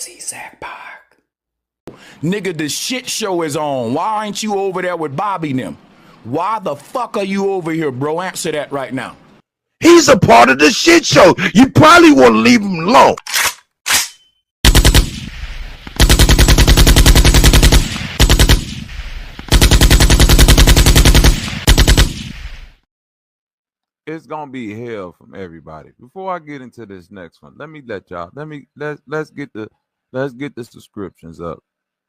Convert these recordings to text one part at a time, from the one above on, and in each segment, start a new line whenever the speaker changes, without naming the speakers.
ChiefZacPac. Nigga, the shit show is on. Why ain't you over there with Bobby and them? Why the fuck are you over here, bro? Answer that right now.
He's a part of the shit show. You probably want to leave him alone.
It's gonna be hell from everybody. Before I get into this next one, let's get the subscriptions up.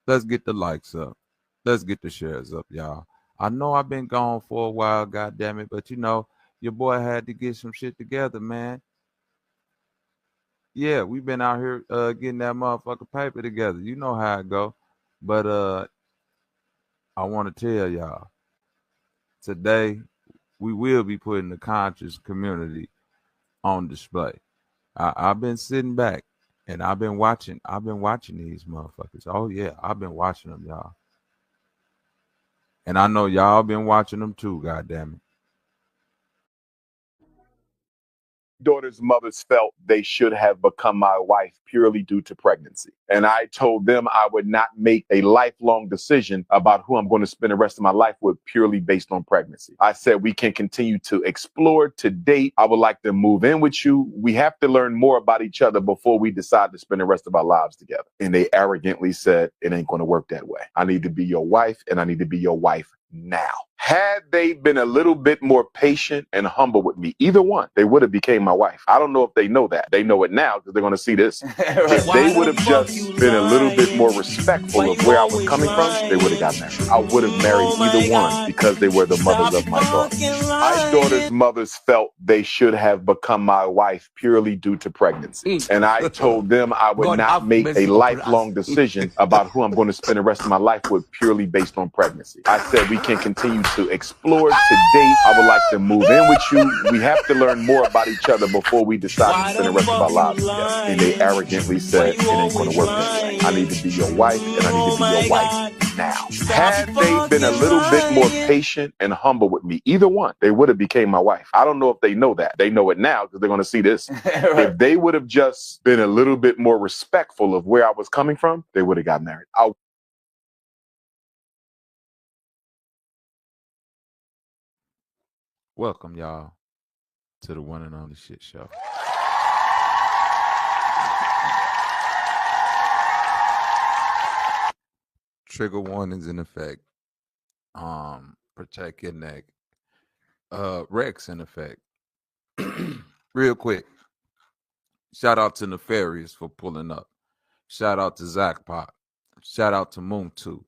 Let's get the likes up. Let's get the shares up, y'all. I know I've been gone for a while, goddamn it, but you know, your boy had to get some shit together, man. Yeah, we've been out here getting that motherfucker paper together. You know how it go. But I want to tell y'all, today we will be putting the conscious community on display. I've been sitting back and I've been watching these motherfuckers. Oh yeah, I've been watching them, y'all. And I know y'all been watching them too, goddamn it.
Daughter's mothers felt they should have become my wife purely due to pregnancy. And I told them I would not make a lifelong decision about who I'm going to spend the rest of my life with purely based on pregnancy. I said we can continue to explore, to date. I would like to move in with you. We have to learn more about each other before we decide to spend the rest of our lives together. And they arrogantly said, it ain't going to work that way. I need to be your wife, and I need to be your wife now. Had they been a little bit more patient and humble with me, either one, they would have became my wife. I don't know if they know that. They know it now because they're going to see this. If they would have just been a little bit more respectful of where I was coming from, they would have got married. I would have married either one because they were the mothers of my daughter. My daughter's mothers felt they should have become my wife purely due to pregnancy. And I told them I would not make a lifelong decision about who I'm going to spend the rest of my life with purely based on pregnancy. I said we can continue to explore, to date. I would like to move in with you. We have to learn more about each other before we decide to spend the rest of our lives together. And they arrogantly said, it ain't going to work that way. I need to be your wife, and I need to be your wife now. Had they been a little bit more patient and humble with me, either one, they would have became my wife. I don't know if they know that. They know it now because they're going to see this. If they would have just been a little bit more respectful of where I was coming from, they would have got married.
Welcome, y'all, to the one and only shit show. Trigger warnings in effect. Protect your neck. Rex in effect. Real quick. Shout out to Nefarious for pulling up. Shout out to ChiefZacPac. Shout out to Moon2.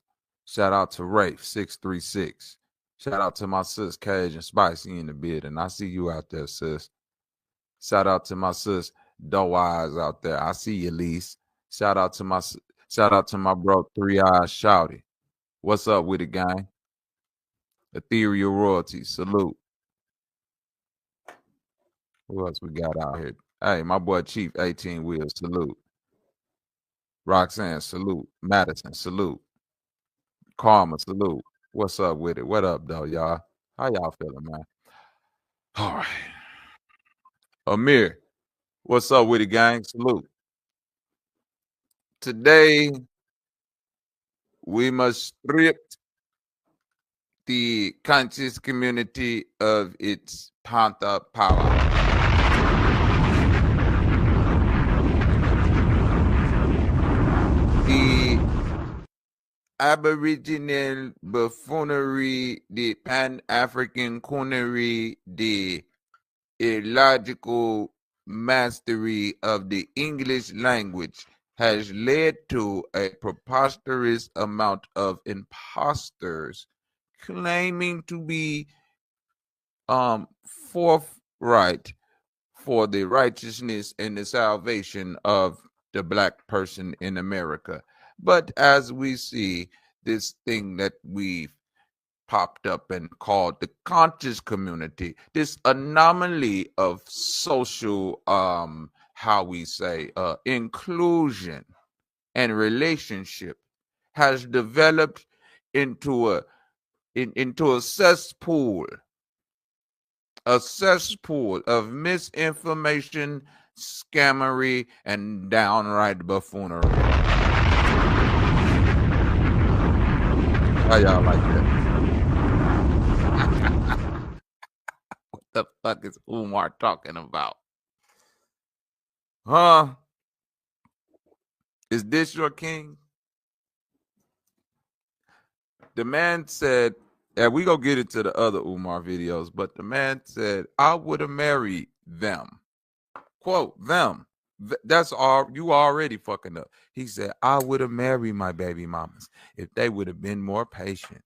Shout out to Rafe 636. Shout out to my sis Cajun Spicy in the bid, and I see you out there, sis. Shout out to my sis Doe Eyes out there. I see you, Lise. Shout out to my bro 3 Eyes Shouty. What's up with it, gang? Ethereal Royalty, salute. Who else we got out here? Hey, my boy Chief 18 Wheels, salute. Roxanne, salute. Madison, salute. Karma, salute. What's up with it? What up, though, y'all? How y'all feeling, man? All right. Amir, what's up with it, gang? Salute. Today, we must strip the conscious community of its panther power. The Aboriginal buffoonery, the Pan-African coonery, the illogical mastery of the English language has led to a preposterous amount of imposters claiming to be forthright for the righteousness and the salvation of the black person in America. But as we see, this thing that we've popped up and called the conscious community, this anomaly of social inclusion and relationship has developed into a cesspool of misinformation, scammery, and downright buffoonery. How y'all like that? What the fuck is Umar talking about? Huh? Is this your king? The man said, and we gonna get into the other Umar videos, but the man said, I would have married them. Quote, them. That's all, you already fucking up. He said, I would have married my baby mamas if they would have been more patient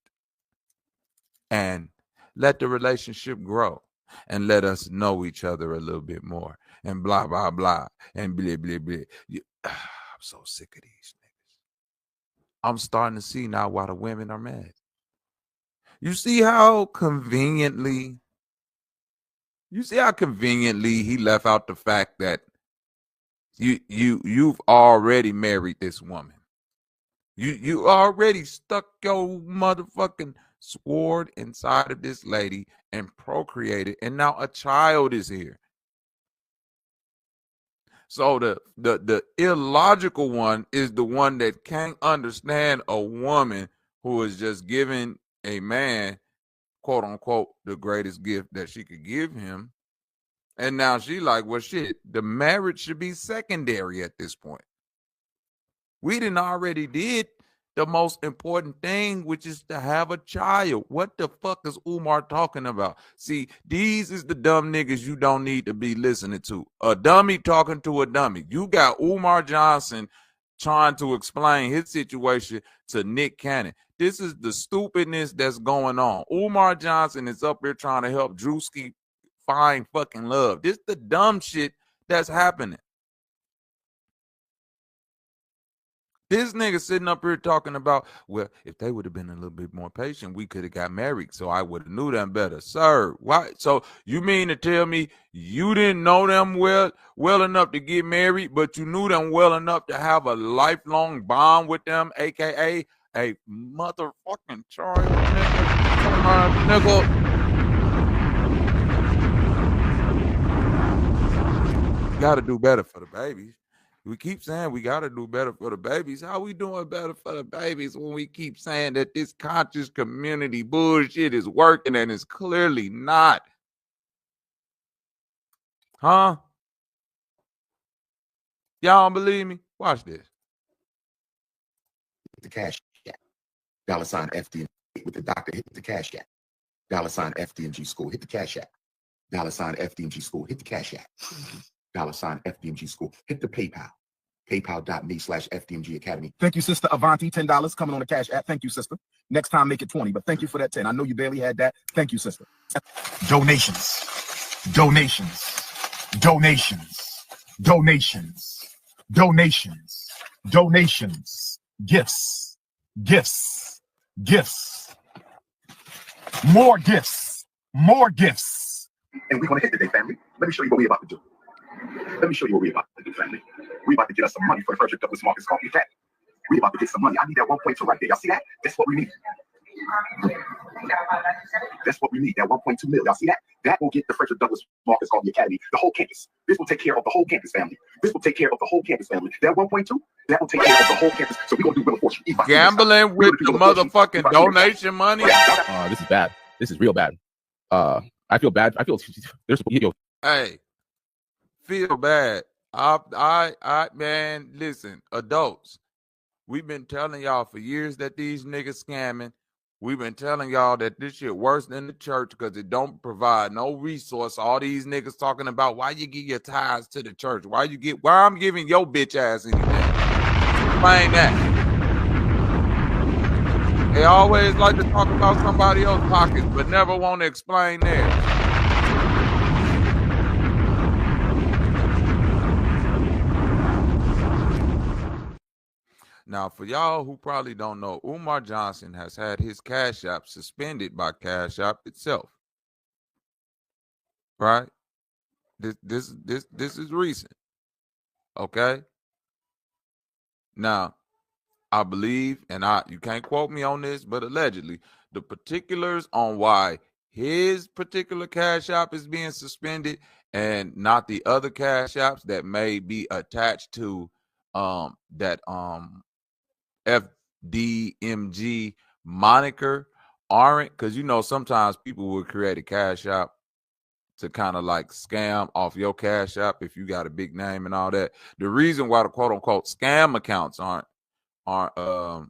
and let the relationship grow and let us know each other a little bit more and blah, blah, blah, and blah, blah, blah. I'm so sick of these niggas. I'm starting to see now why the women are mad. You see how conveniently he left out the fact that you've already married this woman. You already stuck your motherfucking sword inside of this lady and procreated, and now a child is here. So the illogical one is the one that can't understand a woman who is just giving a man, quote unquote, the greatest gift that she could give him. And now she like, well, shit, the marriage should be secondary at this point. We done already did the most important thing, which is to have a child. What the fuck is Umar talking about? See, these is the dumb niggas you don't need to be listening to. A dummy talking to a dummy. You got Umar Johnson trying to explain his situation to Nick Cannon. This is the stupidness that's going on. Umar Johnson is up here trying to help Drewski find fucking love. This the dumb shit that's happening. This nigga sitting up here talking about, well, if they would have been a little bit more patient, we could have got married, so I would have knew them better. Sir, why? So you mean to tell me you didn't know them well enough to get married, but you knew them well enough to have a lifelong bond with them, aka a motherfucking child, nigga. Got to do better for the babies. We keep saying we got to do better for the babies. How we doing better for the babies when we keep saying that this conscious community bullshit is working and it's clearly not? Huh? Y'all don't believe me? Watch this.
The Cashapp. $ FDNG with the doctor. Hit the Cashapp. $ FDNG school. Hit the Cashapp. $ FDNG school. Hit the Cashapp. $ FDMG school. Hit the PayPal. PayPal.me/FDMG Academy. Thank you, Sister Avanti. $10 coming on the Cash App. Thank you, sister. Next time, make it 20. But thank you for that 10. I know you barely had that. Thank you, sister. Donations. Donations. Donations. Donations. Donations. Donations. Gifts. Gifts. Gifts. More gifts. More gifts. And we're going to hit today, family. Let me show you what we're about to do. Let me show you what we're about to do, family. We're about to get us some money for the Frederick Douglass Marcus Coffee Academy. We're about to get some money. I need that 1.2 right there. Y'all see that? That's what we need. That's what we need, that 1.2 mil. Y'all see that? That will get the Frederick Douglass Marcus Coffee Academy, the whole campus. This will take care of the whole campus, family. This will take care of the whole campus, family. That 1.2, that will take care of the whole campus. So we're going to do Wheel of Fortune.
Gambling with the motherfucking donation money?
This is bad. This is real bad. I feel bad. I feel there's
Hey, feel bad. I man, listen, adults. We've been telling y'all for years that these niggas scamming. We've been telling y'all that this shit worse than the church because it don't provide no resource. All these niggas talking about why you give your tithes to the church. Why I'm giving your bitch ass anything. Explain that. They always like to talk about somebody else's pockets, but never want to explain theirs. Now, for y'all who probably don't know, Umar Johnson has had his Cash App suspended by Cash App itself. Right? This is recent. Okay? Now, I believe, and you can't quote me on this, but allegedly, the particulars on why his particular Cash App is being suspended and not the other Cash Apps that may be attached to that FDMG moniker aren't, because you know sometimes people will create a Cash App to kind of like scam off your Cash App if you got a big name and all that. The reason why the quote unquote scam accounts aren't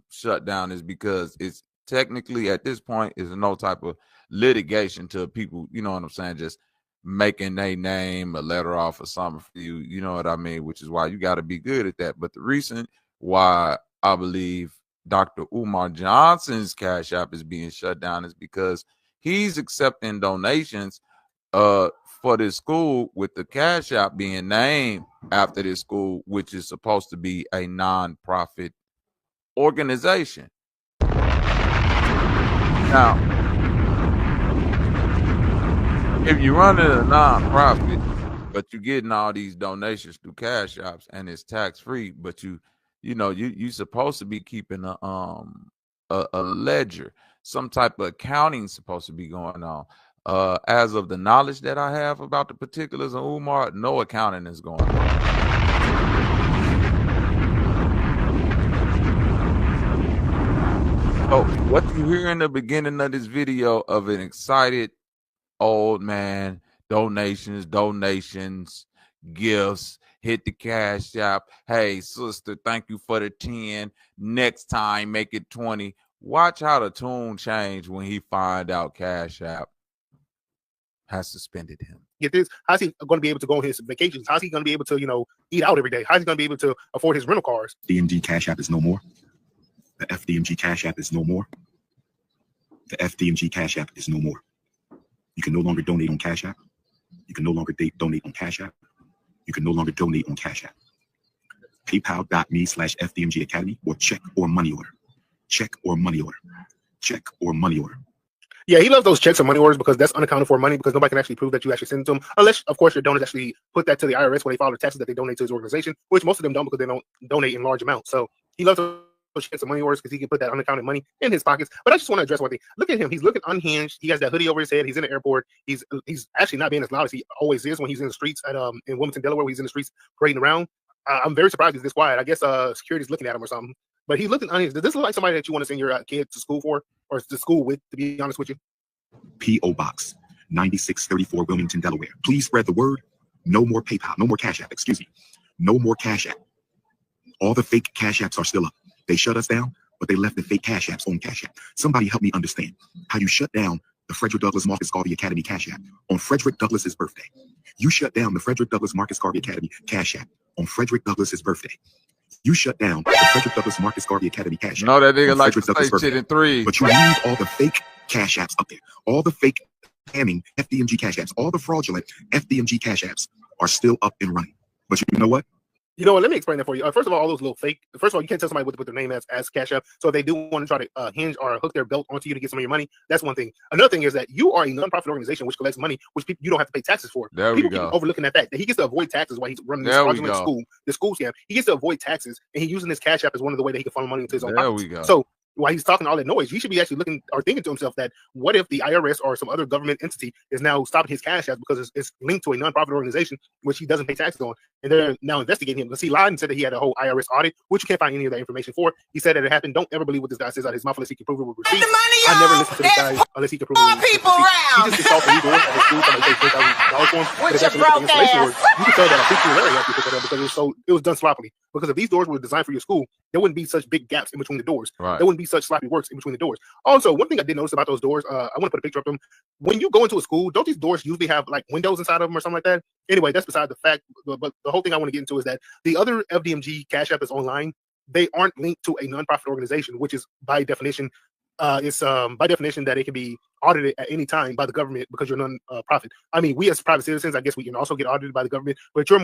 shut down is because it's technically at this point is no type of litigation to people, you know what I'm saying, just making a name, a letter off or something for you, you know what I mean, which is why you got to be good at that. But the reason why I believe Dr. Umar Johnson's Cash App is being shut down is because he's accepting donations for this school, with the Cash App being named after this school, which is supposed to be a non-profit organization. Now, if you're running a non-profit, but you're getting all these donations through Cash Apps and it's tax-free, but you're supposed to be keeping a ledger, some type of accounting supposed to be going on. As of the knowledge that I have about the particulars of Umar, no accounting is going on. So what you hear in the beginning of this video of an excited old man, donations, gifts, hit the Cash App. Hey, sister, thank you for the 10. Next time, make it 20. Watch how the tune change when he find out Cash App has suspended him.
Get this, how's he going to be able to go on his vacations? How's he going to be able to, eat out every day? How's he going to be able to afford his rental cars?
DMG Cash App is no more. The FDMG Cash App is no more. The FDMG Cash App is no more. You can no longer donate on Cash App. You can no longer donate on Cash App. You can no longer donate on Cash App. PayPal.me/FDMG Academy or check or money order. Check or money order. Check or money order.
Yeah, he loves those checks or money orders because that's unaccounted for money, because nobody can actually prove that you actually send it to them, unless, of course, your donors actually put that to the IRS when they file the taxes that they donate to his organization, which most of them don't because they don't donate in large amounts. So he loves those checks or money orders because he can put that unaccounted money in his pockets. But I just want to address one thing. Look at him. He's looking unhinged. He has that hoodie over his head. He's in the airport. He's actually not being as loud as he always is when he's in the streets at in Wilmington, Delaware, where he's in the streets parading around. I'm very surprised he's this quiet. I guess security's looking at him or something. But he's looking unhinged. Does this look like somebody that you want to send your kid to school for, or to school with, to be honest with you?
P.O. Box 9634, Wilmington, Delaware. Please spread the word. No more PayPal. No more Cash App. Excuse me. No more Cash App. All the fake Cash Apps are still up. They shut us down, but they left the fake Cash Apps on Cash App. Somebody help me understand how you shut down the Frederick Douglass Marcus Garvey Academy Cash App on Frederick Douglass's birthday. You shut down the Frederick Douglass Marcus Garvey Academy Cash App on Frederick Douglass's birthday. You shut down the Frederick Douglass Marcus Garvey Academy Cash App.
No, that nigga like to
say
shit in 3.
But you leave all the fake Cash Apps up there. All the fake scamming FDMG Cash Apps, all the fraudulent FDMG Cash Apps are still up and running. But you know what?
You know what? Let me explain that for you. First of all those little fake. First of all, you can't tell somebody what their name as Cash App. So if they do want to try to hinge or hook their belt onto you to get some of your money, that's one thing. Another thing is that you are a nonprofit organization which collects money, which you don't have to pay taxes for.
There
people
we go.
keep overlooking at that. He gets to avoid taxes while he's running this fraudulent school, the school scam. He gets to avoid taxes, and he's using this Cash App as one of the ways that he can funnel money into his own pockets.
There we go.
So while he's talking all that noise, he should be actually looking or thinking to himself that what if the IRS or some other government entity is now stopping his Cash App because it's linked to a nonprofit organization which he doesn't pay taxes on, and they're now investigating him. Because he lied and said that he had a whole IRS audit, which you can't find any of that information for. He said that it happened. Don't ever believe what this guy says out of his mouth unless he can prove it with receipts. I never listen to this guy unless he can prove it with receipts. He just gets off the legal at his school, somebody pays $10,000 for him. But if you look at the installation work, you can tell that a $15 actually put that up because it was done sloppily. Because if these doors were designed for your school, there wouldn't be such big gaps in between the doors.
Right.
There wouldn't be such sloppy works in between the doors. Also, one thing I did notice about those doors, I want to put a picture of them. When you go into a school, don't these doors usually have like windows inside of them or something like that? Anyway, that's beside the fact. But the whole thing I want to get into is that the other FDMG Cash App is online. They aren't linked to a nonprofit organization, which is by definition, by definition that it can be audited at any time by the government because you're non-profit. I mean, we as private citizens, I guess we can also get audited by the government, but you're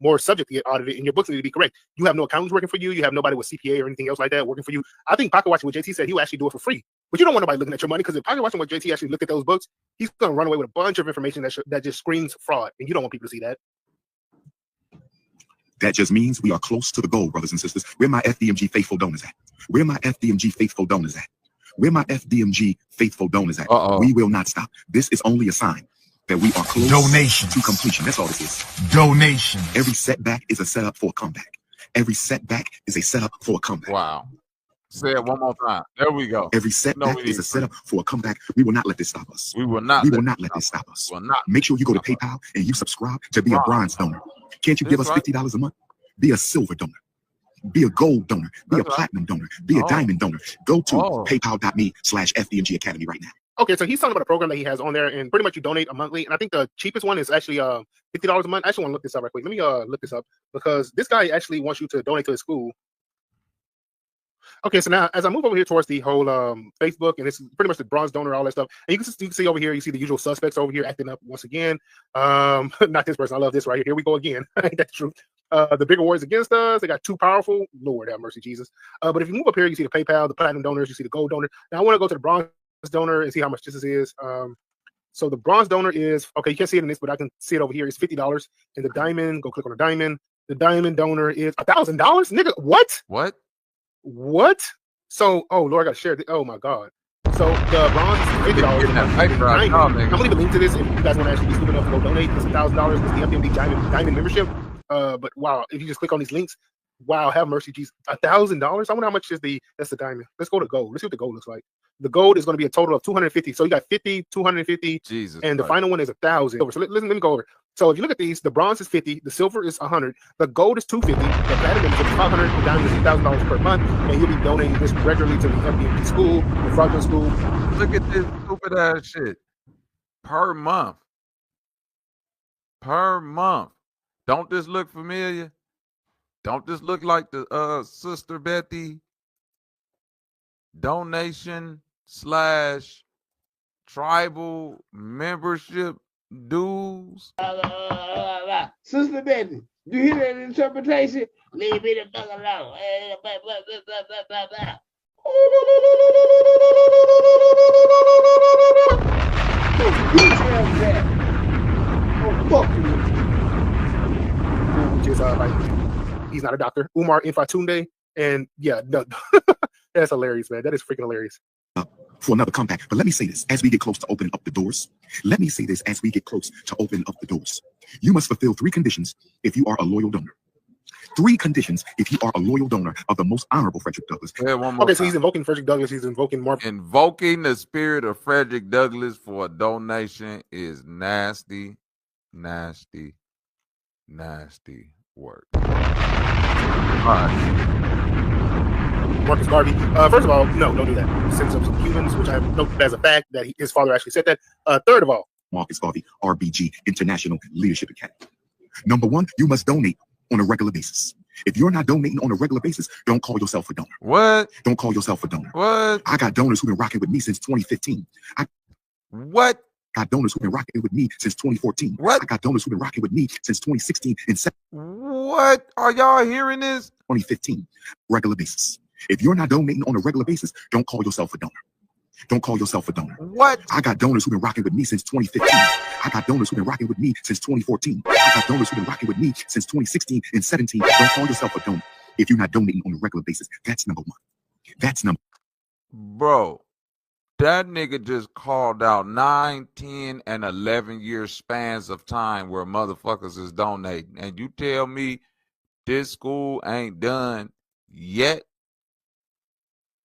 more subject to get audited, and your books need to be correct. You have no accountants working for you. You have nobody with CPA or anything else like that working for you. I think pocket watching what JT said, he will actually do it for free. But you don't want nobody looking at your money, because if pocket watching what JT actually looked at those books, he's going to run away with a bunch of information that just screams fraud, and you don't want people to see that.
That just means we are close to the goal, brothers and sisters. Where my FDMG faithful donors at? Where my FDMG faithful donors at? Where my FDMG faithful donors at? We will not stop. This is only a sign that we are close to completion. That's all this is.
Donations.
Every setback is a setup for a comeback. Every setback is a setup for a comeback.
Wow. Say it one more time. There we go.
Every setback is a setup for a comeback. We will not let this stop us.
We will not.
We will not let this stop us.
Will not.
Make sure you go to PayPal and you subscribe to be a bronze donor. Can't you give us $50 a month? Be a silver donor. Be a gold donor. Be a platinum donor. Be a diamond donor. Go to paypal.me/FDMG Academy right now.
Okay, so he's talking about a program that he has on there, and pretty much you donate a monthly. And I think the cheapest one is actually $50 a month. I actually want to look this up right quick. Let me look this up because this guy actually wants you to donate to his school. Okay, so now as I move over here towards the whole Facebook, and it's pretty much the bronze donor, all that stuff, and you can see over here, you see the usual suspects over here acting up once again. Not this person. I love this right here. Here we go again. Ain't that true? The big awards against us. They got too powerful. Lord have mercy, Jesus. But if you move up here, you see the PayPal, the platinum donors, you see the gold donor. Now I want to go to the bronze donor and see how much this is. So the bronze donor is, okay, you can't see it in this, but I can see it over here. It's $50. And the diamond, go click on the diamond. The diamond donor is $1,000. Nigga, what? What? So, oh Lord, I gotta share. Oh my God. So the bronze is $50. I'm gonna leave a link to this if you guys want to actually be stupid enough to go donate. It's $1,000. It's the FDMD diamond membership. But wow, if you just click on these links, wow, have mercy, Jesus. $1,000. I wonder how much is that's the diamond. Let's go to gold. Let's see what the gold looks like. The gold is going to be a total of 250. So you got 50, 250, Jesus, and the final one is 1,000. So let me go over. So if you look at these, the bronze is 50, the silver is 100, the gold is 250, the platinum is 500, the diamond is $1,000 per month, and you'll be donating this regularly to the FDMD school, the fraudulent school.
Look at this stupid ass shit. Per month. Don't this look familiar? Don't this look like the Sister Betty donation/tribal membership dues?
Sister Betty, you hear that interpretation? Leave me the fuck alone.
Which is like, he's not a doctor. Umar Infatunde. And yeah, no, that's hilarious, man. That is freaking hilarious.
For another comeback. But let me say this as we get close to opening up the doors. You must fulfill 3 conditions if you are a loyal donor. 3 conditions if you are a loyal donor of the most honorable Frederick Douglass.
Okay, so he's invoking Frederick Douglass. He's invoking more.
Invoking the spirit of Frederick Douglass for a donation is nasty work. All right.
Marcus Garvey. First of all, no, don't do that. He sends up some Cubans, which I know as a fact that his father actually said that. Third of all,
Marcus Garvey, RBG, International Leadership Academy. Number 1, you must donate on a regular basis. If you're not donating on a regular basis, don't call yourself a donor.
What?
Don't call yourself a donor.
What?
I got donors who've been rocking with me since 2015.
What?
I got donors who've been rocking with me since 2014.
What?
I got donors who've been rocking with me since 2016 and
What? Are y'all hearing this?
2015, regular basis. If you're not donating on a regular basis, don't call yourself a donor. Don't call yourself a donor.
What?
I got donors who've been rocking with me since 2015. I got donors who've been rocking with me since 2014. I got donors who've been rocking with me since 2016 and 17. Don't call yourself a donor if you're not donating on a regular basis. That's number 1. That's number.
Bro, that nigga just called out 9, 10, and 11 year spans of time where motherfuckers is donating. And you tell me this school ain't done yet?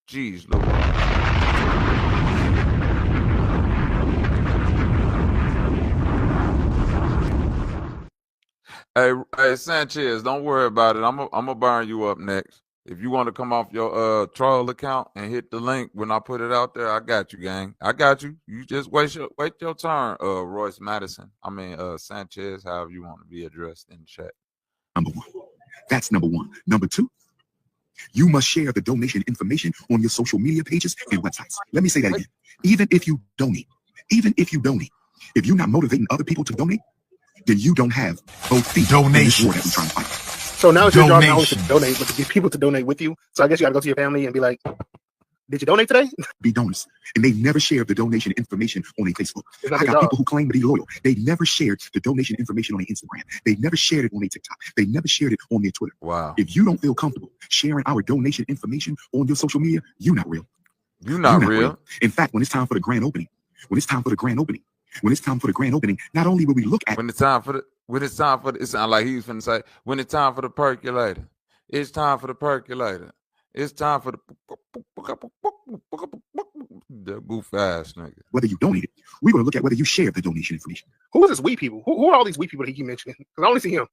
Jeez, Lord. Hey, Sanchez, don't worry about it. I'm gonna burn you up next. If you want to come off your troll account and hit the link when I put it out there, I got you, gang. I got you. You just wait your turn, Royce Madison. I mean, Sanchez, however you want to be addressed in the chat.
Number 1. That's number 1. Number 2, you must share the donation information on your social media pages and websites. Let me say that again. Even if you donate, if you're not motivating other people to donate, then you don't have both feet. Donation.
So now it's your job not only to donate, but to get people to donate with you. So I guess you got to go to your family and be like, did you donate today?
Be donors. And they never share the donation information on their Facebook. I got people who claim to be loyal. They never shared the donation information on their Instagram. They never shared it on their TikTok. They never shared it on their Twitter.
Wow.
If you don't feel comfortable sharing our donation information on your social media, you're not real.
You're not real.
In fact, when it's time for the grand opening, not only will we look at
it sound like he was finna say, when it's time for the percolator. It's time for the percolator. It's time for the goof ass nigga.
Whether you donated, we're going to look at whether you shared the donation information.
Who is this we people? Who are all these we people that he keep mentioning? Because I only see him.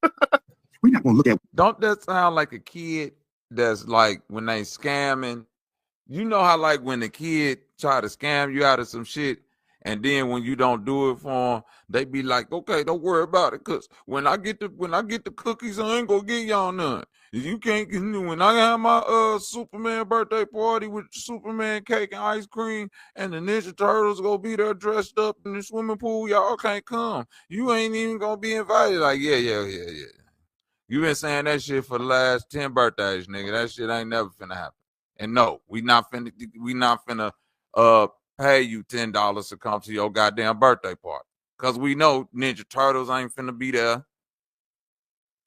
We're not going to look at.
Don't that sound like a kid that's like when they scamming? You know how like when the kid try to scam you out of some shit, and then when you don't do it for them, they be like, "Okay, don't worry about it, cause when I get the cookies, I ain't gonna get y'all none. You can't get when I have my Superman birthday party with Superman cake and ice cream, and the Ninja Turtles gonna be there dressed up in the swimming pool. Y'all can't come. You ain't even gonna be invited." Like, yeah. You been saying that shit for the last 10 birthdays, nigga. That shit ain't never finna happen. And no, we not finna pay you $10 to come to your goddamn birthday party. Cause we know Ninja Turtles ain't finna be there.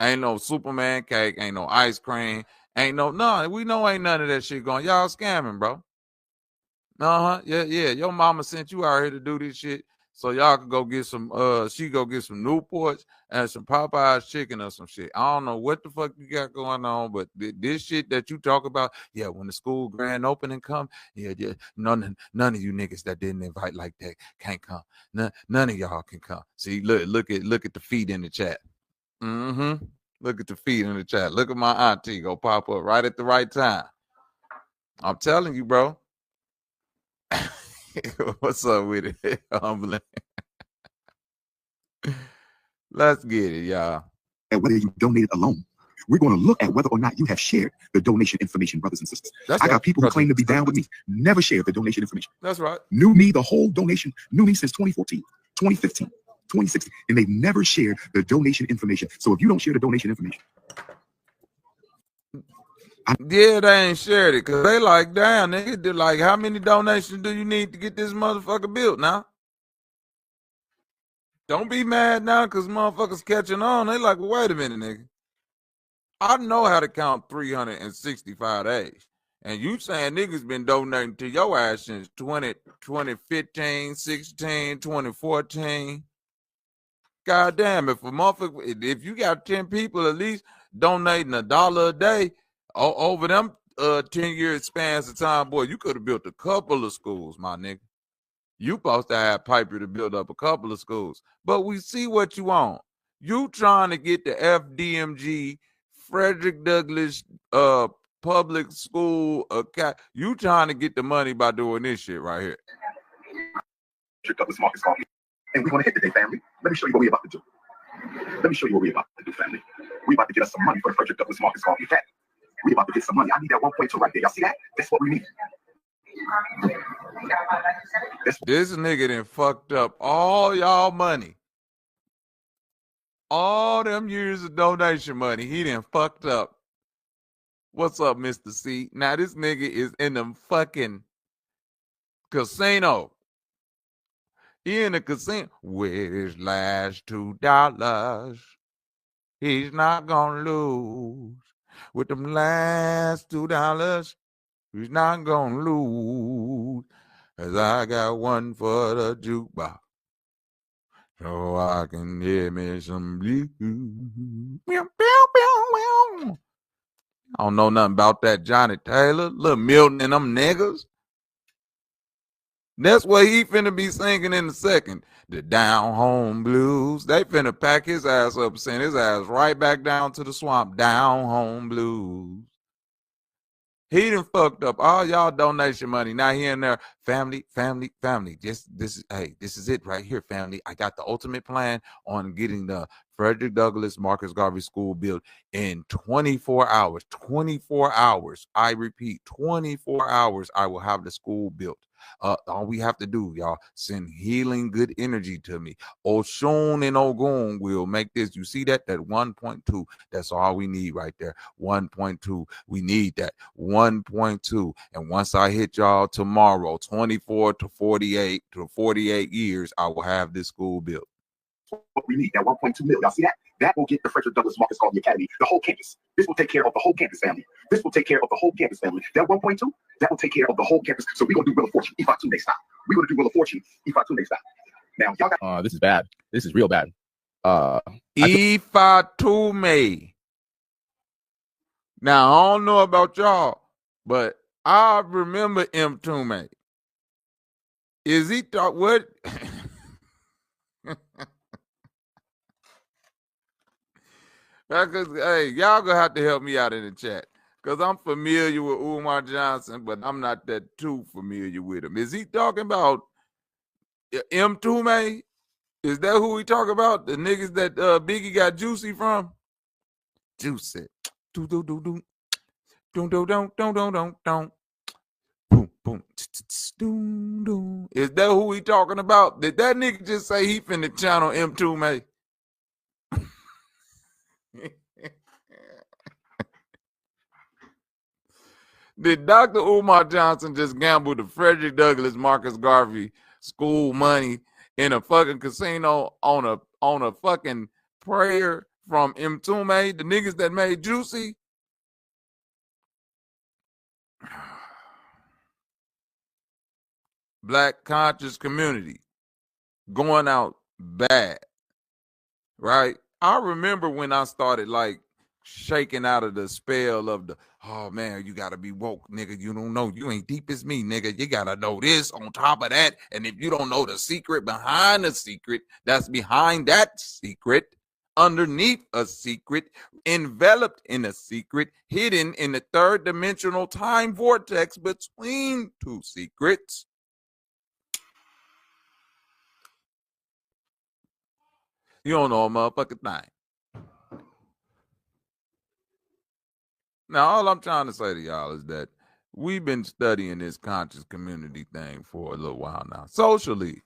Ain't no Superman cake, ain't no ice cream, ain't no none. We know ain't none of that shit going. Y'all scamming, bro. Yeah. Your mama sent you out here to do this shit. So y'all could go get some she go get some Newports and some Popeyes chicken or some shit. I don't know what the fuck you got going on, but this shit that you talk about, yeah, when the school grand opening come, yeah, none of you niggas that didn't invite like that can't come. None of y'all can come. See, look at the feet in the chat. Look at the feet in the chat. Look at my auntie go pop up right at the right time. I'm telling you, bro. What's up with it? Humbling. Let's get it, y'all.
And whether you donated alone, we're going to look at whether or not you have shared the donation information, brothers and sisters. I got people who claim to be down with me, never shared the donation information.
That's right.
Knew me, the whole donation, knew me since 2014, 2015, 2016, and they've never shared the donation information. So if you don't share the donation information,
yeah, they ain't shared it because they like, damn, nigga, they're like, how many donations do you need to get this motherfucker built now? Don't be mad now because motherfuckers catching on. They like, well, wait a minute, nigga. I know how to count 365 days. And you saying niggas been donating to your ass since 2015, 16, 2014. God damn, if you got 10 people at least donating $1 a day over them 10-year spans of time, boy, you could have built a couple of schools, my nigga. You supposed to have Piper to build up a couple of schools. But we see what you want. You trying to get the FDMG, Frederick Douglass public school, you trying to get the money by doing this shit right here.
Douglas Marcus Garvey. And we're going to hit today, family. Let me show you what we're about to do. Let me show you what we're about to do, family. We're about to get us some money for the Frederick Douglass Marcus Garvey family. We're about to get some money. I need that 1.2 right there. Y'all see that? That's what we need.
This nigga done fucked up all y'all money. All them years of donation money, he done fucked up. What's up, Mr. C? Now this nigga is in the fucking casino. He in the casino with his last $2. He's not gonna lose with them last $2. He's not gonna lose, as I got one for the jukebox, so I can hear me some blues. I don't know nothing about that Johnny Taylor, Lil Milton and them niggas. That's what he finna be singing in a second. The down home blues. They finna pack his ass up and send his ass right back down to the swamp. Down home blues. He done fucked up all y'all donation money. Now he in there, family. This is it right here, family. I got the ultimate plan on getting the Frederick Douglass Marcus Garvey School built in 24 hours. 24 hours. I repeat, 24 hours. I will have the school built. All we have to do, y'all, send healing good energy to me. Oshun and Ogun will make this. You see that? That 1.2. That's all we need right there. 1.2. We need that. 1.2. And once I hit y'all tomorrow, 24 to 48 years, I will have this school built.
What we need, that 1.2 million. Y'all see that? That will get the Frederick Douglass Marcus Garvey Academy, the whole campus. This will take care of the whole campus, family. This will take care of the whole campus, family. That 1.2, that will take care of the whole campus. So we're going to do Wheel of Fortune, Ifa Tunde style. We're going to do Wheel of Fortune, Ifa Tunde style. Now, y'all got...
This is bad. This is real bad.
Ifa Tunde. Now, I don't know about y'all, But I remember M. Tume. Is he talk what? Because hey, y'all gonna have to help me out in the chat. Because I'm familiar with Umar Johnson, but I'm not that too familiar with him. Is he talking about M. Tume? Is that who we talk about? The niggas that Biggie got Juicy from? Juicy. Do do do do. Dum dum dum dum dum dum dum. Boom boom. Doom doom. Is that who we talking about? Did that nigga just say he finna channel M. Tume? Did Dr. Umar Johnson just gamble the Frederick Douglass Marcus Garvey school money in a fucking casino on a fucking prayer from Mtume, the niggas that made Juicy? Black conscious community going out bad, right? I remember when I started like shaking out of the spell of the, oh man, you gotta be woke, nigga. You don't know, you ain't deep as me, nigga. You gotta know this on top of that. And if you don't know the secret behind the secret, that's behind that secret, underneath a secret, enveloped in a secret, hidden in the third dimensional time vortex between two secrets. You don't know a motherfucking thing. Now, all I'm trying to say to y'all is that we've been studying this conscious community thing for a little while now, socially.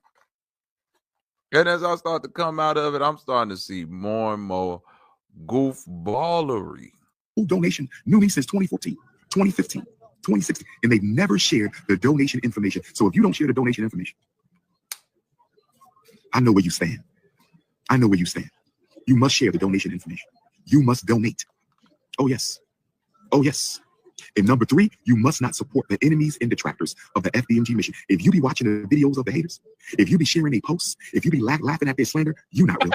And as I start to come out of it, I'm starting to see more and more goofballery.
Donation knew me since 2014, 2015, 2016, and they've never shared the donation information. So if you don't share the donation information, I know where you stand. I know where you stand. You must share the donation information. You must donate. Oh, yes. Oh, yes. And number 3, you must not support the enemies and detractors of the FDMG mission. If you be watching the videos of the haters, if you be sharing their posts, if you be laughing at their slander, you not real.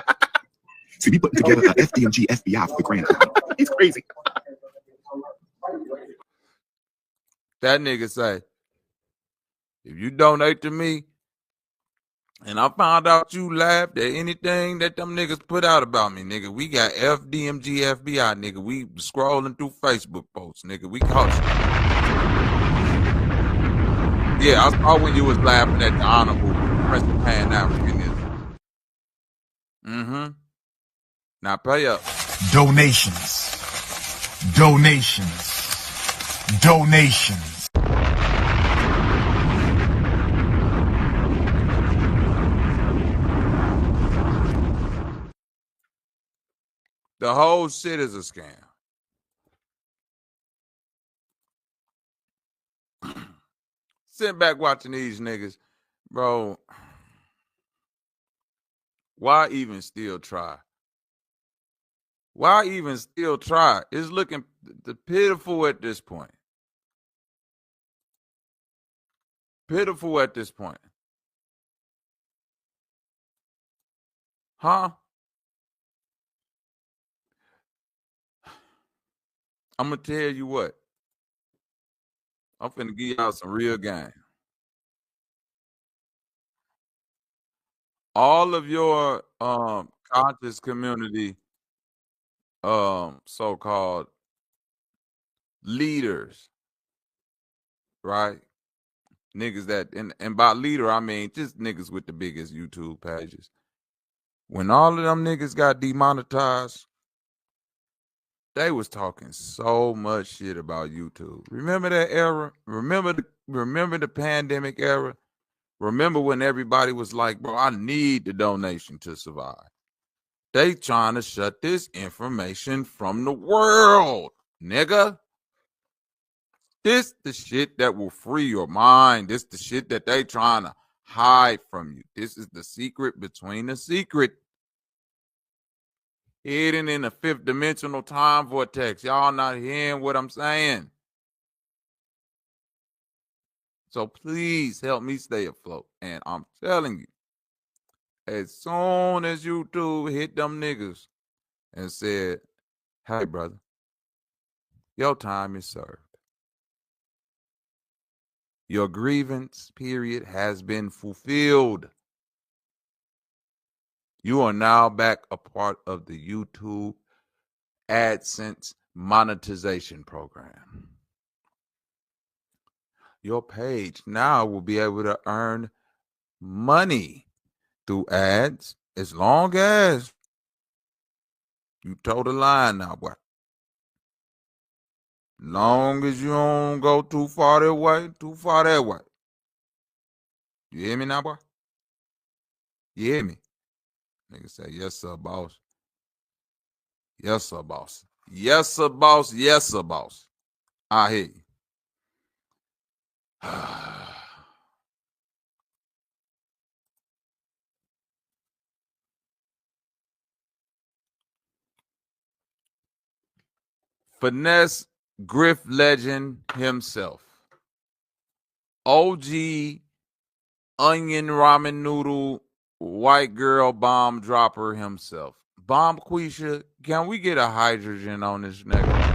See, we putting together a FDMG FBI for the grand. It's crazy.
That nigga say, if you donate to me, and I found out you laughed at anything that them niggas put out about me, nigga, we got FDMG FBI, nigga. We scrolling through Facebook posts, nigga. We caught you. Yeah, I saw when you was laughing at the Honorable Prince of Pan-Africanism. Mm-hmm. Now pay up.
Donations. Donations. Donations.
The whole shit is a scam. Sitting back watching these niggas, bro. Why even still try? Why even still try? It's looking pitiful at this point. Pitiful at this point. Huh? I'm going to tell you what. I'm finna give y'all some real game. All of your conscious community so-called leaders, right? Niggas that, and by leader, I mean just niggas with the biggest YouTube pages. When all of them niggas got demonetized, they was talking so much shit about YouTube. Remember that era? Remember the pandemic era? Remember when everybody was like, bro, I need the donation to survive. They trying to shut this information from the world, nigga. This the shit that will free your mind. This the shit that they trying to hide from you. This is the secret between the secret. Hidden in the 5th dimensional time vortex. Y'all not hearing what I'm saying. So please help me stay afloat. And I'm telling you, as soon as YouTube hit them niggas and said, hey, brother, your time is served. Your grievance period has been fulfilled. You are now back a part of the YouTube AdSense monetization program. Your page now will be able to earn money through ads as long as you toe the line now, boy. Long as you don't go too far that way, too far that way. You hear me now, boy? You hear me? Nigga say, yes, sir, boss. Yes, sir, boss. Yes, sir, boss. Yes, sir, boss. I hear you. Finesse Griff legend himself. OG onion ramen noodle white girl bomb dropper himself. Bomb Quisha, can we get a hydrogen on this nigga?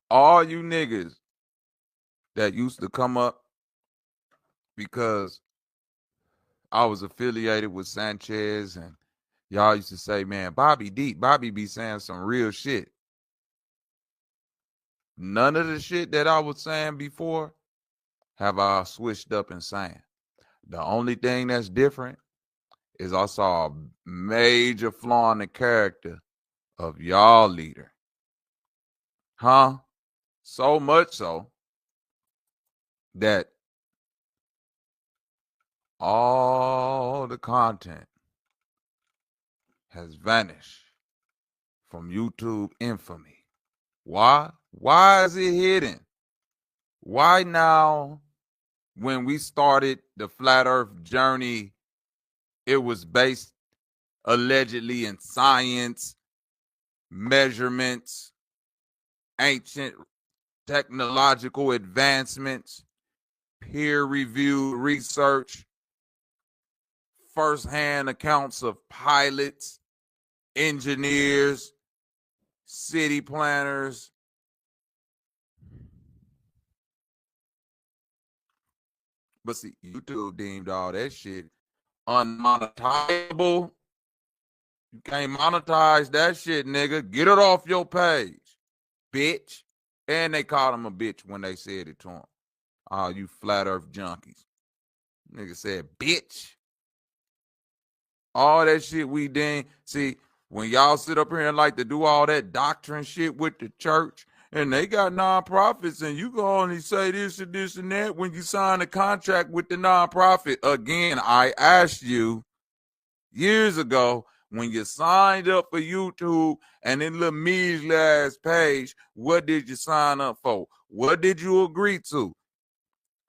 All you niggas that used to come up because I was affiliated with Sanchez and y'all used to say, man, Bobby deep. Bobby be saying some real shit. None of the shit that I was saying before have I switched up and saying. The only thing that's different is I saw a major flaw in the character of y'all leader. Huh? So much so that all the content has vanished from YouTube infamy. Why? Why is it hidden? Why now, when we started the flat earth journey, it was based allegedly in science, measurements, ancient technological advancements, peer-reviewed research, first-hand accounts of pilots, engineers, city planners. But see, YouTube deemed all that shit unmonetizable. You can't monetize that shit, nigga. Get it off your page, bitch. And they called him a bitch when they said it to him. Oh, you flat earth junkies. Nigga said, bitch. All that shit we did. See, when y'all sit up here and like to do all that doctrine shit with the church, and they got nonprofits, and you go on and say this and this and that when you sign a contract with the nonprofit. Again, I asked you years ago when you signed up for YouTube and then little measly ass page, what did you sign up for? What did you agree to?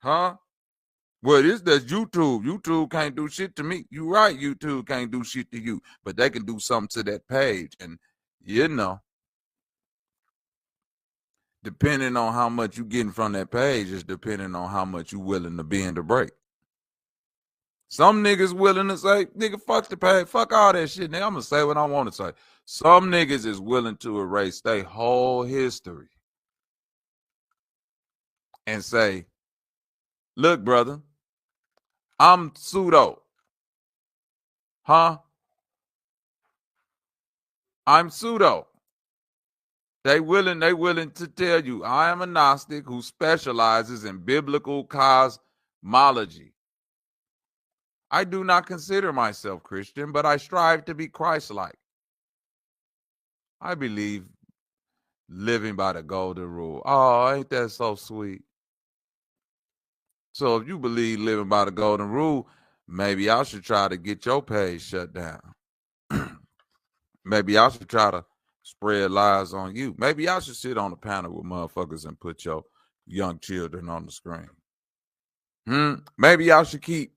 Huh? Well, that's YouTube. YouTube can't do shit to me. You right, YouTube can't do shit to you, but they can do something to that page. And you know, depending on how much you getting from that page is depending on how much you willing to bend or break. Some niggas willing to say, nigga, fuck the page, fuck all that shit, nigga. I'm gonna say what I want to say. Some niggas is willing to erase their whole history and say, look, brother, I'm pseudo. Huh? I'm pseudo. They willing to tell you I am a Gnostic who specializes in biblical cosmology. I do not consider myself Christian, but I strive to be Christ-like. I believe living by the golden rule. Oh, ain't that so sweet? So if you believe living by the golden rule, maybe I should try to get your page shut down. Maybe I should try to spread lies on you. Maybe I should sit on a panel with motherfuckers and put your young children on the screen. Maybe I should keep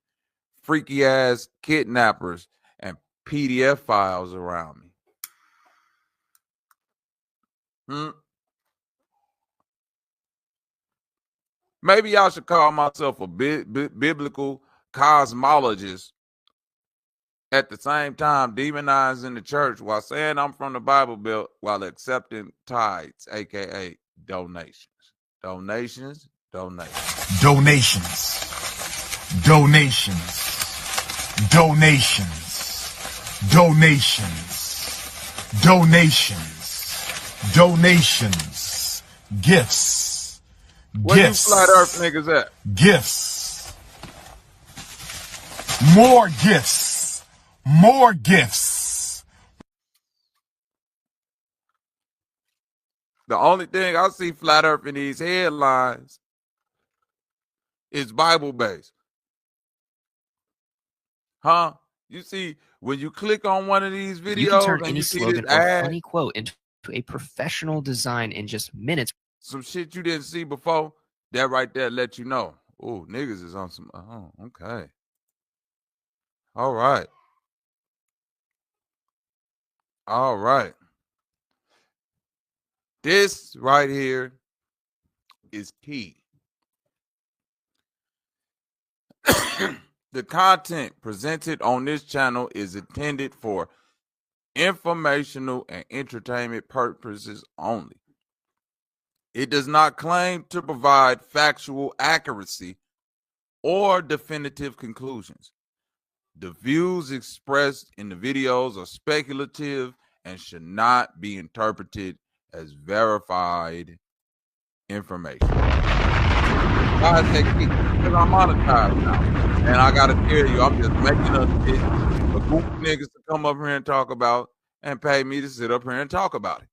freaky ass kidnappers and PDF files around me. Maybe I should call myself a biblical cosmologists at the same time demonizing the church while saying I'm from the Bible Belt while accepting tithes, aka donations. Donations.
Donations. Donations. Donations. Donations. Donations. Gifts.
Where
Gifts.
you flat earth niggas at?
Gifts. More gifts. More gifts.
The only thing I see flat earth in these headlines is Bible based. Huh? You see, when you click on one of these videos,
You can turn
and
any
you see
slogan
this
or
ad,
funny quote into a professional design in just minutes.
some shit you didn't see before, that right there let you know. Oh, niggas is on some. Oh, okay. All right. All right. This right here is key. The content presented on this channel is intended for informational and entertainment purposes only. It does not claim to provide factual accuracy or definitive conclusions. The views expressed in the videos are speculative and should not be interpreted as verified information. Why is that key? Because I'm monetized now. And I gotta tell you, I'm just making up shit for goofy niggas to come up here and talk about and pay me to sit up here and talk about it.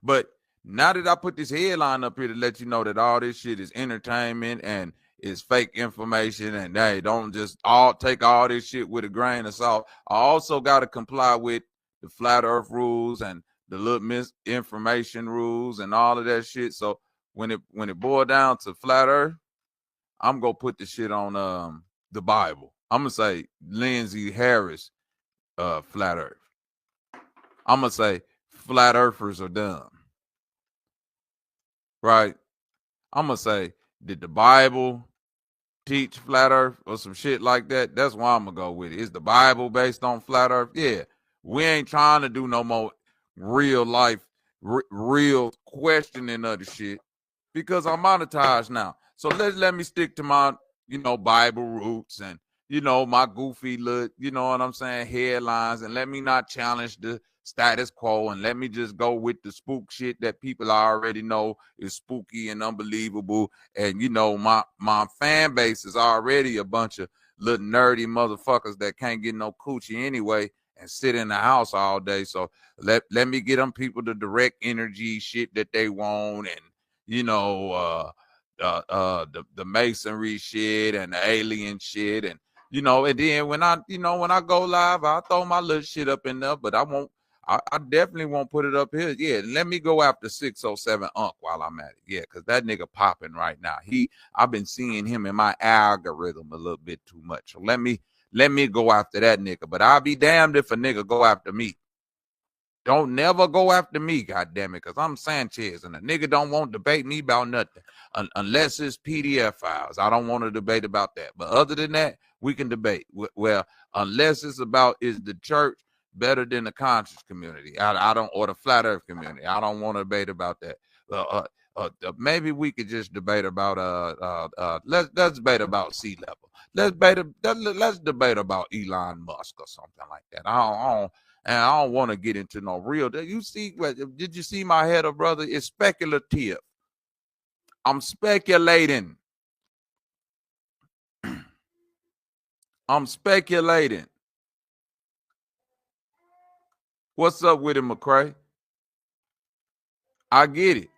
But now that I put this headline up here to let you know that all this shit is entertainment and is fake information, and hey, don't just all take all this shit with a grain of salt. I also got to comply with the flat earth rules and the little misinformation rules and all of that shit. So when it boiled down to flat earth, I'm gonna put the shit on the Bible. I'm gonna say Lindsay Harris flat earth. I'm gonna say flat earthers are dumb. Right? I'm gonna say, did the Bible teach flat earth or some shit like that? That's why I'm gonna go with it. Is the Bible based on flat earth? Yeah. We ain't trying to do no more real life, real questioning of the shit because I'm monetized now. So let me stick to my, Bible roots and, my goofy look, you know what I'm saying, headlines, and let me not challenge the status quo, and let me just go with the spook shit that people already know is spooky and unbelievable. And my fan base is already a bunch of little nerdy motherfuckers that can't get no coochie anyway and sit in the house all day. So let me get them people the direct energy shit that they want, and the masonry shit and the alien shit, and and then when I go live, I'll throw my little shit up in there, but I definitely won't put it up here. Yeah, let me go after 607 Unc while I'm at it. Yeah, because that nigga popping right now. I've been seeing him in my algorithm a little bit too much. So let me go after that nigga. But I'll be damned if a nigga go after me. Don't never go after me, goddammit, because I'm Sanchez, and a nigga don't want to debate me about nothing unless it's PDF files. I don't want to debate about that. But other than that, we can debate. Well, unless it's about, is the church better than the conscious community? I don't, or the flat earth community. I don't want to debate about that. Maybe we could just debate about let's debate about sea level. Let's debate about Elon Musk or something like that. I don't want to get into no real. Did you see my header, brother? It's speculative. I'm speculating. I'm speculating. What's up with it, McCray? I get it.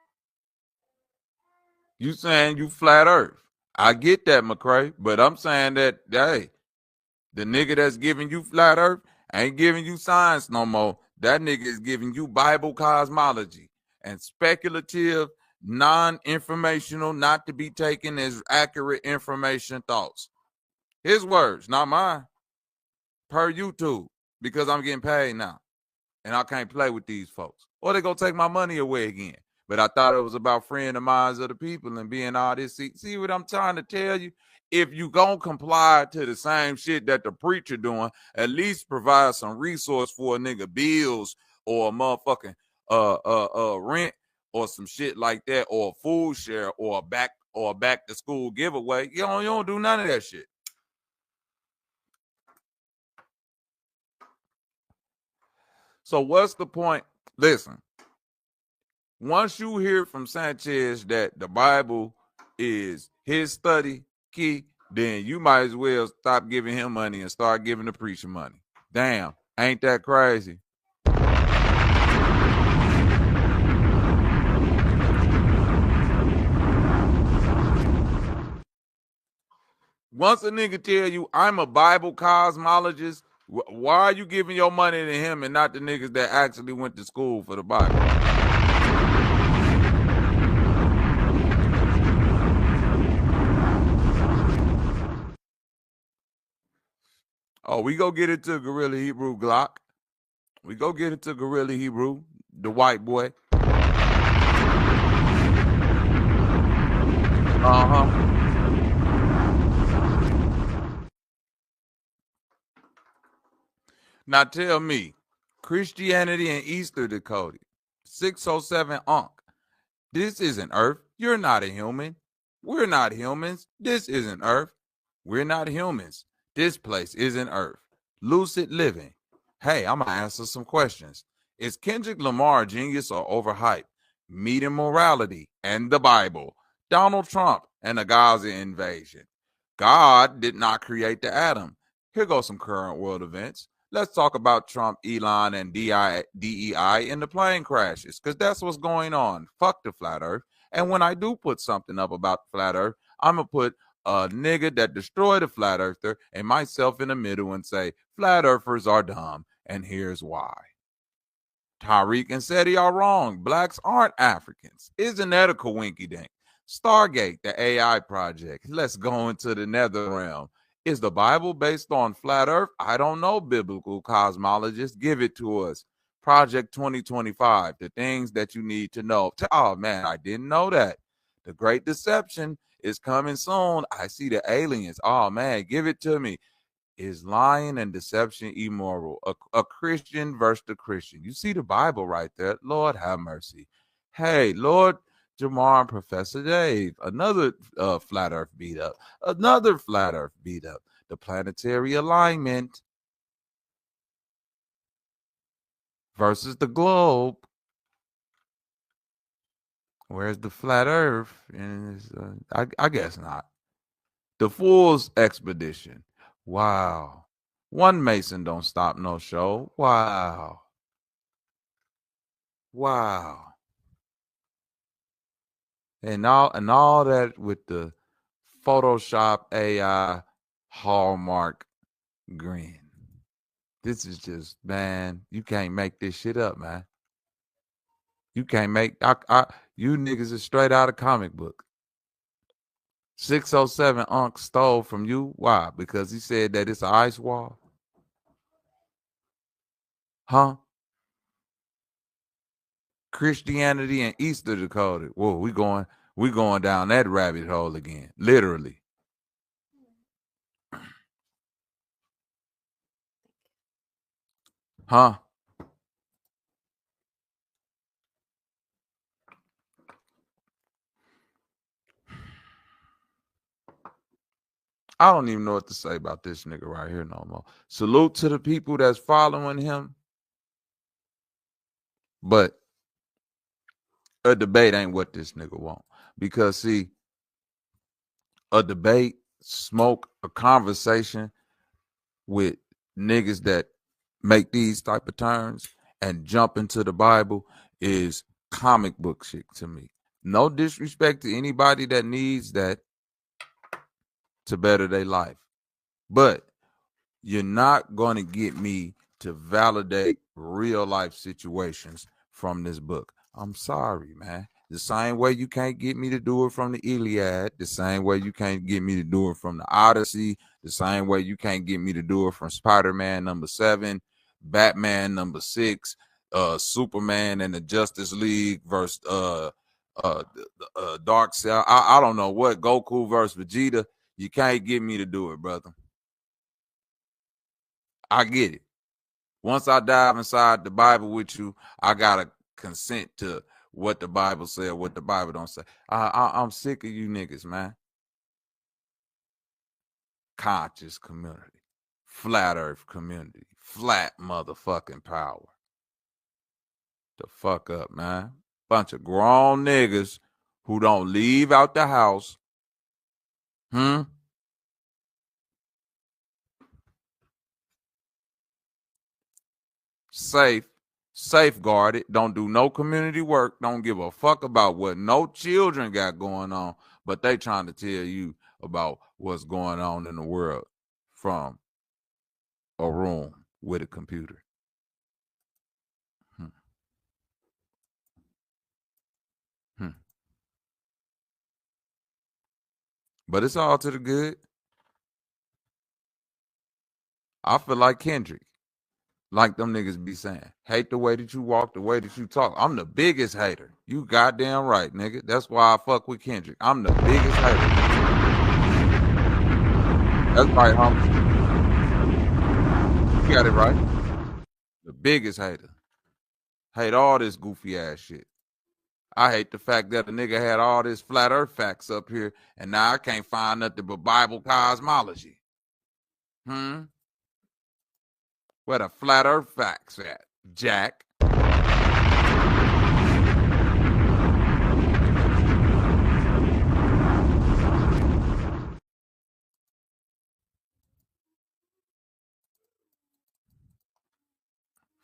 You saying you flat earth. I get that, McCray. But I'm saying that, hey, the nigga that's giving you flat earth ain't giving you science no more. That nigga is giving you Bible cosmology and speculative, non-informational, not to be taken as accurate information thoughts. His words, not mine. Per YouTube, because I'm getting paid now. And I can't play with these folks. Or they gonna take my money away again. But I thought it was about freeing the minds of the people and being all this. See what I'm trying to tell you? If you gonna comply to the same shit that the preacher doing, at least provide some resource for a nigga bills or a motherfucking rent or some shit like that, or a food share or a back to school giveaway. You don't do none of that shit. So what's the point? Listen, once you hear from Sanchez that the Bible is his study key, then you might as well stop giving him money and start giving the preacher money. Damn, ain't that crazy? Once a nigga tell you I'm a Bible cosmologist, why are you giving your money to him and not the niggas that actually went to school for the Bible? Oh, we go get into Gorilla Hebrew Glock. We go get into Gorilla Hebrew, the white boy. Uh-huh. Now tell me, Christianity and Easter decoded, 607 Ankh. This isn't Earth. You're not a human. We're not humans. This isn't Earth. We're not humans. This place isn't Earth. Lucid living. Hey, I'm going to answer some questions. Is Kendrick Lamar a genius or overhyped? Media morality and the Bible. Donald Trump and the Gaza invasion. God did not create the atom. Here goes some current world events. Let's talk about Trump, Elon, and DEI in the plane crashes, because that's what's going on. Fuck the flat earth. And when I do put something up about the flat earth, I'm going to put a nigga that destroyed a flat earther and myself in the middle and say, flat earthers are dumb, and here's why. Tariq and Seti are wrong. Blacks aren't Africans. Isn't that a coinky-dink? Stargate, the AI project. Let's go into the nether realm. Is the Bible based on flat earth? I don't know, biblical cosmologists. Give it to us. Project 2025, the things that you need to know. Oh, man, I didn't know that. The Great Deception is coming soon. I see the aliens. Oh, man, give it to me. Is lying and deception immoral? A Christian versus the Christian. You see the Bible right there. Lord have mercy. Hey, Lord Jamar and Professor Dave. Another flat earth beat up. Another flat earth beat up. The planetary alignment versus the globe. Where's the flat earth? And I guess not. The Fool's Expedition. Wow. One Mason don't stop no show. Wow. Wow. And all that with the Photoshop AI hallmark grin. This is just, man, you can't make this shit up, man. You can't make you niggas is straight out of comic book. 607 Unc stole from you. Why? Because he said that it's an ice wall. Huh? Christianity and Easter decoded. Whoa, we going down that rabbit hole again. Literally. Huh? I don't even know what to say about this nigga right here no more. Salute to the people that's following him. But a debate ain't what this nigga want. Because, see, a debate, smoke, a conversation with niggas that make these type of turns and jump into the Bible is comic book shit to me. No disrespect to anybody that needs that to better their life. But you're not going to get me to validate real life situations from this book. I'm sorry, man. The same way you can't get me to do it from the Iliad, the same way you can't get me to do it from the Odyssey, the same way you can't get me to do it from Spider-Man #7, Batman #6, Superman and the Justice League versus Dark Cell. I don't know what Goku versus Vegeta. You can't get me to do it, brother. I get it. Once I dive inside the Bible with you, I gotta consent to what the Bible said, what the Bible don't say. I'm sick of you niggas, man. Conscious community, flat earth community, flat motherfucking power. The fuck up, man. Bunch of grown niggas who don't leave out the house. Safeguarded, don't do no community work, don't give a fuck about what no children got going on, but they trying to tell you about what's going on in the world from a room with a computer. But it's all to the good. I feel like Kendrick. Like them niggas be saying, hate the way that you walk, the way that you talk. I'm the biggest hater. You goddamn right, nigga. That's why I fuck with Kendrick. I'm the biggest hater. That's right, homie. You got it right. The biggest hater. Hate all this goofy ass shit. I hate the fact that a nigga had all this flat earth facts up here and now I can't find nothing but Bible cosmology. Where the flat earth facts at, Jack?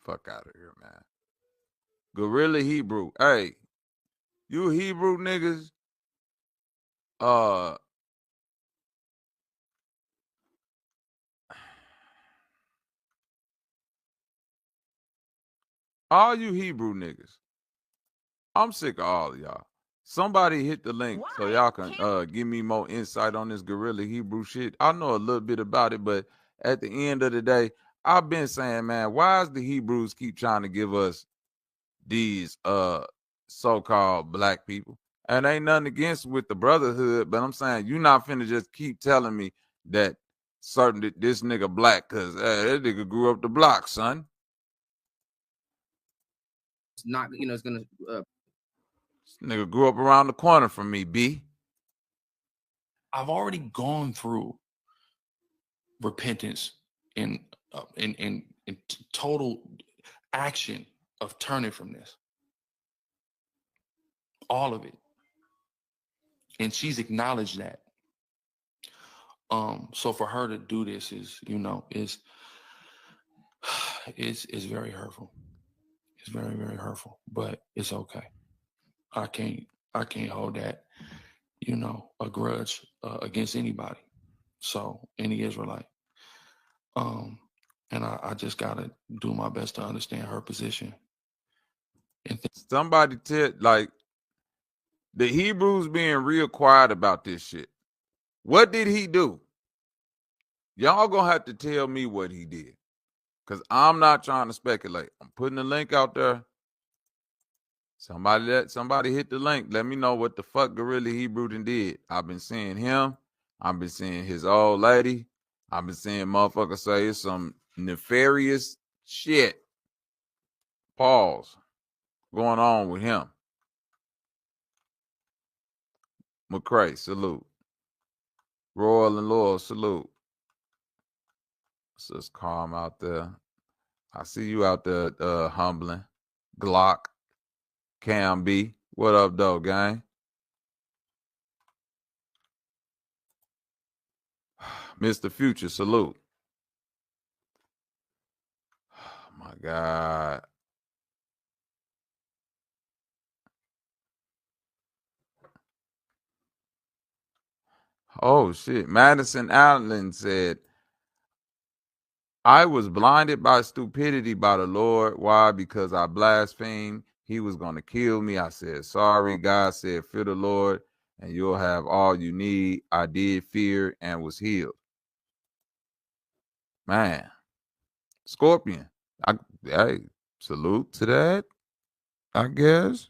Fuck out of here, man. Gorilla Hebrew. Hey, you Hebrew niggas, all you Hebrew niggas, I'm sick of all of y'all. Somebody hit the link so y'all can give me more insight on this Gorilla Hebrew shit. I know a little bit about it, but at the end of the day, I've been saying, man, why is the Hebrews keep trying to give us these so-called black people? And ain't nothing against with the brotherhood, but I'm saying you not finna just keep telling me that this nigga black because that nigga grew up the block, son.
It's not, it's gonna.
This nigga grew up around the corner from me, B.
I've already gone through repentance and total action of turning from this. All of it. And she's acknowledged that. So for her to do this is very hurtful. It's very, very hurtful, but it's okay. I can't hold that, a grudge against anybody. So any Israelite. And I just gotta do my best to understand her position. And
somebody like the Hebrews being real quiet about this shit. What did he do? Y'all gonna have to tell me what he did. Because I'm not trying to speculate. I'm putting the link out there. Somebody hit the link. Let me know what the fuck Gorilla Hebrew did. I've been seeing him. I've been seeing his old lady. I've been seeing motherfuckers say it's some nefarious shit. Pause. Going on with him. McCray, salute. Royal and Loyal, salute. It's just calm out there. I see you out there humbling. Glock. Cam B. What up, though, gang? Mr. Future, salute. Oh, my God. Oh, shit. Madison Allen said, I was blinded by stupidity by the Lord. Why? Because I blasphemed. He was going to kill me. I said, sorry. God said, fear the Lord, and you'll have all you need. I did fear and was healed. Man. Scorpion. Hey, salute to that, I guess.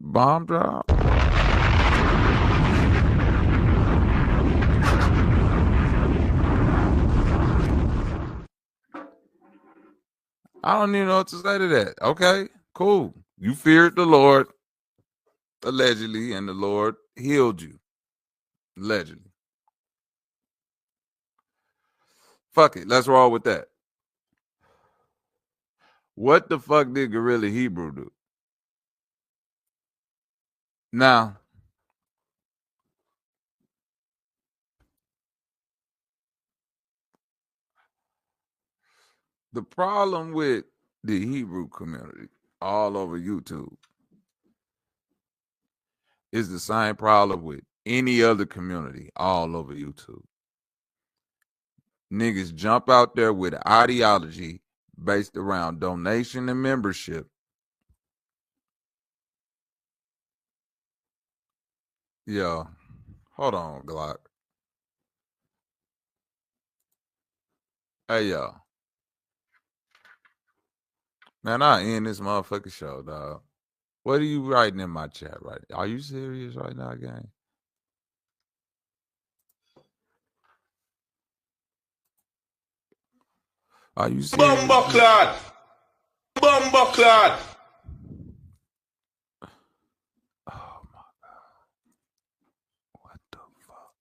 Bomb drop. I don't even know what to say to that. Okay, cool. You feared the Lord, allegedly, and the Lord healed you, allegedly. Fuck it. Let's roll with that. What the fuck did Gorilla Hebrew do? Now, the problem with the Hebrew community all over YouTube is the same problem with any other community all over YouTube. Niggas jump out there with ideology based around donation and membership. Yeah. Hold on, Glock. Hey, y'all. Man, I end this motherfucking show, dog. What are you writing in my chat right now? Are you serious right now, gang? Are you serious?
Bumbleclad. Bumbleclad.
Oh my God. What the fuck?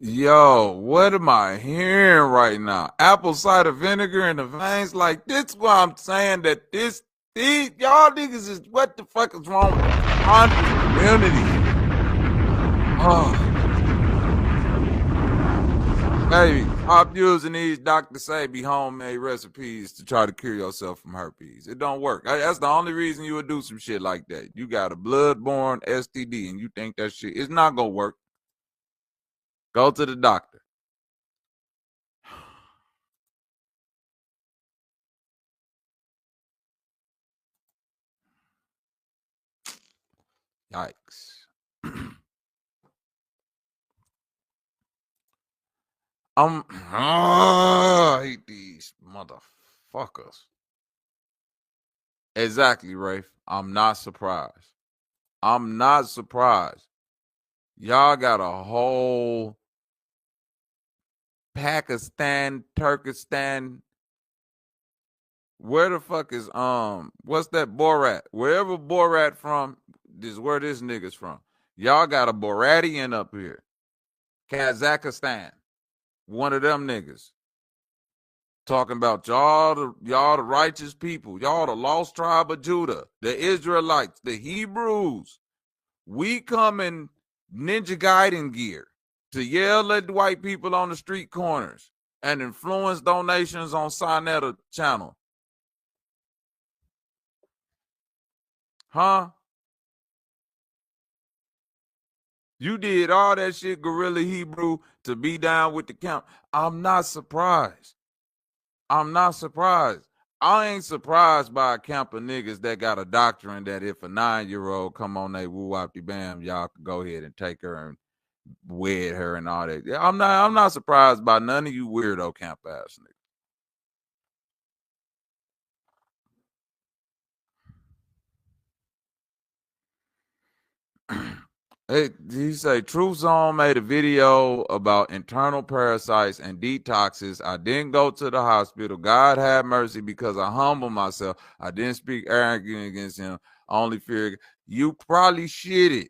Yo, what am I hearing right now? Apple cider vinegar in the veins? Like, this why I'm saying that these y'all niggas is, what the fuck is wrong with the community? Oh. Baby, stop using these Dr. Sabi homemade recipes to try to cure yourself from herpes. It don't work. That's the only reason you would do some shit like that. You got a blood-borne STD and you think that shit is not gonna work. Go to the doctor. Yikes. I hate these motherfuckers. Exactly, Rafe. I'm not surprised. I'm not surprised. Y'all got a whole Pakistan, Turkestan. Where the fuck is what's that Borat? Wherever Borat from is where this nigga's from. Y'all got a Boratian up here. Kazakhstan. One of them niggas. Talking about y'all the righteous people, y'all the lost tribe of Judah, the Israelites, the Hebrews. We come in Ninja Gaiden gear to yell at the white people on the street corners and influence donations on Sinetta channel. Huh? You did all that shit, Gorilla Hebrew, to be down with the camp. I'm not surprised. I'm not surprised. I ain't surprised by a camp of niggas that got a doctrine that if a 9-year-old come on they woo wop bam, y'all could go ahead and take her and wed her and all that. I'm not surprised by none of you weirdo camp ass niggas. Hey, he say Truth Zone made a video about internal parasites and detoxes. I didn't go to the hospital. God have mercy because I humbled myself. I didn't speak arrogant against him. I only fear you probably shitted.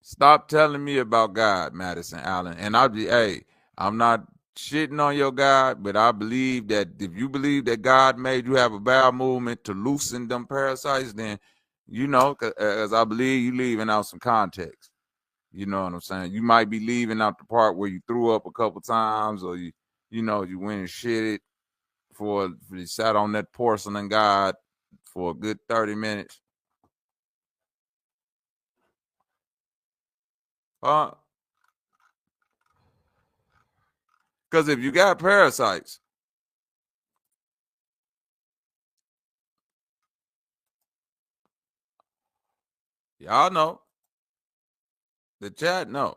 Stop telling me about God, Madison Allen. And I'm not shitting on your God, but I believe that if you believe that God made you have a bowel movement to loosen them parasites, then as I believe you leaving out some context. You know what I'm saying? You might be leaving out the part where you threw up a couple times, or you went and shitted you sat on that porcelain God for a good 30 minutes. Because if you got parasites, y'all know The chat, no.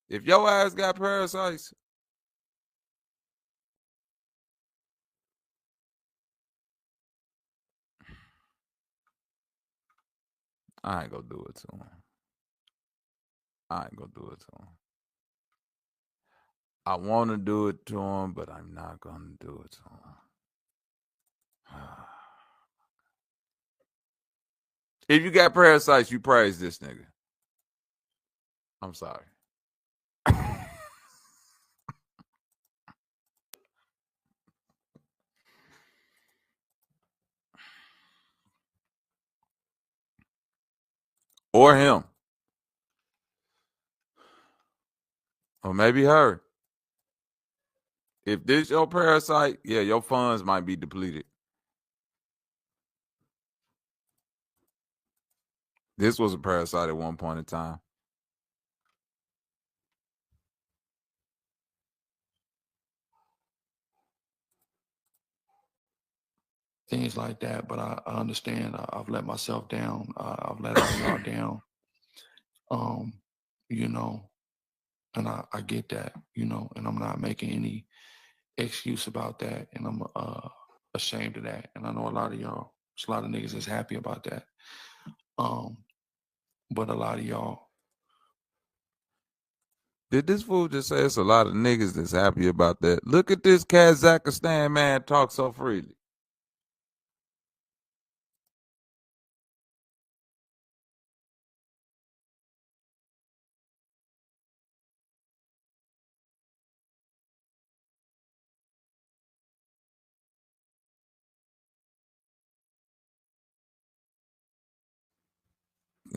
If your ass got parasites, I ain't gonna do it to him. I ain't gonna do it to him. I want to do it to him, but I'm not gonna do it to him. If you got parasites, you praise this nigga. I'm sorry. Or him. Or maybe her. If this your parasite, yeah, your funds might be depleted. This was a parasite at one point in time.
Things like that. But I understand. I've let myself down. I've let all y'all down. You know, and I get that, you know, and I'm not making any excuse about that, and I'm ashamed of that. And I know a lot of y'all, there's a lot of niggas that's happy about that. But a lot of y'all.
Did this fool just say it's a lot of niggas that's happy about that? Look at this Kazakhstan man talk so freely.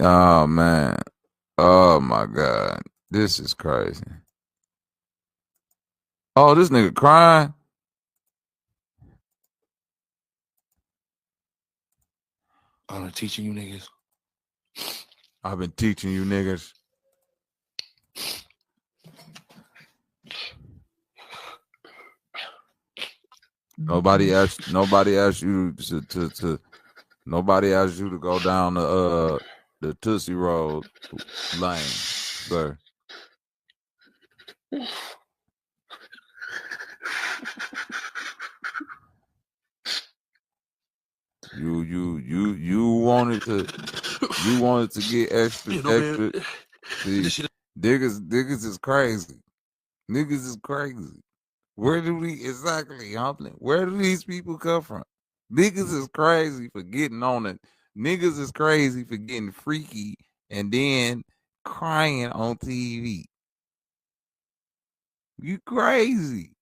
Oh man. Oh my God. This is crazy. Oh, this nigga crying.
I'm teaching you niggas.
I've been teaching you niggas. Nobody asked you to nobody asked you to go down the Tootsie Roll lane, sir. You wanted to get extra. See, niggas is crazy. Niggas is crazy. Where do we exactly, Humpling? Where do these people come from? Niggas is crazy for getting on it. Niggas is crazy for getting freaky and then crying on TV. You crazy.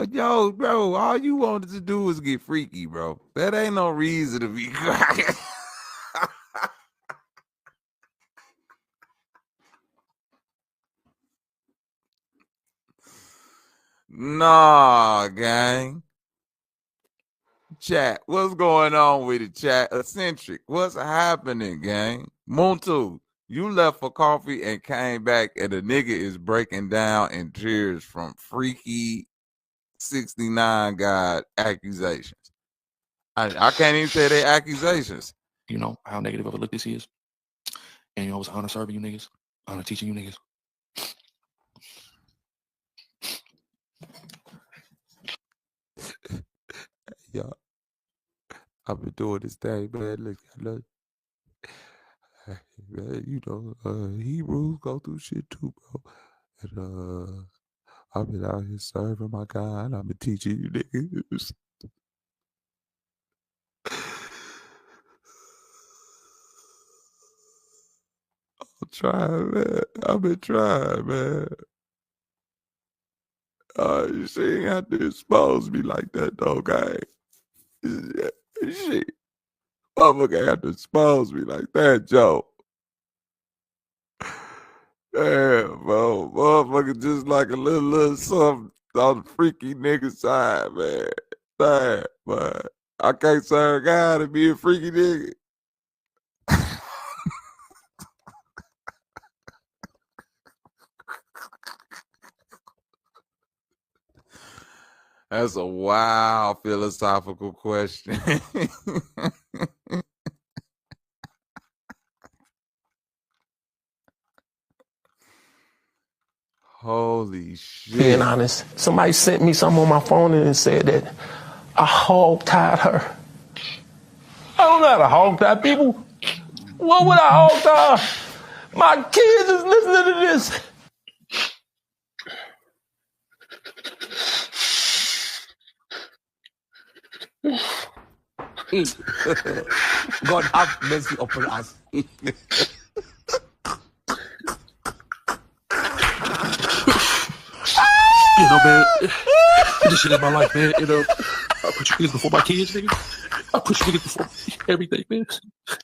Yo, bro, all you wanted to do was get freaky, bro. That ain't no reason to be crying. Nah, gang. Chat, what's going on with it, chat? Eccentric, what's happening, gang? Muntu, you left for coffee and came back, and the nigga is breaking down in tears from freaky 69 God accusations. I can't even say they accusations.
You know how negative of a look this is? And you know, it was honor serving you niggas, honor teaching you niggas.
Yeah, I've been doing this thing, man. Look, man, you know, Hebrews go through shit too, bro. And I've been out here serving my God. I've been teaching you niggas. I'm trying, man. I've been trying, man. She ain't have to expose me like that, though, guy. Shit. Motherfucker had to expose me like that, Joe. Damn, bro. Motherfucker just like a little something on the freaky nigga side, man. Damn, but I can't serve God and be a freaky nigga. That's a wild philosophical question. Holy shit.
Being honest, somebody sent me something on my phone and said that I hog-tied her. I don't know how to hog-tie people. What would I hog-tie? My kids is listening to this.
God have mercy upon us.
You know, man, this shit is my life, man. You know, I put you niggas before my kids, nigga. I put you niggas before everything, man.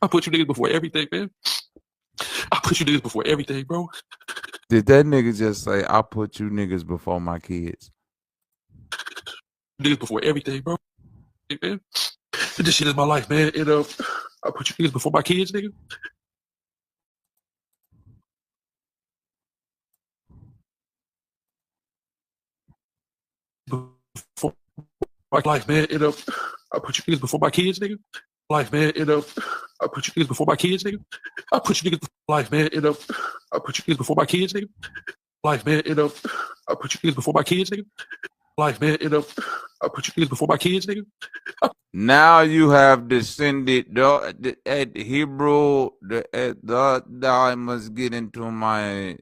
I put you niggas before everything, man. I put you niggas before everything, bro.
Did that nigga just say, I put you niggas before my kids?
Niggas before everything, bro. Man. This shit is my life, man. You know, I put you niggas before my kids, nigga. Before my life, man. You know, I put you niggas before my kids, nigga. Life, man. You know, I put you niggas before my kids, nigga. I put you niggas before life, man. You know, I put you niggas before my kids, nigga. Life, man. You know, I put you niggas before my kids, nigga. Life, man. You know, I put you niggas before my kids, nigga.
Now you have descended at Hebrew. I must get into my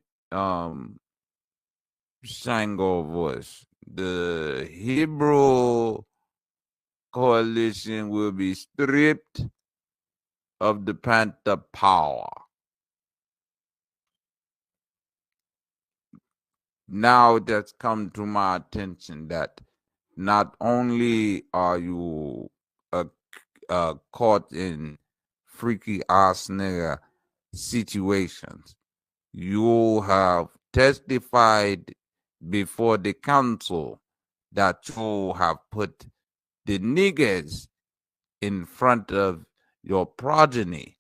Shango voice. The Hebrew coalition will be stripped of the Panther power. Now that's come to my attention that not only are you caught in freaky ass nigga situations, you have testified before the council that you have put the niggas in front of your progeny.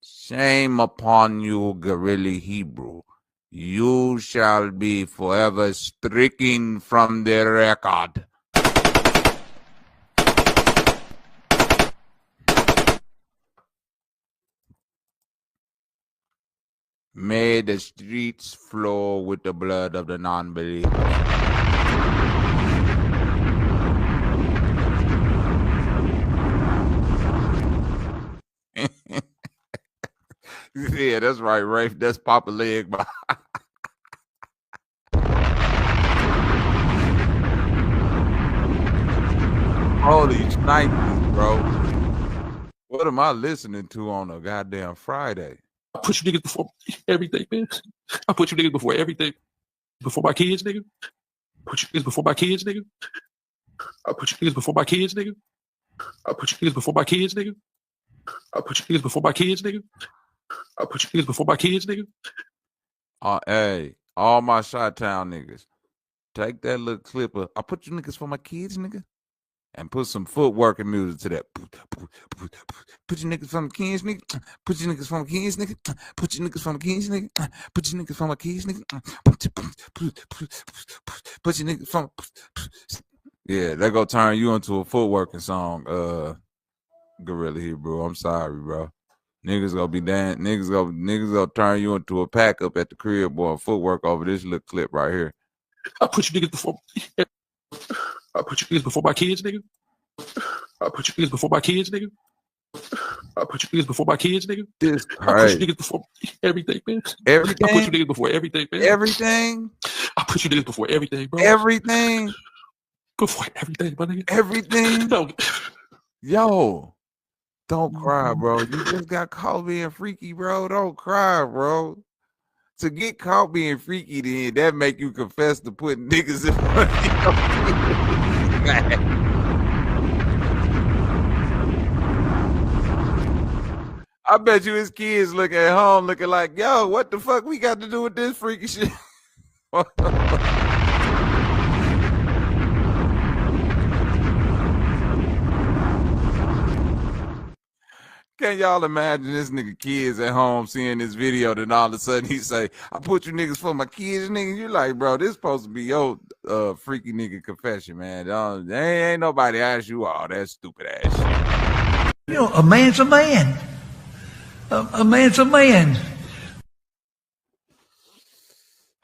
Shame upon you, Guerrilla Hebrew. You shall be forever stricken from the record. May the streets flow with the blood of the non-believers. Yeah, that's right, Rafe. That's Papa Leg. Holy shnikes, bro. What am I listening to on a goddamn Friday?
I put you niggas before everything, man. I put you niggas before everything. Before my kids, nigga. Put you niggas before my kids, nigga. I put you niggas before my kids, nigga. I put you niggas before my kids, nigga. I put you niggas before my kids, nigga. I put you niggas before my kids, nigga.
Hey, all my Chi-Town niggas, take that little clip of, I put you niggas for my kids, nigga, and put some footwork and music to that. Put your niggas for my kids, nigga. Put your niggas for my kids, nigga. Put your niggas for my kids, nigga. Put your niggas for my kids, nigga. Put your niggas for. Yeah, that go turn you into a footworking song, Guerrilla Hebrew. I'm sorry, bro. Niggas gonna be damn. Niggas gonna turn you into a pack up at the crib, boy. Footwork over this little clip right here.
I put you niggas before. I put you niggas before my kids, nigga. I put you niggas before my kids, nigga. I put you niggas before my kids, nigga.
This
I put you niggas before everything, man.
Everything.
I put you niggas before everything, man.
Everything.
I put you niggas before everything, bro.
Everything.
Before everything, my nigga.
Everything.
No.
Yo, don't cry, bro. You just got caught being freaky, bro. Don't cry, bro. To get caught being freaky, then that make you confess to putting niggas in front of you. I bet you his kids look at home looking like, yo, what the fuck we got to do with this freaky shit? Can y'all imagine this nigga kids at home seeing this video, then all of a sudden he say, I put you niggas for my kids, nigga. You like, bro, this supposed to be your freaky nigga confession, man. Ain't nobody asked you all that stupid ass shit.
You know, a man's a man. A man's a man.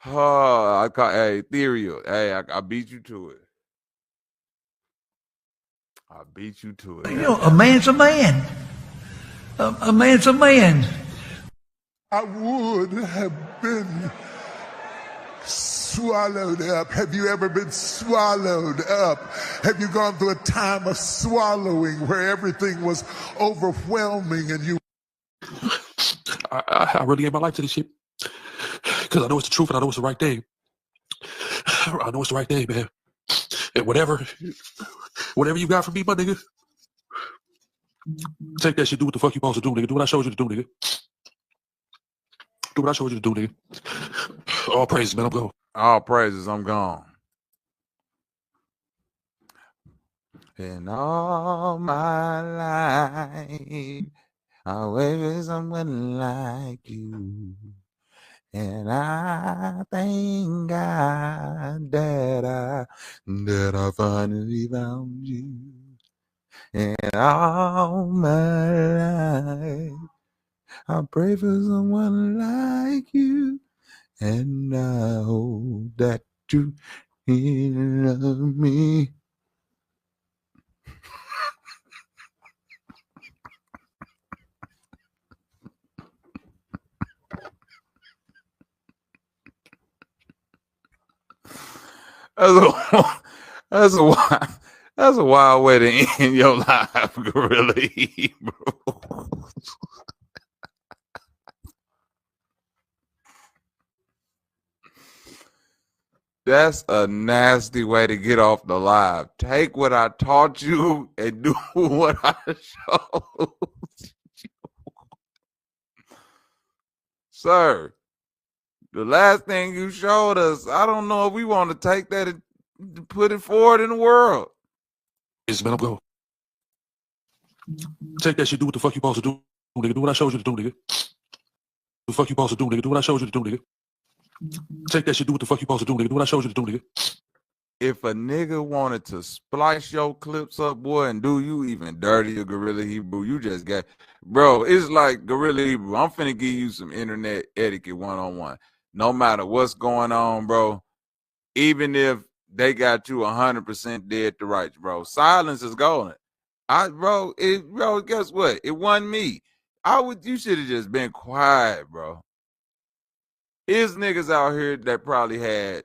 Oh, I call hey Ethereal. Hey, I beat you to it. I beat you to it.
You know, a man's a man. A man's a man.
I would have been swallowed up. Have you ever been swallowed up? Have you gone through a time of swallowing where everything was overwhelming and you?
I really gave my life to this shit because I know it's the truth and I know it's the right thing. I know it's the right thing, man. And whatever you got from me, my nigga, take that shit. Do what the fuck you supposed to do, nigga. Do what I showed you to do, nigga. Do what I showed you to do, nigga. All praises, man. I'm gone.
All praises, I'm gone. In all my life, I waited for someone like you. And I thank God that I finally found you. And all my life, I pray for someone like you. And I hope that you love me. That's a wild way to end your life, Gorilla Hebrew. That's a nasty way to get off the live. Take what I taught you and do what I showed you. Sir, the last thing you showed us, I don't know if we want to take that and put it forward in the world.
Yes, man. I'm gone. Take that shit. Do what the fuck you supposed to do, nigga. Do what I showed you to do, nigga. The fuck you supposed to do, nigga. Do what I showed you to do, nigga. Take that shit. Do what the fuck you supposed to do, nigga. Do what I showed you to do, nigga.
If a nigga wanted to splice your clips up, boy, and do you even dirty, Gorilla Hebrew, you just got, bro, it's like Gorilla Hebrew. I'm finna give you some internet etiquette 101. No matter what's going on, bro, even if they got you 100% dead to rights, bro, silence is golden. Bro, guess what? It wasn't me. You should have just been quiet, bro. There's niggas out here that probably had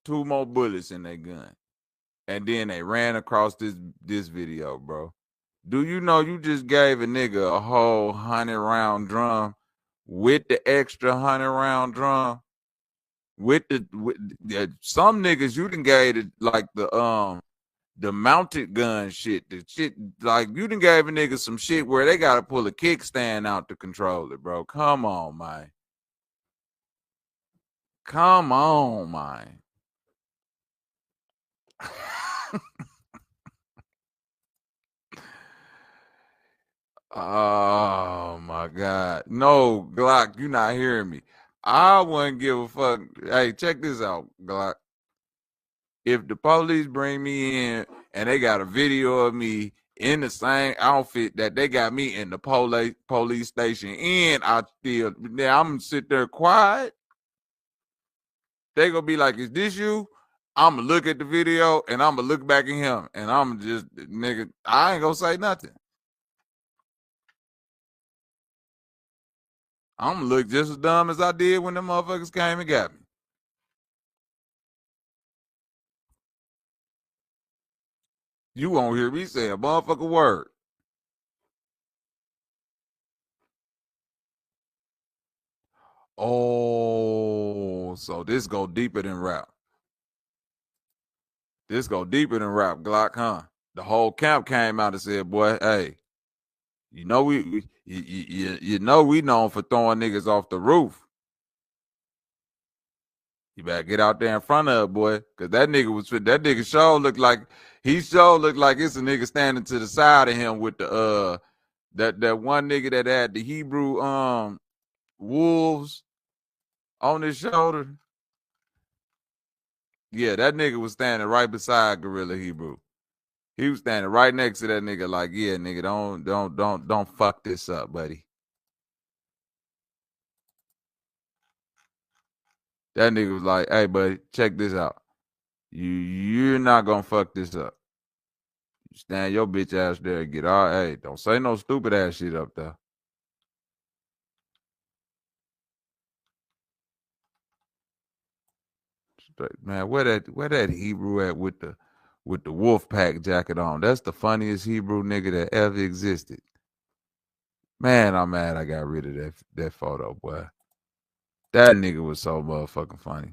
2 more bullets in their gun. And then they ran across this video, bro. Do you know you just gave a nigga a whole 100-round drum with the extra 100-round drum? Some niggas you done gave it like the mounted gun shit. The shit like you done gave a nigga some shit where they gotta pull a kickstand out to control it, bro. Come on, man. Come on, man. Oh my God. No, Glock, you not hearing me. I wouldn't give a fuck. Hey, check this out, Glock. If the police bring me in and they got a video of me in the same outfit that they got me in the police station and I'm gonna sit there quiet. They gonna be like, is this you? I'm gonna look at the video and I'm gonna look back at him and I'm just, nigga, I ain't gonna say nothing. I'm gonna look just as dumb as I did when them motherfuckers came and got me. You won't hear me say a motherfucking word. Oh, so this go deeper than rap. This go deeper than rap, Glock, huh? The whole camp came out and said, boy, hey, you know we known for throwing niggas off the roof. You better get out there in front of it, boy. Cause that nigga sure looked like it's a nigga standing to the side of him with the that one nigga that had the Hebrew wolves on his shoulder. Yeah, that nigga was standing right beside Gorilla Hebrew. He was standing right next to that nigga, like, yeah, nigga, don't fuck this up, buddy. That nigga was like, "Hey, buddy, check this out. You're not gonna fuck this up. You stand your bitch ass there and get all. Hey, don't say no stupid ass shit up there." Man, where that Hebrew at with the wolf pack jacket on? That's the funniest Hebrew nigga that ever existed. Man, I'm mad I got rid of that photo, boy. That nigga was so motherfucking funny.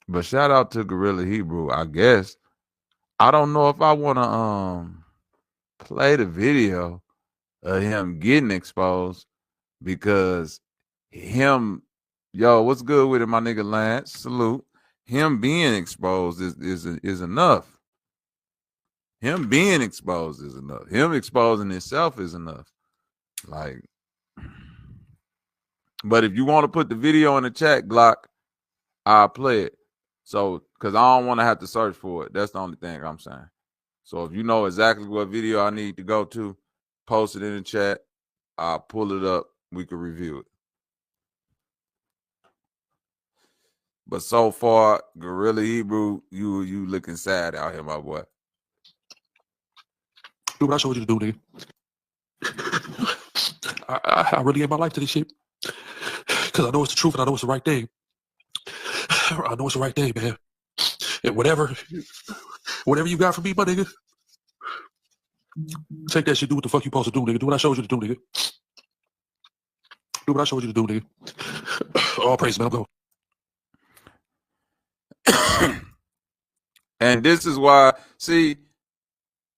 But shout out to Gorilla Hebrew, I guess. I don't know if I wanna play the video of him getting exposed because what's good with it, my nigga Lance? Salute. Him being exposed is enough. Him being exposed is enough. Him exposing himself is enough. Like, but if you want to put the video in the chat, Glock, I'll play it. So, because I don't want to have to search for it. That's the only thing I'm saying. So if you know exactly what video I need to go to, post it in the chat. I'll pull it up. We can review it. But so far, Gorilla Hebrew, you looking sad out here, my boy.
Do what I showed you to do, nigga. I really gave my life to this shit. Because I know it's the truth and I know it's the right thing. I know it's the right thing, man. And whatever you got for me, my nigga, take that shit, do what the fuck you supposed to do, nigga. Do what I showed you to do, nigga. Do what I showed you to do, nigga. All praise, man. I'm going.
And this is why, see,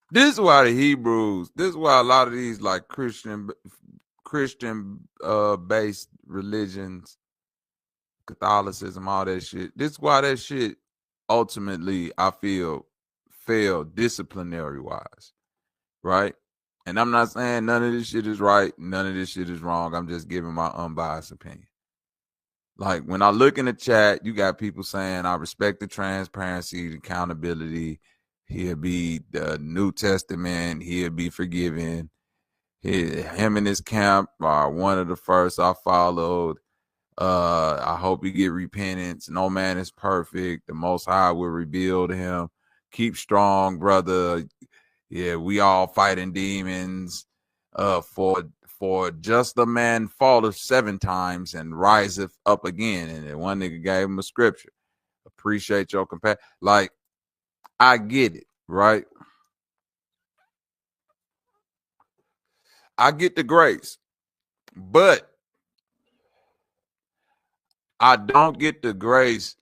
this is why the Hebrews, this is why a lot of these like Christian based religions, Catholicism, all that shit. This is why that shit ultimately, I feel, failed disciplinary wise, right? And I'm not saying none of this shit is right, none of this shit is wrong. I'm just giving my unbiased opinion. Like when I look in the chat, you got people saying, I respect the transparency, the accountability. He'll be the New Testament. He'll be forgiven. Him and his camp are one of the first I followed. I hope he get repentance. No man is perfect. The Most High will rebuild him. Keep strong, brother. Yeah, we all fighting demons. For just a man falleth 7 times and riseth up again. And then one nigga gave him a scripture. Appreciate your compassion. Like, I get it, right? I get the grace, but I don't get the grace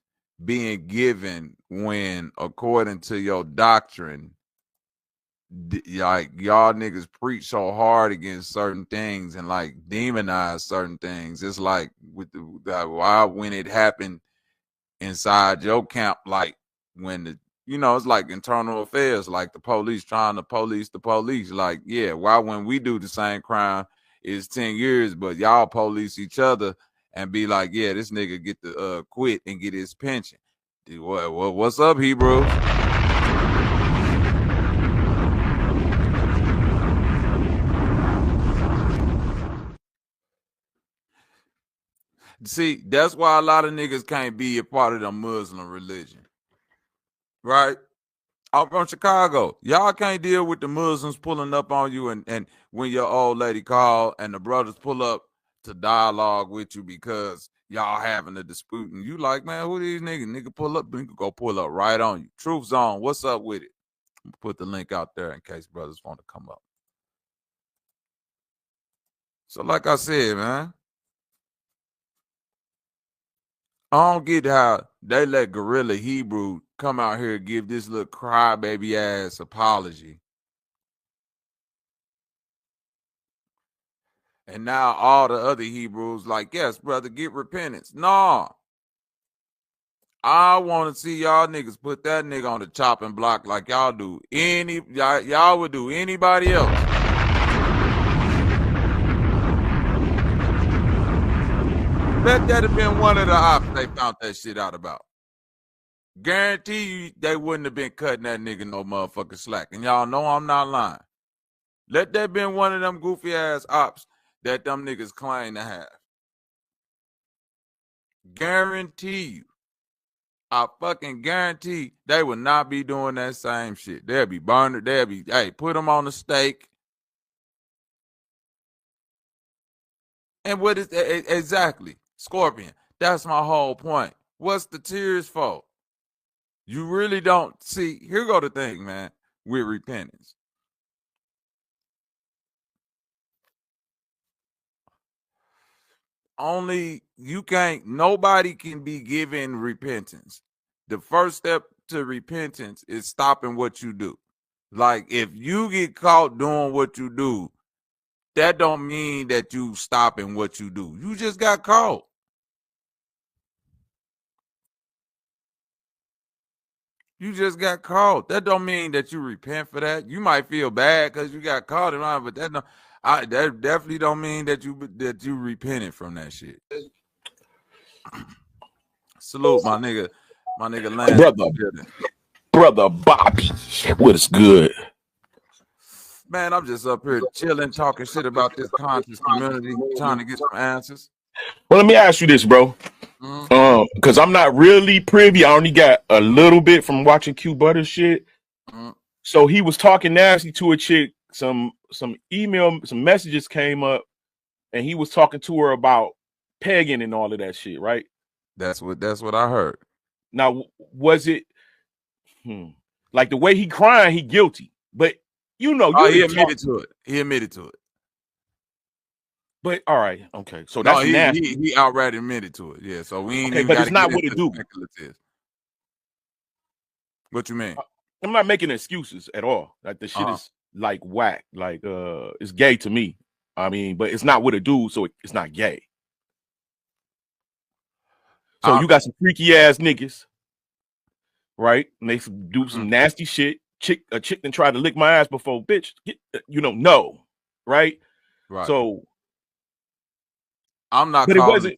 being given when, according to your doctrine, like y'all niggas preach so hard against certain things and like demonize certain things. It's like with why when it happened inside your camp, like when it's like internal affairs, like the police trying to police the police. Like, yeah, why when we do the same crime is 10 years, but y'all police each other and be like, yeah, this nigga get to quit and get his pension. What's up, Hebrews? See, that's why a lot of niggas can't be a part of the Muslim religion. Right? I'm from Chicago. Y'all can't deal with the Muslims pulling up on you and when your old lady call and the brothers pull up to dialogue with you because y'all having a dispute. And you like, man, who these niggas? Nigga pull up, nigga go pull up right on you. Truth Zone, what's up with it? Put the link out there in case brothers want to come up. So like I said, man, I don't get how they let Gorilla Hebrew come out here and give this little crybaby ass apology. And now all the other Hebrews like, yes, brother, get repentance. No. I want to see y'all niggas put that nigga on the chopping block like y'all do. Y'all would do anybody else. Bet that'd have been one of the ops they found that shit out about. Guarantee you they wouldn't have been cutting that nigga no motherfucking slack. And y'all know I'm not lying. Let that been one of them goofy ass ops that them niggas claim to have. Guarantee you. I fucking guarantee they would not be doing that same shit. They'll be burned. They'll be, hey, put them on the stake. And what is that? Exactly? Scorpion. That's my whole point. What's the tears for? You really don't see. Here go the thing, man, with repentance. Only you can't, nobody can be given repentance. The first step to repentance is stopping what you do. Like, if you get caught doing what you do, that don't mean that you stopping what you do. You just got caught. You just got caught. That don't mean that you repent for that. You might feel bad because you got caught in line, but that definitely don't mean that you repented from that shit. Salute, my nigga Lance.
Brother Bobby, what is good?
Man, I'm just up here chilling, talking shit about this conscious community, trying to get some answers.
Well, let me ask you this, bro. Because I'm not really privy. I only got a little bit from watching Q Butter shit. So he was talking nasty to a chick. Some email, some messages came up, and he was talking to her about pegging and all of that shit, right?
That's what I heard.
Now, was it like the way he crying? He guilty, but he admitted
to it. He admitted to it.
But all right, okay. So that's nasty.
He outright admitted to it. Yeah. So we ain't
okay,
even
but it's not what it do.
What you mean?
I'm not making excuses at all. Like the shit is like whack. Like it's gay to me. I mean, but it's not what it do, so it's not gay. So you got some freaky ass niggas, right? And they do some nasty shit. A chick that tried to lick my ass before, bitch. No, right?
Right.
So
I'm not.
But it wasn't.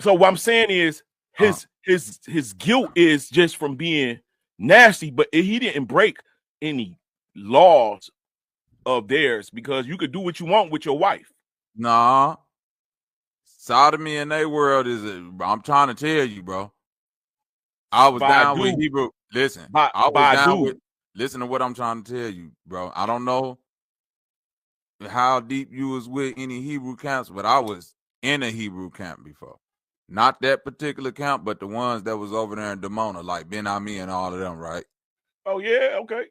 So what I'm saying is his guilt is just from being nasty, but he didn't break any laws of theirs because you could do what you want with your wife.
Nah. Sodomy in their world I'm trying to tell you, bro. I was down with Hebrew. Listen, listen to what I'm trying to tell you, bro. I don't know how deep you was with any Hebrew camps, but I was in a Hebrew camp before. Not that particular camp, but the ones that was over there in Demona, like Ben Ami and all of them, right?
Oh, yeah, okay.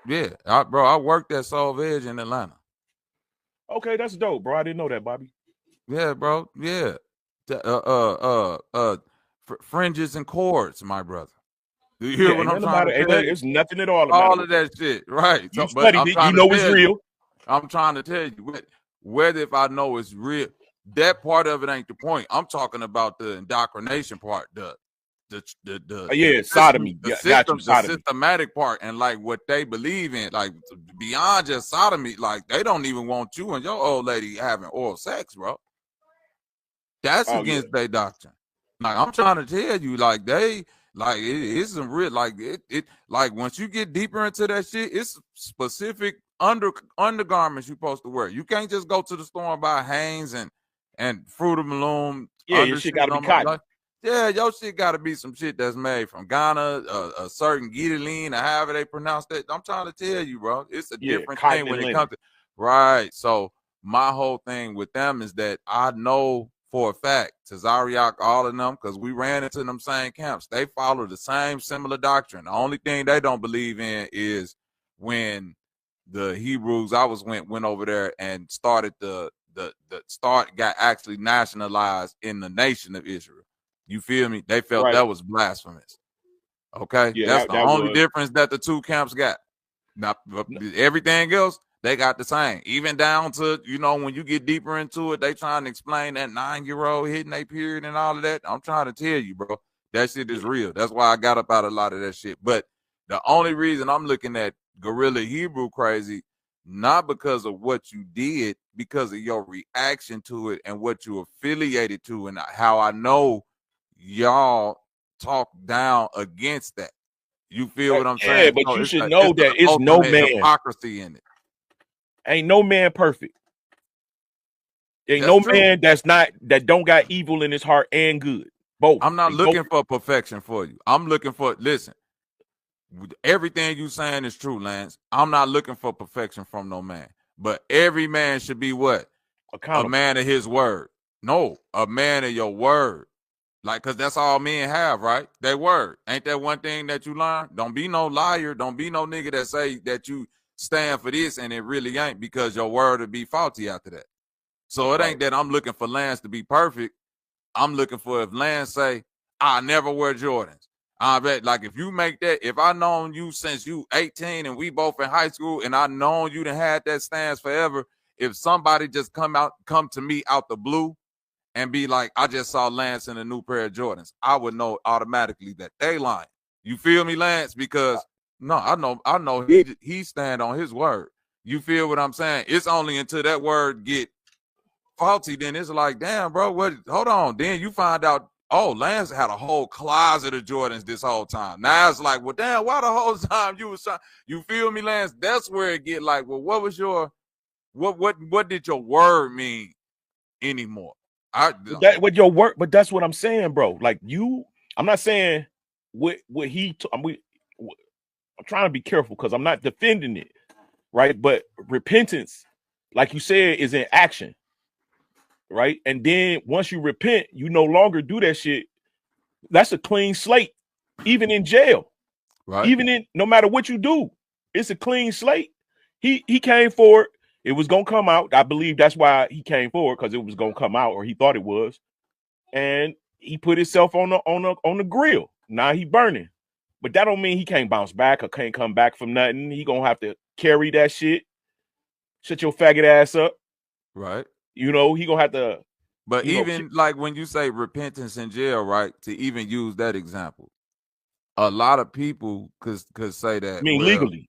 Yeah, I worked at Soul Edge in Atlanta.
Okay, that's dope, bro. I didn't know that, Bobby.
Yeah, bro. Yeah. Fringes and cords, my brother. Do you hear what I'm trying to tell you?
There's nothing at all
about all of that shit, right?
You studied it. You know it's real.
I'm trying to tell you whether if I know it's real, that part of it ain't the point. I'm talking about the indoctrination part, the
sodomy,
the systematic part, and like what they believe in, like beyond just sodomy, like they don't even want you and your old lady having oral sex, bro. That's against their doctrine. Like I'm trying to tell you, like it's some real, like it like once you get deeper into that shit, it's specific undergarments you're supposed to wear. You can't just go to the store and buy Hanes and Fruit of the Loom.
Yeah, your shit gotta be cotton.
Like, yeah, your shit gotta be some shit that's made from Ghana, a certain Gideline, or however they pronounce that. I'm trying to tell you, bro. It's a different thing when it comes to right. So my whole thing with them is that I know for a fact, Tazariak, all of them, because we ran into them same camps. They follow the same similar doctrine. The only thing they don't believe in is when the Hebrews went over there and started the start got actually nationalized in the nation of Israel. You feel me? They felt that was blasphemous. Okay,
yeah,
that's the only difference that the two camps got. Now, everything else, they got the same. Even down to, when you get deeper into it, they trying to explain that 9-year-old hitting a period and all of that. I'm trying to tell you, bro, that shit is real. That's why I got up out of a lot of that shit. But the only reason I'm looking at Guerrilla Hebrew crazy, not because of what you did, because of your reaction to it and what you affiliated to, and how I know y'all talk down against that. You feel what I'm saying?
Yeah, but you should know that it's no man.
Hypocrisy in it.
Ain't no man perfect. Ain't
That's
no
true.
man that don't got evil in his heart and good. Both.
I'm not
They
looking
both.
for perfection for you. I'm looking for, listen, everything you saying is true, Lance. I'm not looking for perfection from no man. But every man should be what? A
Accountable.
man of his word. No, a man of your word. Like, cause that's all men have, right? Their word. Ain't that one thing that you learn? Don't be no liar. Don't be no nigga that say that you stand for this and it really ain't, because your word will be faulty after that. So it ain't that I'm looking for Lance to be perfect. I'm looking for, if Lance say, I never wear Jordans. I bet, like, if you make that, if I known you since you 18 and we both in high school and I known you done had that stance forever, if somebody just come to me out the blue and be like, I just saw Lance in a new pair of Jordans, I would know automatically that they lying. You feel me, Lance? Because no, I know he stand on his word. You feel what I'm saying? It's only until that word get faulty, then it's like, damn, bro, what? Hold on. Then you find out, oh, Lance had a whole closet of Jordans this whole time. Now it's like, well, damn, why the whole time you was trying? You feel me, Lance? That's where it get like, well, what was your, what did your word mean anymore?
What your work, but that's what I'm saying, bro. Like I'm not saying what I'm trying to be careful because I'm not defending it, right? But repentance, like you said, is in action, right? And then once you repent, you no longer do that shit. That's a clean slate, even in jail,
right?
Even in no matter what you do, it's a clean slate. He came forward. It was gonna come out. I believe that's why he came forward, because it was gonna come out, or he thought it was. And he put himself on the grill. Now he burning. But that don't mean he can't bounce back or can't come back from nothing. He gonna have to carry that shit. Shut your faggot ass up.
Right.
You know, he gonna have to.
But even like when you say repentance in jail, right? To even use that example, a lot of people could say that.
I mean, legally.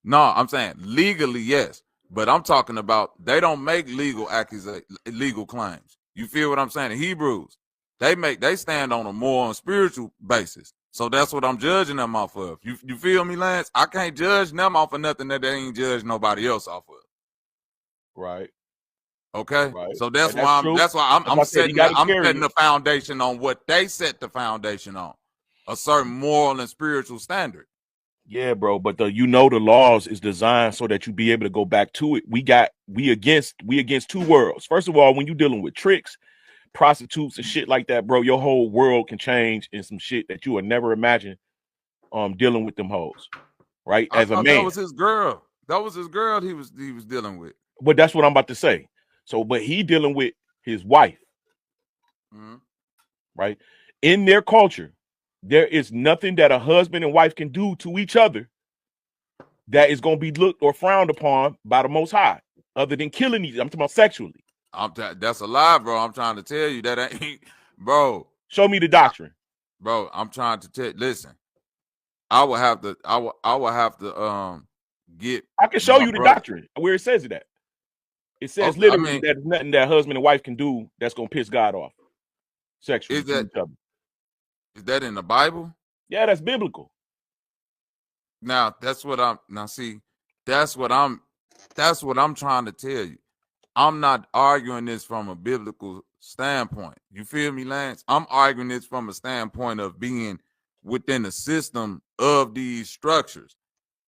No, I'm saying legally, yes. But I'm talking about they don't make legal claims. You feel what I'm saying? In Hebrews, they stand on a moral and spiritual basis. So that's what I'm judging them off of. You feel me, Lance? I can't judge them off of nothing that they ain't judge nobody else off of.
Right.
Okay.
Right.
So that's why I'm setting the foundation on what they set the foundation on. A certain moral and spiritual standard.
Yeah, bro. But the laws is designed so that you be able to go back to it. We against two worlds. First of all, when you're dealing with tricks, prostitutes and shit like that, bro, your whole world can change in some shit that you would never imagine dealing with them hoes. Right? As a man.
That was his girl. That was his girl he was dealing with.
But that's what I'm about to say. So, but he dealing with his wife.
Mm-hmm.
Right? In their culture, there is nothing that a husband and wife can do to each other that is going to be looked or frowned upon by the Most High, other than killing each other. I'm talking about sexually.
That's a lie, bro. I'm trying to tell you that ain't, bro.
Show me the doctrine,
bro. I'm trying to tell. Listen, I will have to get.
I can show you the doctrine where it says that. It says literally that there's nothing that husband and wife can do that's gonna piss God off. Sexually to each other.
Is that in the Bible?
Yeah, that's biblical.
Now that's what I'm trying to tell you. I'm not arguing this from a biblical standpoint. You feel me, Lance? I'm arguing this from a standpoint of being within the system of these structures.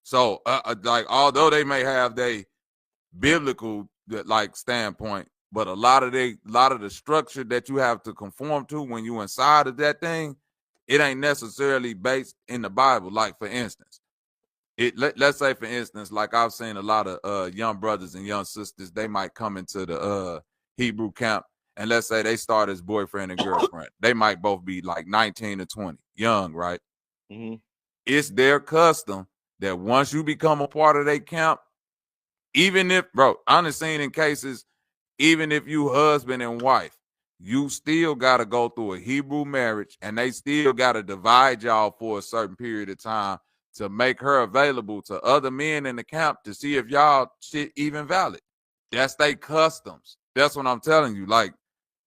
So, like, although they may have their biblical standpoint, but a lot of the structure that you have to conform to when you inside of that thing, it ain't necessarily based in the Bible. Like, for instance, let's say, for instance, like I've seen a lot of young brothers and young sisters, they might come into the Hebrew camp, and let's say they start as boyfriend and girlfriend. They might both be like 19 or 20, young, right?
Mm-hmm.
It's their custom that once you become a part of their camp, even if, bro, I'm seen in cases, even if you husband and wife, you still got to go through a Hebrew marriage, and they still got to divide y'all for a certain period of time to make her available to other men in the camp to see if y'all shit even valid. That's their customs. That's what I'm telling you. Like,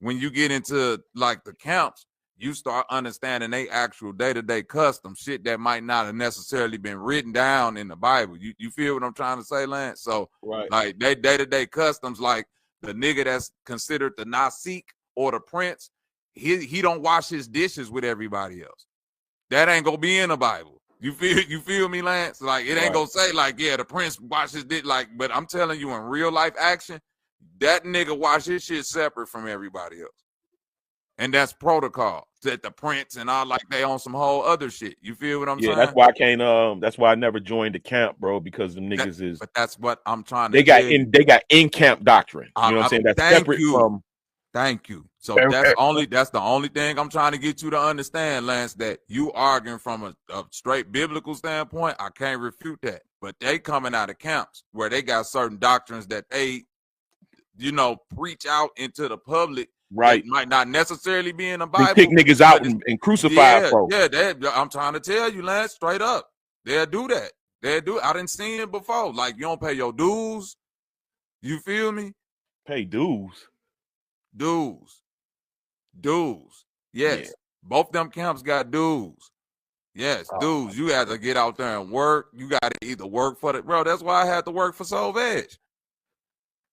when you get into like the camps, you start understanding they actual day-to-day custom shit that might not have necessarily been written down in the Bible. You feel what I'm trying to say, Lance? So
Right.
like they day-to-day customs, like the nigga that's considered the Nasik or the prince, he don't wash his dishes with everybody else. That ain't gonna be in the Bible. You feel me, Lance? Like it ain't gonna say like, yeah, the prince washes dish, like, but I'm telling you in real life action, that nigga wash his shit separate from everybody else. And that's protocol. That the prince and all like they on some whole other shit. You feel what I'm saying?
That's why I can't. That's why I never joined the camp, bro. Because the niggas is.
But that's what I'm trying to.
They got in camp doctrine. You know what I'm saying? That's separate from.
Thank you. So that's the only thing I'm trying to get you to understand, Lance. That you arguing from a straight biblical standpoint, I can't refute that. But they coming out of camps where they got certain doctrines that they, preach out into the public.
Right,
might not necessarily be in the Bible.
They pick niggas out and crucify folks.
Yeah, I'm trying to tell you, Lance, straight up, they'll do that. They'll do. I didn't see it before. Like you don't pay your dues. You feel me?
Pay dues.
Yes, both them camps got dues. Yes, dues. You got to get out there and work. You got to either work for the bro. That's why I had to work for Soul Edge.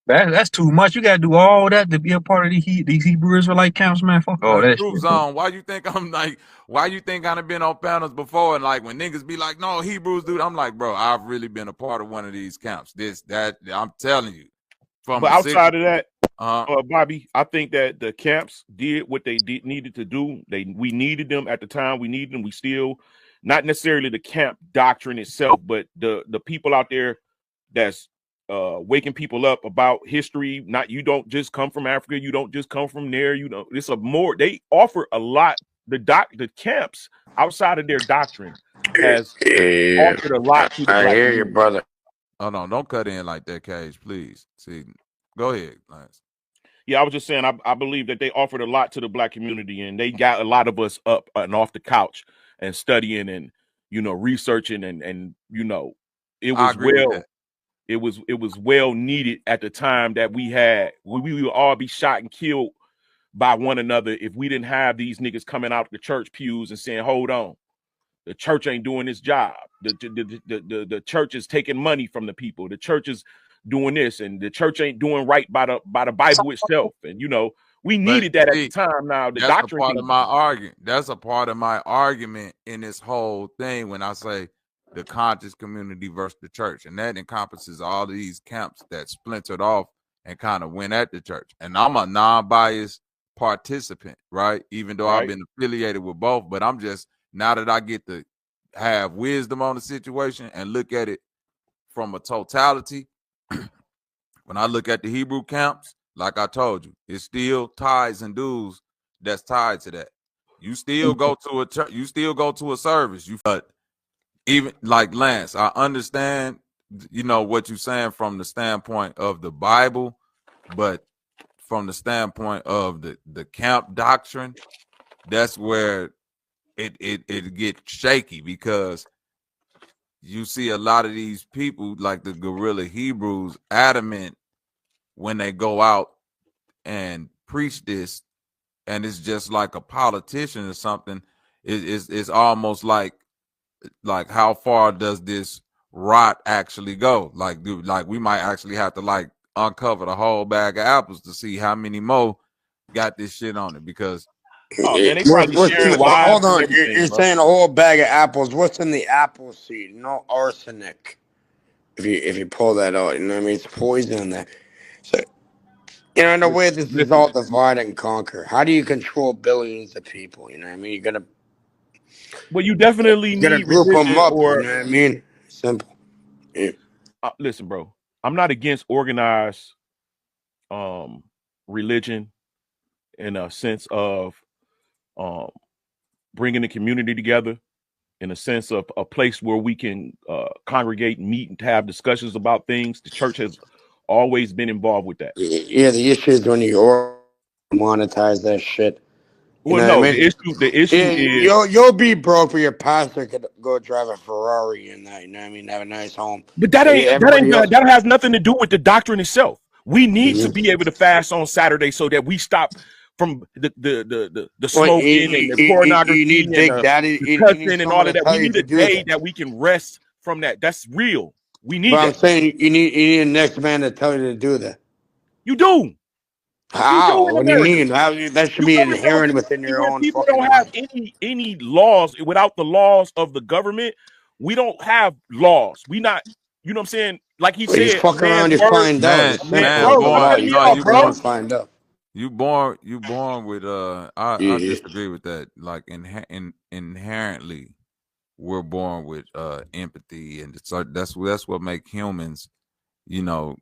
That's too much. You gotta do all that to be a part of these Hebrew Israelite camps, man. Fuck all that shit.
Zone. Why you think I'm like? Why you think I've been on panels before? And like when niggas be like, "No, Hebrews, dude," I'm like, bro, I've really been a part of one of these camps. This, that. I'm telling you.
But outside of that, Bobby, I think that the camps did what they needed to do. We needed them at the time. We needed them. We still, not necessarily the camp doctrine itself, but the people out there that's waking people up about history. Not you don't just come from Africa, you don't just come from there, it's a more, they offer a lot. The camps outside of their doctrine has offered a lot to the
I
black
hear
community.
you, brother.
Oh no, don't cut in like that, Cage, please. See, go ahead, Lance.
Yeah, I was just saying I believe that they offered a lot to the black community, and they got a lot of us up and off the couch and studying and researching and it was it was well needed at the time that we would all be shot and killed by one another if we didn't have these niggas coming out the church pews and saying, hold on, the church ain't doing its job. The church is taking money from the people. The church is doing this, and the church ain't doing right by the Bible itself. And we needed that at the time. Now the doctrine.
That's a part of my argument. That's a part of my argument in this whole thing when I say the conscious community versus the church, and that encompasses all of these camps that splintered off and kind of went at the church. And I'm a non-biased participant, right? Even though I've been affiliated with both, but I'm just, now that I get to have wisdom on the situation and look at it from a totality, when I look at the Hebrew camps, like I told you, it's still tithes and dues that's tied to that. You still go to a church, you still go to a service. But even like Lance, I understand, what you're saying from the standpoint of the Bible, but from the standpoint of the camp doctrine, that's where it gets shaky, because you see a lot of these people like the guerrilla Hebrews adamant when they go out and preach this, and it's just like a politician or something. It's almost like how far does this rot actually go? Like we might actually have to uncover the whole bag of apples to see how many more got this shit on it, because
they probably share
hold on, you're saying a whole bag of apples. What's in the apple seed? No arsenic. If you pull that out, you know what I mean? It's poison in there. So, in a way, this is all divide and conquer. How do you control billions of people? You know what I mean? You're gonna.
Well, you definitely need
group them up.
Or,
you know what I mean? Simple. Yeah.
Listen, bro. I'm not against organized religion in a sense of bringing the community together, in a sense of a place where we can congregate, meet, and have discussions about things. The church has always been involved with that.
Yeah, the issue is when you monetize that shit.
Well, no, I mean? the issue is
you'll be broke, but your pastor could go drive a Ferrari and that. You know what I mean? Have a nice home.
But that has nothing to do with the doctrine itself. We need to be able to fast on Saturday so that we stop from the
Well,
smoking and the pornography
you need
and
Big Daddy.
the
You need
cussing and all
someone
of
to
that.
tell
We
you
need
to
a
do
day
that.
that we can rest from that. That's real. We need
But I'm
that.
saying you need a next man to tell you to do that.
You do. You do
How?
in
What do you
America.
mean? That should
You
be
ever go
inherent
to a
within
city
your
where
own
people
fucking
don't have
mind.
any laws? Without the laws of the government, we don't have laws. We not, you know what I'm saying? Like he
Well, you
said, a
fuck around,
man's
you
word.
find out.
Man,
It's
A man,
simple
man,
as
bro, stop
born.
that.
cutting
You
me
No,
off,
fuck
you
around,
born.
bro.
find out.
You born with. I
Yeah.
disagree with that. Like inherently, we're born with empathy, and so that's what make humans, you know,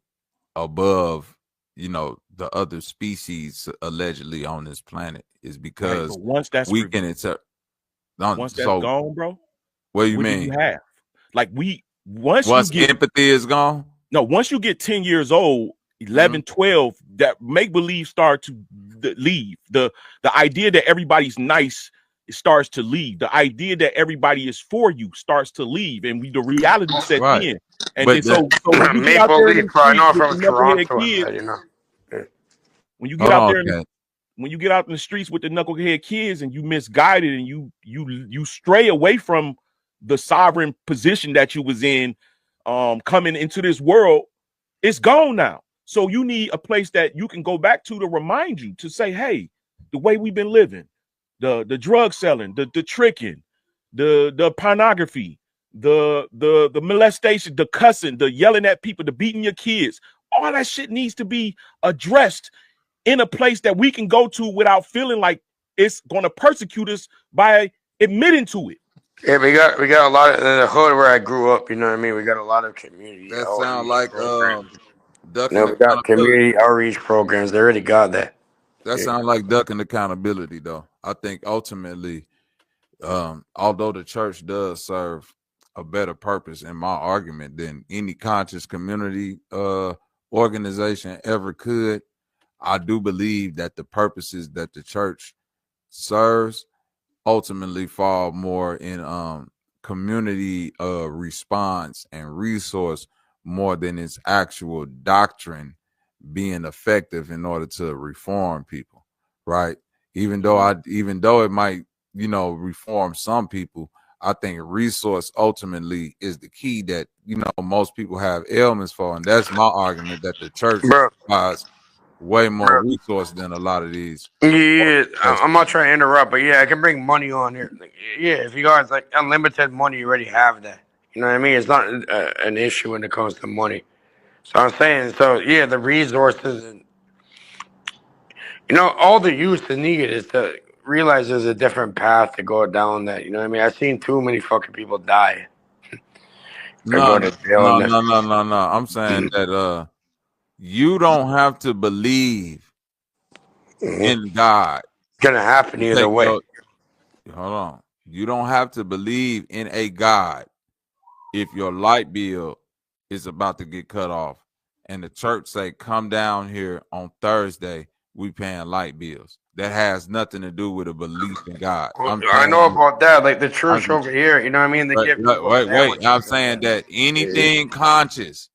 above, you know, the other species allegedly on this planet is
Right,
because
but once that's
we can accept.
once that's
So
gone, bro,
what do you
what do you
mean?
have? Like once you
Once
get
empathy is gone,
once you get 10 years old, 11,
Mhm.
12, that make believe start to leave. The idea that everybody's nice, it starts to leave. The idea that everybody is for you starts to leave, and the reality sets
right?
in. And then
But that,
so when you get out
Maple
there in
Leaf,
the
bro. I
streets
know
with
from
the knucklehead
Toronto and
kids,
that, you know. Yeah.
when you get
hold
out
on,
there
Cat.
when you get out in the streets with the knucklehead kids and you misguided and you stray away from the sovereign position that you was in, coming into this world, it's gone now. So you need a place that you can go back to remind you to say, hey, the way we've been living, the drug selling, the tricking, the pornography, the molestation, the cussing, the yelling at people, the beating your kids, all that shit needs to be addressed in a place that we can go to without feeling like it's going to persecute us by admitting to it.
Yeah, we got a lot of in the hood where I grew up. You know what I mean? We got a lot of community
That sound
outreach
like
programs. You
ducking
know, we got
accountability.
community outreach programs. They already got that.
That
Yeah.
sounds like ducking accountability, though. I think ultimately, although the church does serve a better purpose in my argument than any conscious community organization ever could, I do believe that the purposes that the church serves ultimately fall more in community response and resource more than its actual doctrine being effective in order to reform people, right? Even though it might, you know, reform some people, I think resource ultimately is the key that, you know, most people have ailments for. And that's my argument, that the church
Bro,
provides way more resource than a lot of these
yeah, I'm
organizations.
not trying to interrupt, but yeah, I can bring money on here. Like, yeah, if you guys like unlimited money, you already have that. You know what I mean? It's not an issue when it comes to money. So I'm saying, so yeah, the resources and you know, all the youth need is to realize there's a different path to go down. That you know what I mean? I've seen too many fucking people die or
No,
go
no,
to jail
no,
and that.
no, no, no, no. I'm saying that you don't have to believe in God
It's gonna happen
to
either
take
way.
your hold on. You don't have to believe in a God if your light bill is about to get cut off and the church say, come down here on Thursday, we paying light bills. That has nothing to do with a belief in God. I'm
I know
saying
about that. Like the church
I'm,
over here, you know what I mean? They
wait,
give people
wait. I'm
sandwiches and
saying
that.
that
Yeah.
anything conscious,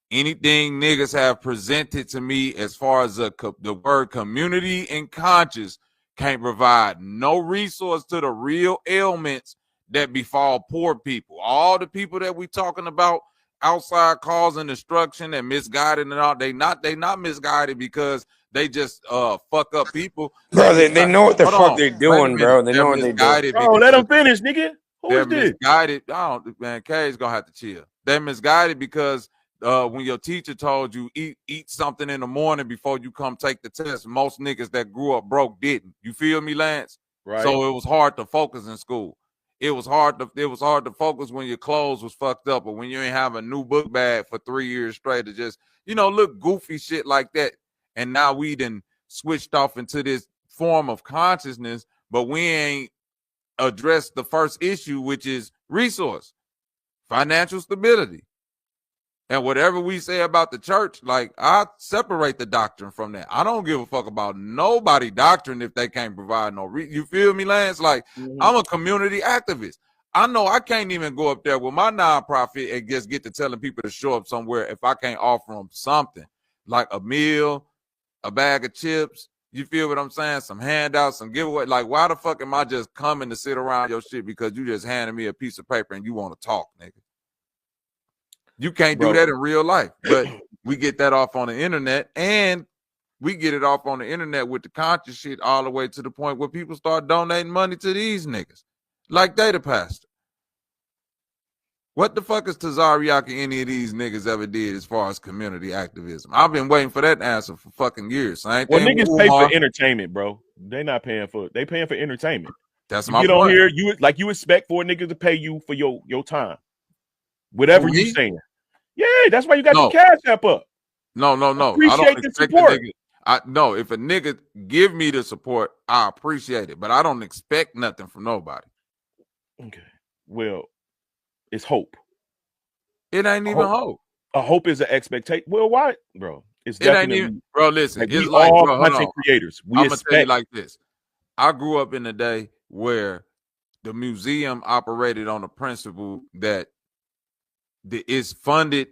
anything niggas have presented to me as far as the word community and conscious can't provide no resource to the real ailments that befall poor people. All the people that we talking about outside causing destruction and misguided and all, they not misguided because they just fuck up people.
Bro, they know what the
Hold
fuck
on,
they're
wait a
doing,
minute.
bro. They
They're
know what they're doing.
misguided
Bro, let
because
him finish, nigga. Who
they're
is this?
misguided. I don't, man. Kay's gonna have to chill. They're misguided because when your teacher told you eat something in the morning before you come take the test, most niggas that grew up broke didn't. You feel me, Lance?
Right.
So it was hard to focus in school. It was hard to focus when your clothes was fucked up or when you ain't have a new book bag for 3 years straight to just, you know, look goofy shit like that. And now we done switched off into this form of consciousness, but we ain't addressed the first issue, which is resource, financial stability. And whatever we say about the church, like I separate the doctrine from that. I don't give a fuck about nobody doctrine if they can't provide no you feel me, Lance? Like I'm a community activist. I know I can't even go up there with my nonprofit and just get to telling people to show up somewhere if I can't offer them something like a meal, a bag of chips, You feel what I'm saying? Some handouts, some giveaway. Like, why the fuck am I just coming to sit around your shit because you just handed me a piece of paper and you want to talk, nigga? You can't do that in real life, but we get that off on the internet, and we get it off on the internet with the conscious shit all the way to the point where people start donating money to these niggas, like they the pastor. What the fuck is Tazariak any of these niggas ever did as far as community activism? I've been waiting for that answer for fucking years. Same
Well,
thing with
niggas pay for
Umar.
entertainment, bro. They not paying for it. They paying for entertainment.
That's
you
my
get
point.
on here, you expect for a nigga to pay you for your time. Whatever you saying. Yeah, that's why you got your Cash App up.
No.
Appreciate
I don't
the
expect
support.
no, if a nigga give me the support, I appreciate it, but I don't expect nothing from nobody.
Okay. Well, it's hope.
It ain't even hope.
A hope is an expectation. Well, why, bro? It's
It ain't
definitely,
even, bro. Listen,
like,
it's
we
like,
all
bro, hold
content
on.
creators. We
I'm gonna tell you
expect
like this. I grew up in a day where the museum operated on the principle that it's funded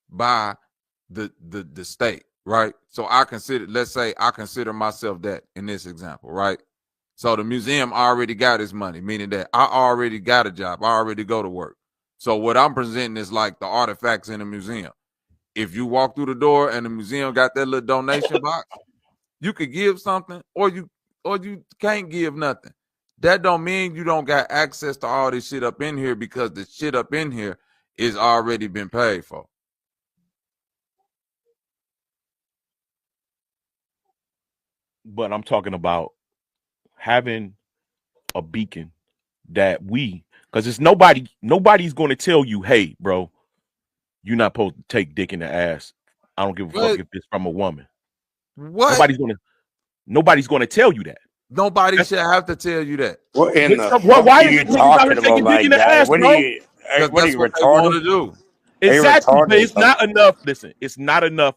by the state, right? So I consider, let's say I consider myself that in this example, right? So the museum already got its money, meaning that I already got a job. I already go to work. So what I'm presenting is like the artifacts in the museum. If you walk through the door and the museum got that little donation box, you could give something or you can't give nothing. That don't mean you don't got access to all this shit up in here because the shit up in here is already been paid for.
But I'm talking about having a beacon that because it's nobody's going to tell you, hey, bro, you're not supposed to take dick in the ass. I don't give a fuck if it's from a woman.
What?
Nobody's gonna tell you that.
Nobody should have to tell you that.
What in the
Why
fuck are
is
you
it niggas out here
talking
taking
about,
dick
my
in the
guy?
ass,
What
bro?
are you? What are you
What they want
retarded?
to do.
Exactly, but
retarded
it's not enough. Listen, it's not enough.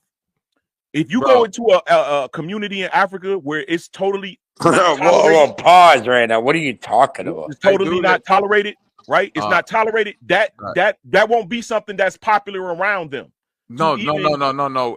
If you go into a community in Africa where it's totally not tolerated,
Whoa, pause right now. What are you talking about?
it's totally not tolerated, right? It's not tolerated. That won't be something that's popular around them.
No.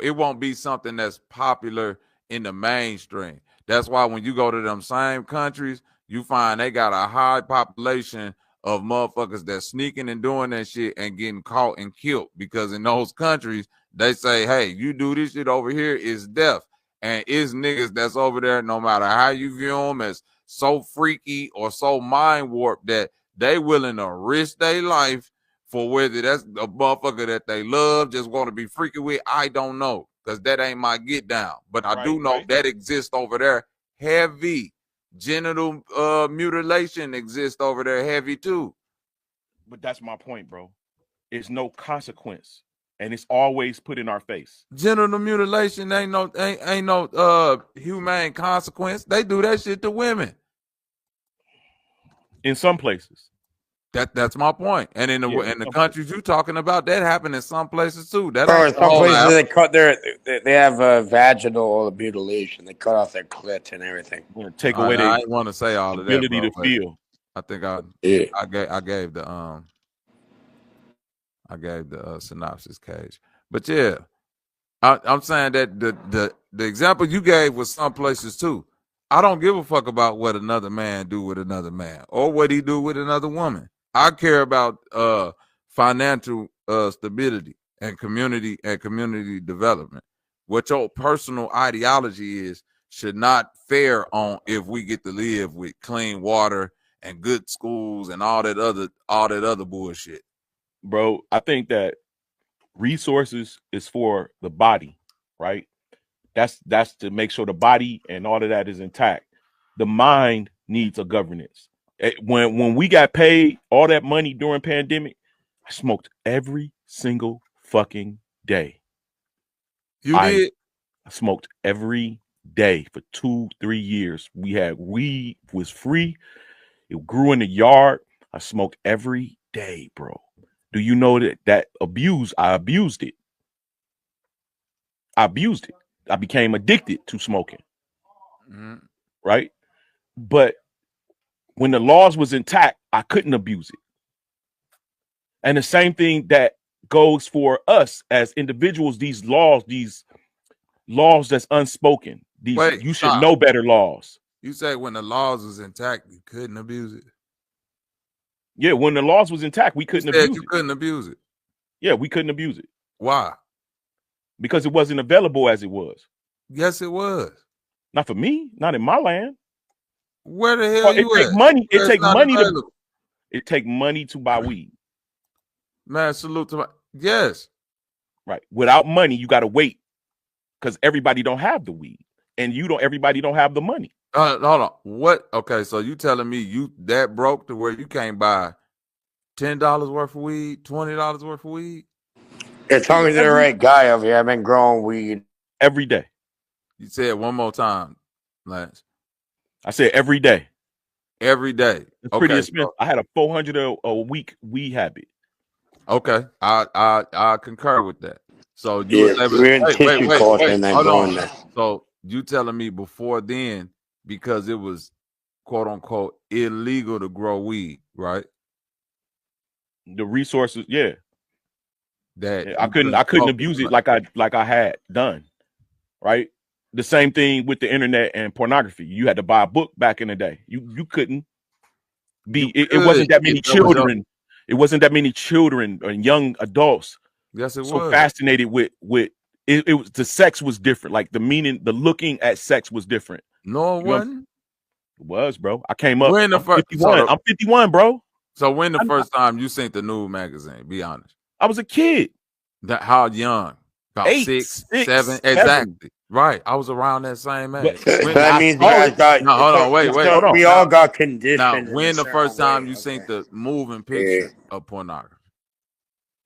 It won't be something that's popular in the mainstream. That's why when you go to them same countries, you find they got a high population of motherfuckers that's sneaking and doing that shit and getting caught and killed, because in those countries they say, hey, you do this shit over here, is death. And it's niggas that's over there, no matter how you view them, as so freaky or so mind warped that they willing to risk their life for whether that's a motherfucker that they love, just want to be freaky with. I don't know, because that ain't my get down. But I do know that exists over there heavy. Genital mutilation exists over there heavy too.
But that's my point, bro. It's no consequence, and it's always put in our face.
Genital mutilation ain't no humane consequence. They do that shit to women.
In some places.
That's my point. And in the countries you're talking about, that happened in some places too. That
Bro,
ain't
some places they have vaginal mutilation. They cut off their clit and everything.
Take away their
I didn't want to say all of that,
ability
bro,
to feel.
I think I gave the synopsis, Cage. But yeah, I'm saying that the example you gave was some places too. I don't give a fuck about what another man do with another man or what he do with another woman. I care about financial stability and community development. What your personal ideology is should not fare on if we get to live with clean water and good schools and all that other bullshit.
Bro, I think that resources is for the body, right? That's to make sure the body and all of that is intact. The mind needs a governance. When we got paid all that money during pandemic, I smoked every single fucking day.
I
smoked every day for 2-3 years. Weed was free. It grew in the yard. I smoked every day, bro. Do you know that I abused it. I abused it. I became addicted to smoking.
Mm-hmm.
Right? But when the laws was intact, I couldn't abuse it. And the same thing that goes for us as individuals, these laws that's unspoken, These
Wait,
you should
stop.
know better laws.
You say when the laws was intact, you couldn't abuse it.
Yeah, when the laws was intact, we couldn't abuse it.
Couldn't abuse it.
Yeah, we couldn't abuse it.
Why?
Because it wasn't available as it was.
Yes, it was.
Not for me. Not in my land.
Where the hell you
it take
at?
money. It
Where
take
it's not
money to.
available?
It take money to buy weed.
Man, salute to my yes.
Right. Without money, you got to wait because everybody don't have the weed, and everybody don't have the money.
Hold on. What? Okay, so you telling me you that broke to where you can't buy $10 worth of weed, $20 worth of weed?
Yeah, talking to the right guy over here. I've been growing weed
every day.
You said it one more time, Lance.
I said every day.
Every day.
It's pretty expensive. I had a $400 a week weed habit.
Okay, I concur with that. So you was able
we're in tissue culture and
hold
growing
on.
that.
So you telling me before then, because it was quote unquote illegal to grow weed, right?
The resources, yeah.
That
I couldn't abuse it like I had done, right? The same thing with the internet and pornography. You had to buy a book back in the day. You couldn't be. It wasn't that many children. It wasn't that many children and young adults.
Yes, it
so
was.
Fascinated with it. It was the sex was different. Like the meaning, the looking at sex was different.
No, it wasn't.
It was, bro. I came up.
When the
I'm 51. I'm 51, bro.
So when the first time you seen the Nude magazine? Be honest.
I was a kid.
How young? About
8,
6,
6,
7. Exactly. Right. I was around that same age.
That means you guys got.
No, hold on. Wait.
Hold on. We all got conditioned.
Now, when the first time you seen the moving picture of pornography?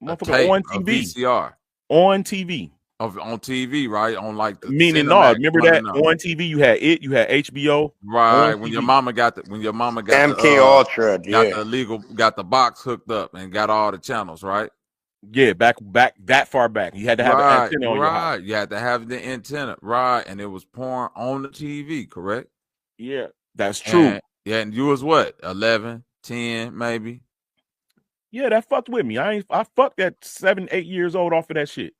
Motherfucker on TV.
VCR.
On TV.
On TV, right? On like the
meaning no. Remember that on TV you had you had HBO.
Right. When your mama got
MK Ultra,
got the box hooked up and got all the channels, right?
Yeah, back that far back. You had to have an antenna on your house.
You had to have the antenna, right? And it was porn on the TV, correct?
Yeah, that's true.
And you was what? 11, 10, maybe?
Yeah, that fucked with me. I fucked at 7, 8 years old off of that shit.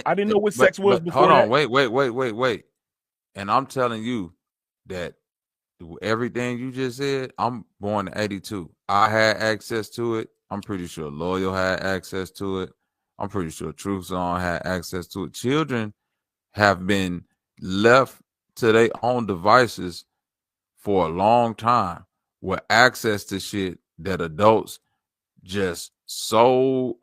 I didn't know what sex was before.
Hold on,
that.
wait. And I'm telling you that everything you just said, I'm born in 82. I had access to it. I'm pretty sure Loyal had access to it. I'm pretty sure Truth Zone had access to it. Children have been left to their own devices for a long time with access to shit that adults just so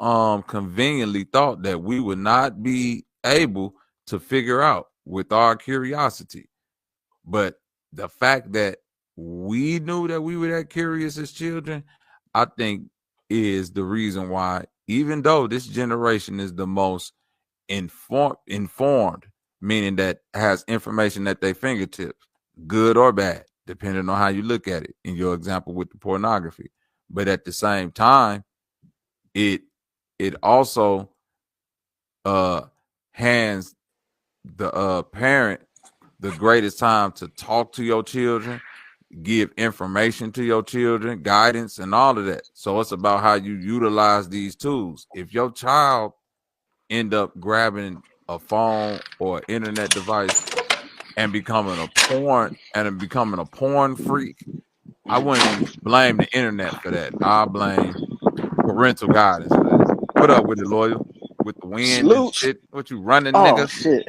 conveniently thought that we would not be able to figure out with our curiosity. But the fact that we knew that we were that curious as children, I think is the reason why, even though this generation is the most informed, meaning that has information at their fingertips, good or bad, depending on how you look at it, in your example with the pornography. But at the same time, it also hands the parent the greatest time to talk to your children, give information to your children, guidance, and all of that. So it's about how you utilize these tools. If your child end up grabbing a phone or internet device and becoming a porn freak, I wouldn't blame the internet for that. I blame parental guidance for that. What up with it, Loyal? With the wind and shit? What you running, nigga?
Shit.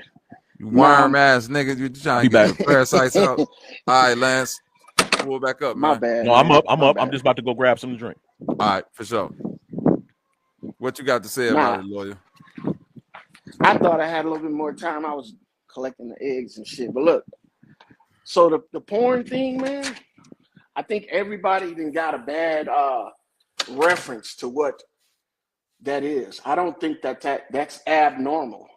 You worm ass nigga. You trying to get the parasites out? All right, Lance. Pull back up, man.
My bad.
No, I'm up. I'm just about to go grab something to drink.
All right, for sure. What you got to say about it, Loyal?
I thought I had a little bit more time. I was collecting the eggs and shit. But look, so the porn thing, man, I think everybody even got a bad reference to what that is. I don't think that's abnormal.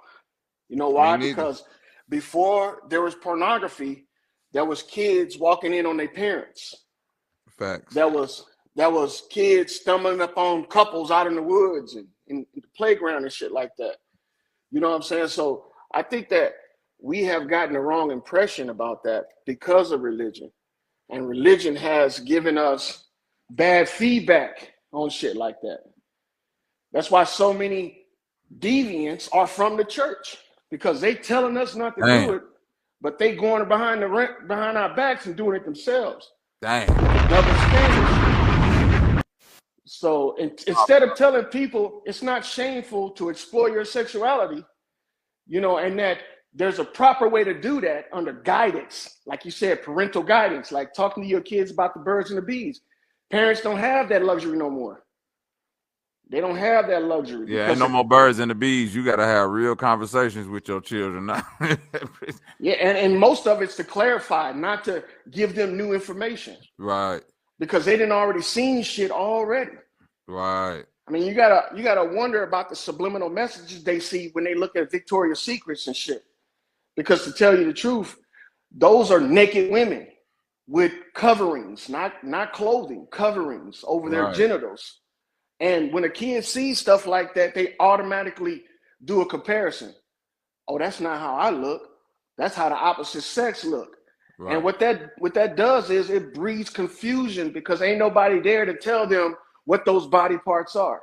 You know why? Because before there was pornography, there was kids walking in on their parents.
Facts.
That was kids stumbling up on couples out in the woods and in the playground and shit like that. You know what I'm saying? So I think that we have gotten the wrong impression about that because of religion. And religion has given us bad feedback on shit like that. That's why so many deviants are from the church, because they telling us not to do it, but they going behind our backs and doing it themselves.
Damn.
Double standards. So instead of telling people it's not shameful to explore your sexuality, you know, and that there's a proper way to do that under guidance, like you said, parental guidance, like talking to your kids about the birds and the bees. Parents don't have that luxury no more. They don't have that luxury.
Yeah, ain't no more birds and the bees. You got to have real conversations with your children now.
Yeah, and most of it's to clarify, not to give them new information.
Right.
Because they didn't already seen shit already.
Right.
I mean, you gotta wonder about the subliminal messages they see when they look at Victoria's Secrets and shit. Because to tell you the truth, those are naked women with coverings, not clothing, coverings over their genitals. And when a kid sees stuff like that, they automatically do a comparison. Oh, that's not how I look. That's how the opposite sex look. Right. And what that does is it breeds confusion because ain't nobody there to tell them what those body parts are.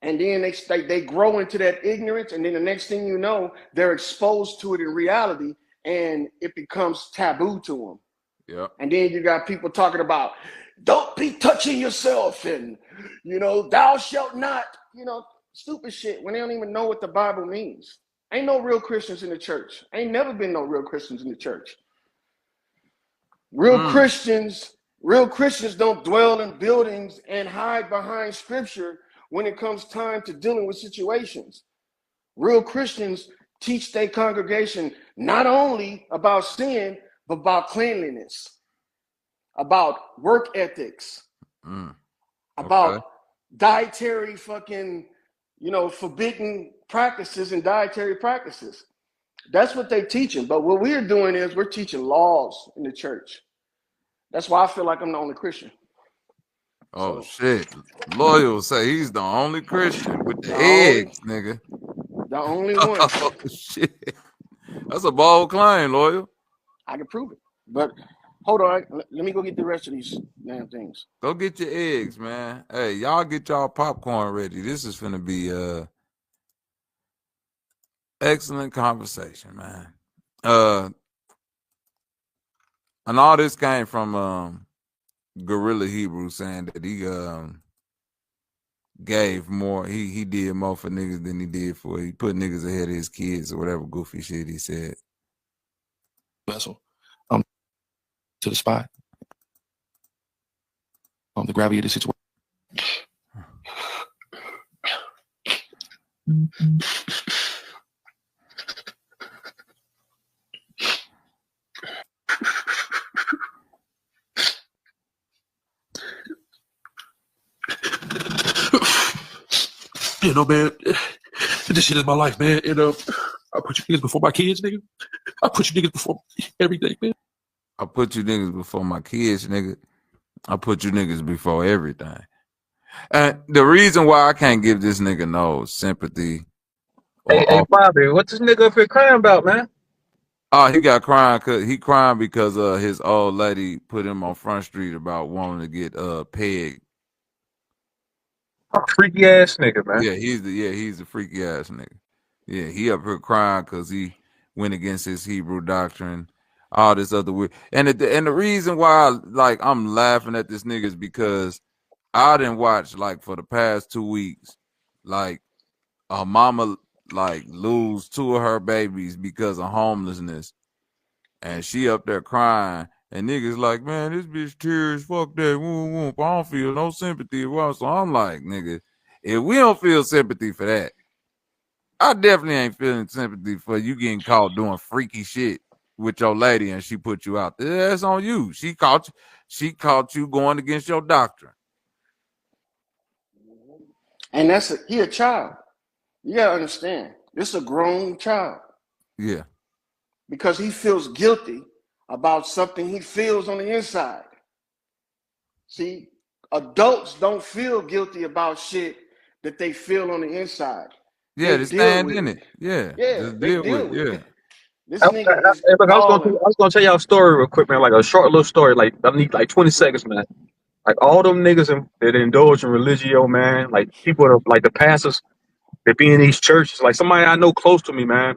And then they grow into that ignorance, and then the next thing you know, they're exposed to it in reality, and it becomes taboo to them.
Yeah.
And then you got people talking about, don't be touching yourself, and, you know, thou shalt not, you know, stupid shit when they don't even know what the Bible means. Ain't no real Christians in the church. Ain't never been no real Christians in the church. Real Christians don't dwell in buildings and hide behind scripture when it comes time to dealing with situations. Real Christians teach their congregation not only about sin, but about cleanliness, about work ethics, about dietary fucking, you know, forbidden practices and dietary practices. That's what they're teaching. But what we're doing is we're teaching laws in the church. That's why I feel like I'm the only Christian.
Oh, shit. Loyal say he's the only Christian with the eggs, nigga.
The only one.
Oh, shit. That's a bold claim, Loyal.
I can prove it. But hold on. Let me go get the rest of these damn things.
Go get your eggs, man. Hey, y'all get y'all popcorn ready. This is finna be excellent conversation, man. And all this came from Gorilla Hebrew saying that he gave more, he did more for niggas than he put niggas ahead of his kids or whatever goofy shit he said.
Vessel to the spot. The gravity of the situation. You know, man, this shit is my life, man. And I put you niggas before my kids, nigga. I put you niggas before everything, man.
I put you niggas before my kids, nigga. I put you niggas before everything. And the reason why I can't give this nigga no sympathy.
Hey, Bobby, what this nigga up here crying about, man?
Oh, he got crying because his old lady put him on Front Street about wanting to get pegged.
Freaky ass nigga, man.
Yeah, he's a freaky ass nigga. Yeah, he up here crying because he went against his Hebrew doctrine, all this other weird. And the reason why I'm laughing at this nigga is because I didn't watch for the past 2 weeks, a mama lose 2 of her babies because of homelessness, and she up there crying. And niggas like, man, this bitch tears, fuck that, whoop, whoop. I don't feel no sympathy. So I'm like, nigga, if we don't feel sympathy for that, I definitely ain't feeling sympathy for you getting caught doing freaky shit with your lady and she put you out there. That's on you. She caught you going against your doctrine.
And he a child. You gotta understand, this is a grown child.
Yeah.
Because he feels guilty about something he feels on the inside. See, adults don't feel guilty about shit that they feel on the inside.
Yeah, they stand in it. Yeah.
Yeah, they deal with it. This
I was gonna tell y'all a story real quick, man. Like a short little story. Like I need 20 seconds, man. Like all them niggas that indulge in religio, man. Like people that, like the pastors that be in these churches. Like somebody I know close to me, man.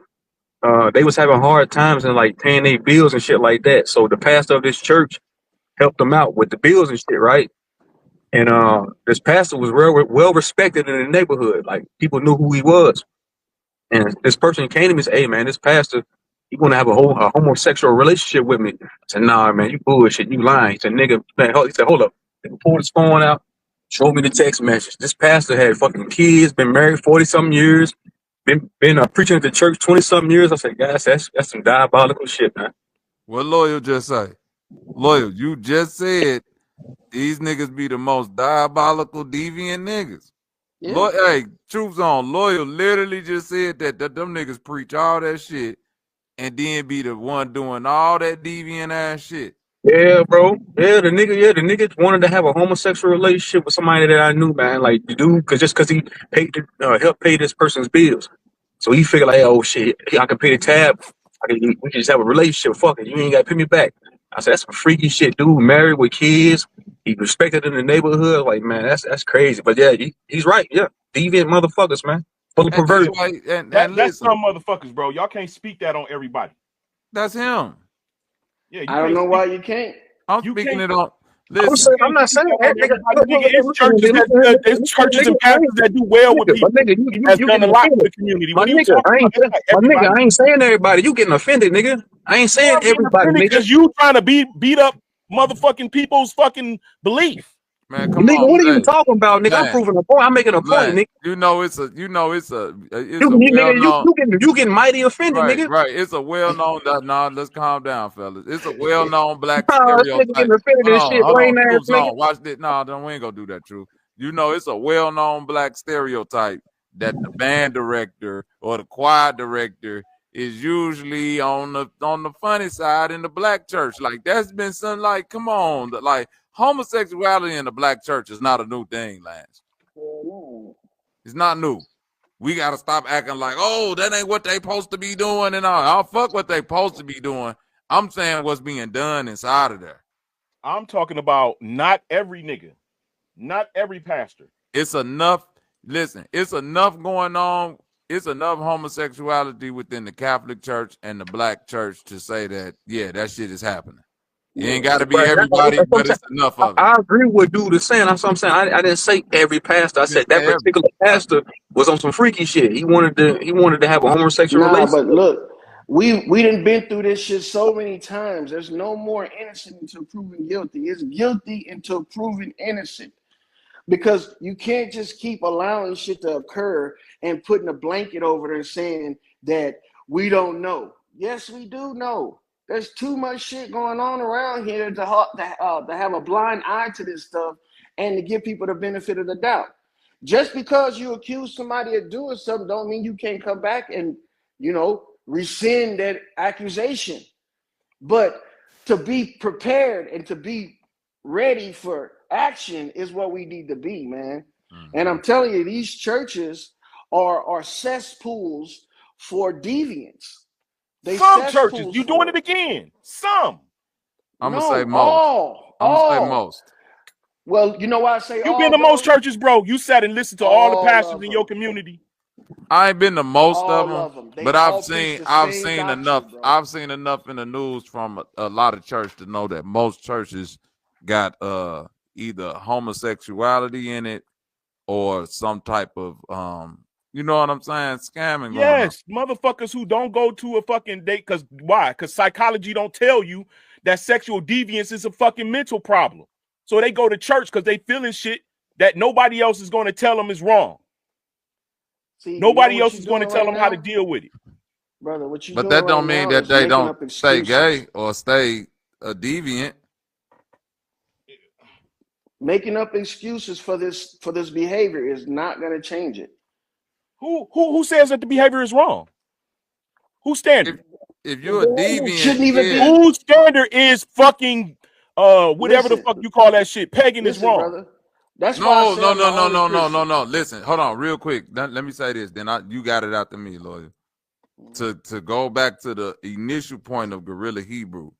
they was having hard times and like paying their bills and shit like that. So the pastor of this church helped them out with the bills and shit, right? And this pastor was well respected in the neighborhood. Like people knew who he was. And this person came to me and said, "Hey man, this pastor, he want to have a homosexual relationship with me." I said, "Nah, man, you bullshit, you lying." He said, "Nigga," he said, "Hold up." He pulled his phone out, showed me the text message. This pastor had fucking kids, been married 40-something years, been preaching at the church 20-something years. I said, "Guys, that's some diabolical shit, man."
What Loyal just say? Loyal, you just said these niggas be the most diabolical, deviant niggas.
Yeah.
Hey, Truth Zone, Loyal literally just said that them niggas preach all that shit and then be the one doing all that deviant ass shit.
Yeah, bro. Yeah, the nigga wanted to have a homosexual relationship with somebody that I knew, man. Like the dude, cause he paid helped pay this person's bills. So he figured like, oh shit, I can pay the tab. We can just have a relationship. Fuck it, you ain't gotta pay me back. I said, that's some freaky shit, dude. Married with kids, he respected in the neighborhood. Like, man, that's crazy. But yeah, he's right. Yeah, deviant motherfuckers, man, full of
And that's
perversion.
why, and
That's
listen,
some motherfuckers, bro. Y'all can't speak that on everybody.
that's him.
Yeah, you
I don't
can't
know
speak.
why you can't.
I'm
You
speaking
can't.
it on.
I'm
Listen,
not saying
Speak
that,
that on
nigga.
everybody, nigga. It's churches and pastors that do well with people.
My nigga,
That's
you
done a
getting
lot for
offended.
the community.
My
What are you
nigga,
talking about? That's not everybody.
I ain't saying everybody. You getting offended, nigga. I ain't saying
I'm getting
everybody,
offended
nigga.
because you trying to beat up motherfucking people's fucking belief.
man, come
Nigga,
on,
what are you
hey,
talking about, nigga? I'm
man,
proving a point. I'm making a point,
man.
nigga.
It's a well known.
You getting mighty offended,
Right,
nigga.
right. It's a well-known. Nah, let's calm down, fellas. It's a well-known black
Oh, this nigga
stereotype.
getting offended and shit,
Hold on.
lame ass
Truth
nigga.
Zone. Watch this. No, we ain't gonna do that. Truth. You know, it's a well-known black stereotype that the band director or the choir director is usually on the funny side in the black church. Like that's been something. Like, come on, like homosexuality in the black church is not a new thing, Lance. It's not new. We gotta stop acting like, oh, that ain't what they supposed to be doing and all. I'll fuck what they supposed to be doing. I'm saying what's being done inside of there.
I'm talking about not every nigga, not every pastor.
It's enough. Listen, it's enough going on. It's enough homosexuality within the Catholic Church and the black church to say that, yeah, that shit is happening. It ain't got to be
Right, that's
everybody,
what I'm
but
saying.
it's enough of it.
I agree with dude is saying. That's what I'm saying. I didn't say every pastor. I said that particular pastor was on some freaky shit. He wanted to have a homosexual
Nah, but
relationship.
look, we done been through this shit so many times. There's no more innocent until proven guilty. It's guilty until proven innocent. Because you can't just keep allowing shit to occur and putting a blanket over it and saying that we don't know. Yes, we do know. There's too much shit going on around here to have a blind eye to this stuff and to give people the benefit of the doubt. Just because you accuse somebody of doing something don't mean you can't come back and, rescind that accusation. But to be prepared and to be ready for action is what we need to be, man. And I'm telling you, these churches are cesspools for deviance.
Some churches, you doing it again. Some.
I'm gonna
No,
say most.
all.
I'm gonna say most.
Well, you know why I say
You
all,
been to
bro?
most churches, bro. You sat and listened to all the
All
pastors
of
in
them.
your community.
I ain't been to most of
All
them,
They
but
all
I've
preach
seen
the same doctrine,
enough.
bro.
I've seen enough in the news from a lot of church to know that most churches got either homosexuality in it or some type of you know what I'm saying, scamming going on.
Yes, motherfuckers who don't go to a fucking date. Because why? Because psychology don't tell you that sexual deviance is a fucking mental problem. So they go to church because they feeling shit that nobody else is going to tell them is wrong.
See,
Nobody
what
else
you're
is going to
doing
tell
right
them how to
now?
deal with it.
Brother, what you're
But
doing
that
right
don't mean
now
that
is
they
making
don't
up
stay
excuses.
gay or stay deviant.
Making up excuses for this behavior is not going to change it.
Who says that the behavior is wrong? Whose standard?
If you're a deviant,
shouldn't even be.
Whose standard is fucking whatever the fuck you call that shit? Pagan is wrong.
Brother. That's why I say I'm the only Christian.
No. Listen, hold on, real quick. Let me say this. Then you got it out to me, lawyer. To go back to the initial point of Guerrilla Hebrew,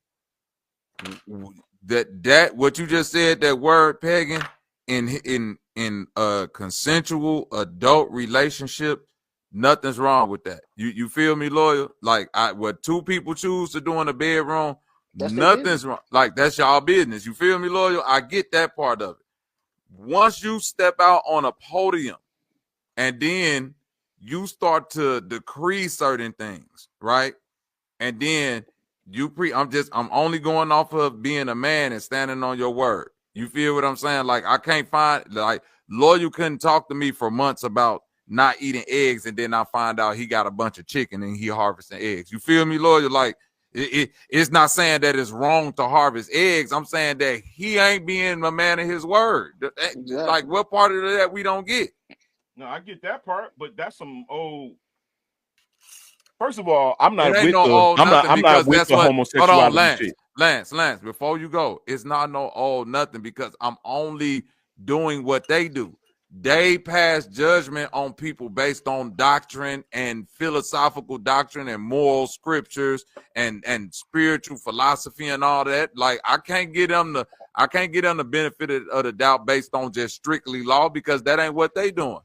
that what you just said, that word pagan in a consensual adult relationship, Nothing's wrong with that. You feel me, loyal? Like what two people choose to do in the bedroom,
That's their business.
nothing's wrong. Like that's y'all business. You feel me, loyal? I get that part of it. Once you step out on a podium and then you start to decree certain things, right? And then I'm only going off of being a man and standing on your word. You feel what I'm saying? Like I can't find, like, Loyal couldn't talk to me for months about not eating eggs, and then I find out he got a bunch of chicken and he harvesting eggs. You feel me, Loyal? Like it's not saying that it's wrong to harvest eggs. I'm saying that he ain't being a man of his word.
Exactly.
Like what part of that we don't get?
No, I get that part, but that's some old. First of all, I'm not
It ain't
with
no
the.
old
I'm
nothing
not
because
with
that's
the
what.
homosexuality
Hold on,
shit.
Lance. Before you go, it's not no old nothing because I'm only doing what they do. They pass judgment on people based on doctrine and philosophical doctrine and moral scriptures and spiritual philosophy and all that. Like I can't get them the benefit of the doubt based on just strictly law because that ain't what they doing.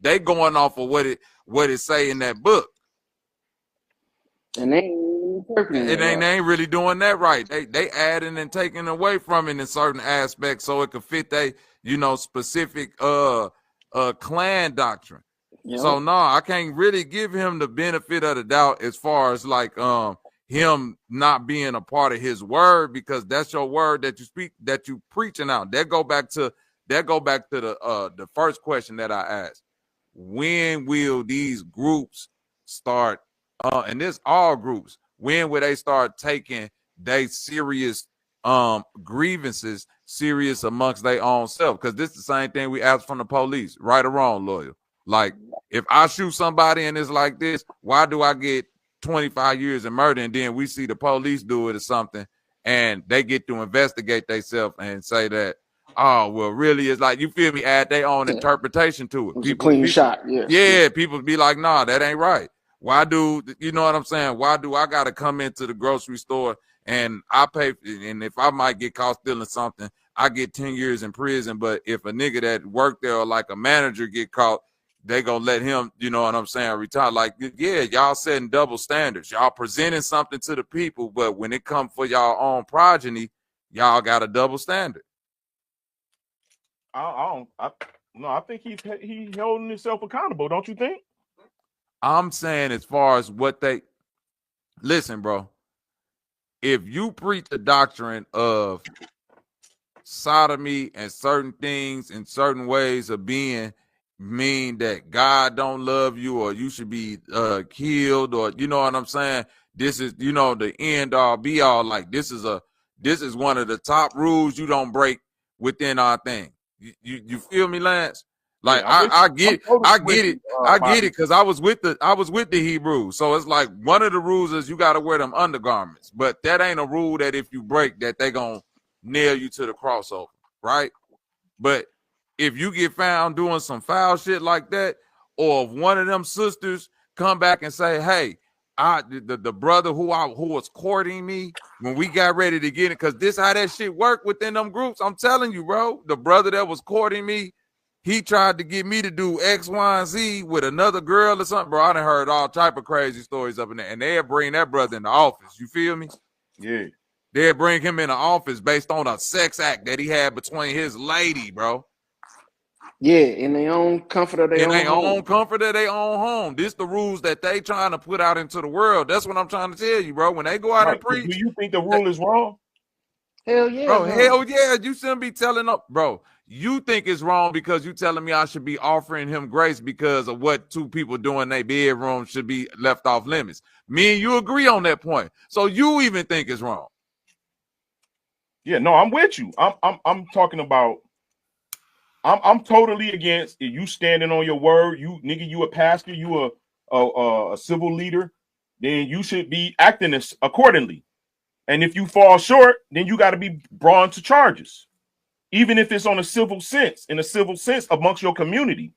They going off of what it say in that book.
And they ain't interpreting it.
They ain't really doing that right. They adding and taking away from it in certain aspects so it could fit they specific clan doctrine.
Yep.
So no, I can't really give him the benefit of the doubt as far as like him not being a part of his word because that's your word that you speak, that you preaching out. That go back to the first question that I asked. When will these groups start? And this all groups. When will they start taking they serious grievances serious amongst their own self? Because this is the same thing we ask from the police, right or wrong, Loyal. Like if I shoot somebody and it's like this, why do I get 25 years in murder and then we see the police do it or something and they get to investigate themselves and say that, oh, well, really, it's like, you feel me, add their own interpretation to it.
It was a clean shot, yes.
Yeah, people be like, nah, that ain't right. Why do, you know what I'm saying? Why do I got to come into the grocery store and I pay, and if I might get caught stealing something, I get 10 years in prison. But if a nigga that worked there or like a manager get caught, they gonna let him, you know what I'm saying, retire. Like, yeah, y'all setting double standards. Y'all presenting something to the people, but when it comes for y'all own progeny, y'all got a double standard.
I think he's holding himself accountable. Don't you think?
I'm saying as far as what they listen, bro. If you preach the doctrine of sodomy and certain things and certain ways of being mean that God don't love you or you should be killed or you know what I'm saying, this is the end all be all. Like this is one of the top rules you don't break within our thing. You feel me, Lance? Like
yeah,
I get it because I was with the Hebrews. So it's like one of the rules is you got to wear them undergarments, but that ain't a rule that if you break that they gonna nail you to the crossover, right? But if you get found doing some foul shit like that, or if one of them sisters come back and say, hey, the brother who was courting me when we got ready to get it, because this how that shit work within them groups. I'm telling you, bro, the brother that was courting me, he tried to get me to do X, Y, and Z with another girl or something, bro. I done heard all type of crazy stories up in there, and they'll bring that brother in the office. You feel me?
Yeah.
They'll bring him in the office based on a sex act that he had between his lady, bro.
Yeah, in their own comfort of their own home.
Comfort of their own home. This the rules that they trying to put out into the world. That's what I'm trying to tell you, bro. When they go out and preach.
Do you think the rule is wrong?
Hell yeah.
Bro, hell yeah. You shouldn't be telling up. Bro, you think it's wrong because you telling me I should be offering him grace because of what two people do in their bedroom should be left off limits. Me and you agree on that point. So you even think it's wrong.
Yeah, no, I'm with you. I'm talking about I'm totally against you standing on your word. You nigga, you a pastor, you a civil leader, then you should be acting accordingly. And if you fall short, then you got to be brought to charges, even if it's on a civil sense, amongst your community,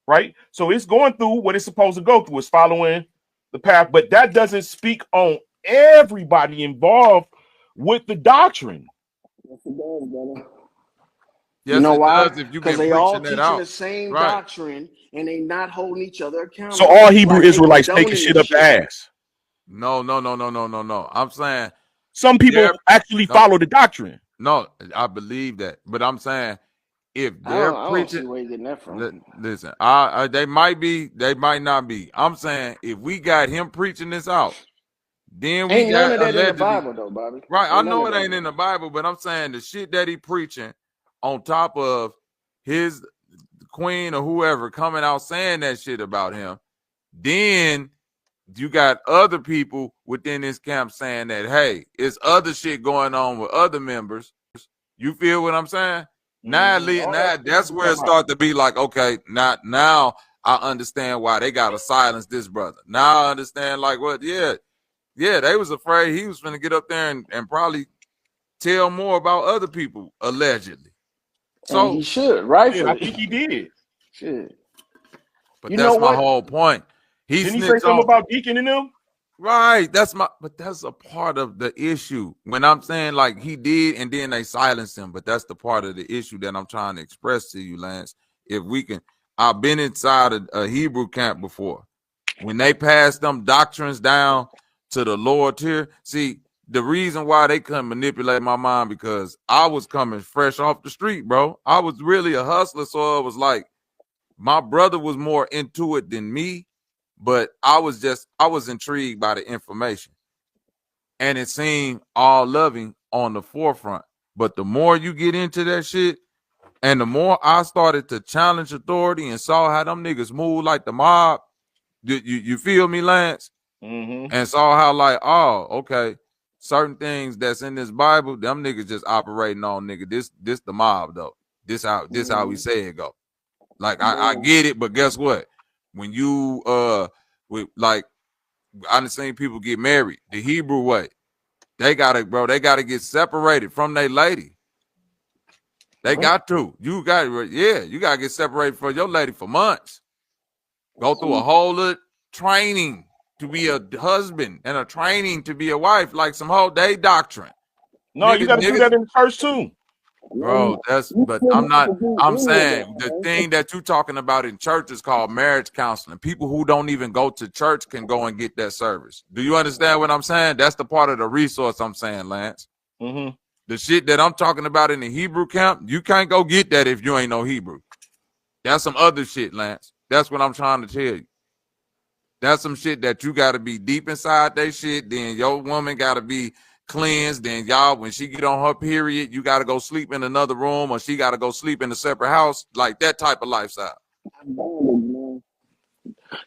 right? So it's going through what it's supposed to go through. It's following the path, but that doesn't speak on everybody involved with the doctrine.
Yes, it does, brother.
Yes,
You know
it
why?
does if you've
Because
been
they all
preaching that
teaching
out.
the same
Right.
doctrine, and they not holding each other accountable.
So all Hebrew
Like they
Israelites taking
condoning
shit
this
up the ass.
No. I'm saying
some people actually follow the doctrine.
No, I believe that, but I'm saying if
I
they're
don't see
preaching,
where you getting that from.
listen, they might be, they might not be. I'm saying if we got him preaching this out, then we
Ain't none
got
of that in the
allegedly,
Bible though, Bobby.
right? I
Ain't none
know
of
it
that.
ain't in the Bible, but I'm saying the shit that he preaching on top of his queen or whoever coming out saying that shit about him, then you got other people within this camp saying that, hey, it's other shit going on with other members. You feel what I'm saying? Now that's where it starts to be like, okay, now I understand why they gotta silence this brother. Now I understand like what, yeah, they was afraid he was gonna get up there and probably tell more about other people allegedly. So
and he should, rightfully.
Yeah, I think he did.
Shit.
But
You
that's
know
my
what?
whole point.
Didn't he say something about Deacon and them?
Right. But that's a part of the issue. When I'm saying like he did and then they silenced him, but that's the part of the issue that I'm trying to express to you, Lance. If we can, I've been inside a Hebrew camp before. When they passed them doctrines down to the lower tier, see, the reason why they couldn't manipulate my mind because I was coming fresh off the street, bro. I was really a hustler, so it was like my brother was more into it than me. But I was intrigued by the information. And it seemed all loving on the forefront. But the more you get into that shit, and the more I started to challenge authority and saw how them niggas move like the mob, you feel me, Lance?
Mm-hmm.
And saw how like, oh, okay, certain things that's in this Bible, them niggas just operating on nigga. This the mob though. This how we say it go. Like I get it, but guess what? When you with like I done seen people get married the Hebrew way. They gotta get separated from their lady. They got to. You gotta get separated from your lady for months. Go through a whole lot training to be a husband and a training to be a wife, like some whole day doctrine.
No, you gotta do that in the church too.
Bro, but I'm saying the thing that you're talking about in church is called marriage counseling. People who don't even go to church can go and get that service. Do you understand what I'm saying? That's the part of the resource I'm saying, Lance.
Mm-hmm.
The shit that I'm talking about in the Hebrew camp, you can't go get that if you ain't no Hebrew. That's some other shit, Lance. That's what I'm trying to tell you. That's some shit that you got to be deep inside that shit. Then your woman got to be cleansed. Then y'all, when she get on her period, you got to go sleep in another room or she got to go sleep in a separate house. Like that type of lifestyle.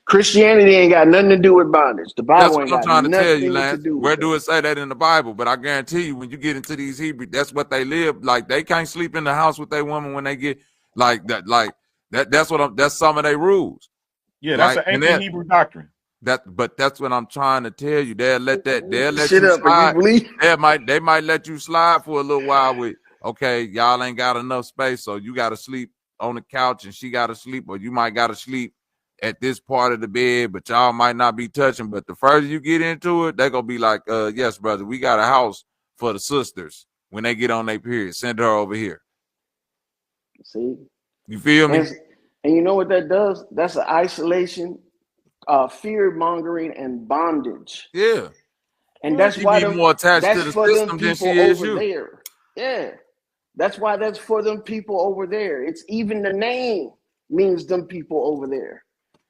Christianity ain't got nothing to do with bondage. The Bible
That's what
ain't
I'm
got
trying to tell you,
nothing to
Lance.
do with
Where
that.
do it say that in the Bible? But I guarantee you, when you get into these Hebrew, that's what they live like. They can't sleep in the house with their woman when they get like that. Like that. That's some of their rules.
Yeah, that's an ancient Hebrew doctrine.
But that's what I'm trying to tell you. They'll let
Shit
you
up, and you
slide.
believe?
They might let you slide for a little while with, okay, y'all ain't got enough space, so you got to sleep on the couch and she got to sleep, or you might got to sleep at this part of the bed, but y'all might not be touching. But the further you get into it, they're gonna be like, yes, brother, we got a house for the sisters when they get on their period. Send her over here.
See?
You feel me?
And you know what that does? That's an isolation, fear mongering, and bondage.
Yeah.
And that's
She
why
be more attached
that's
to the
for them
system than
people
she is
over
you.
there. Yeah. That's why that's for them people over there. It's even the name means them people over there.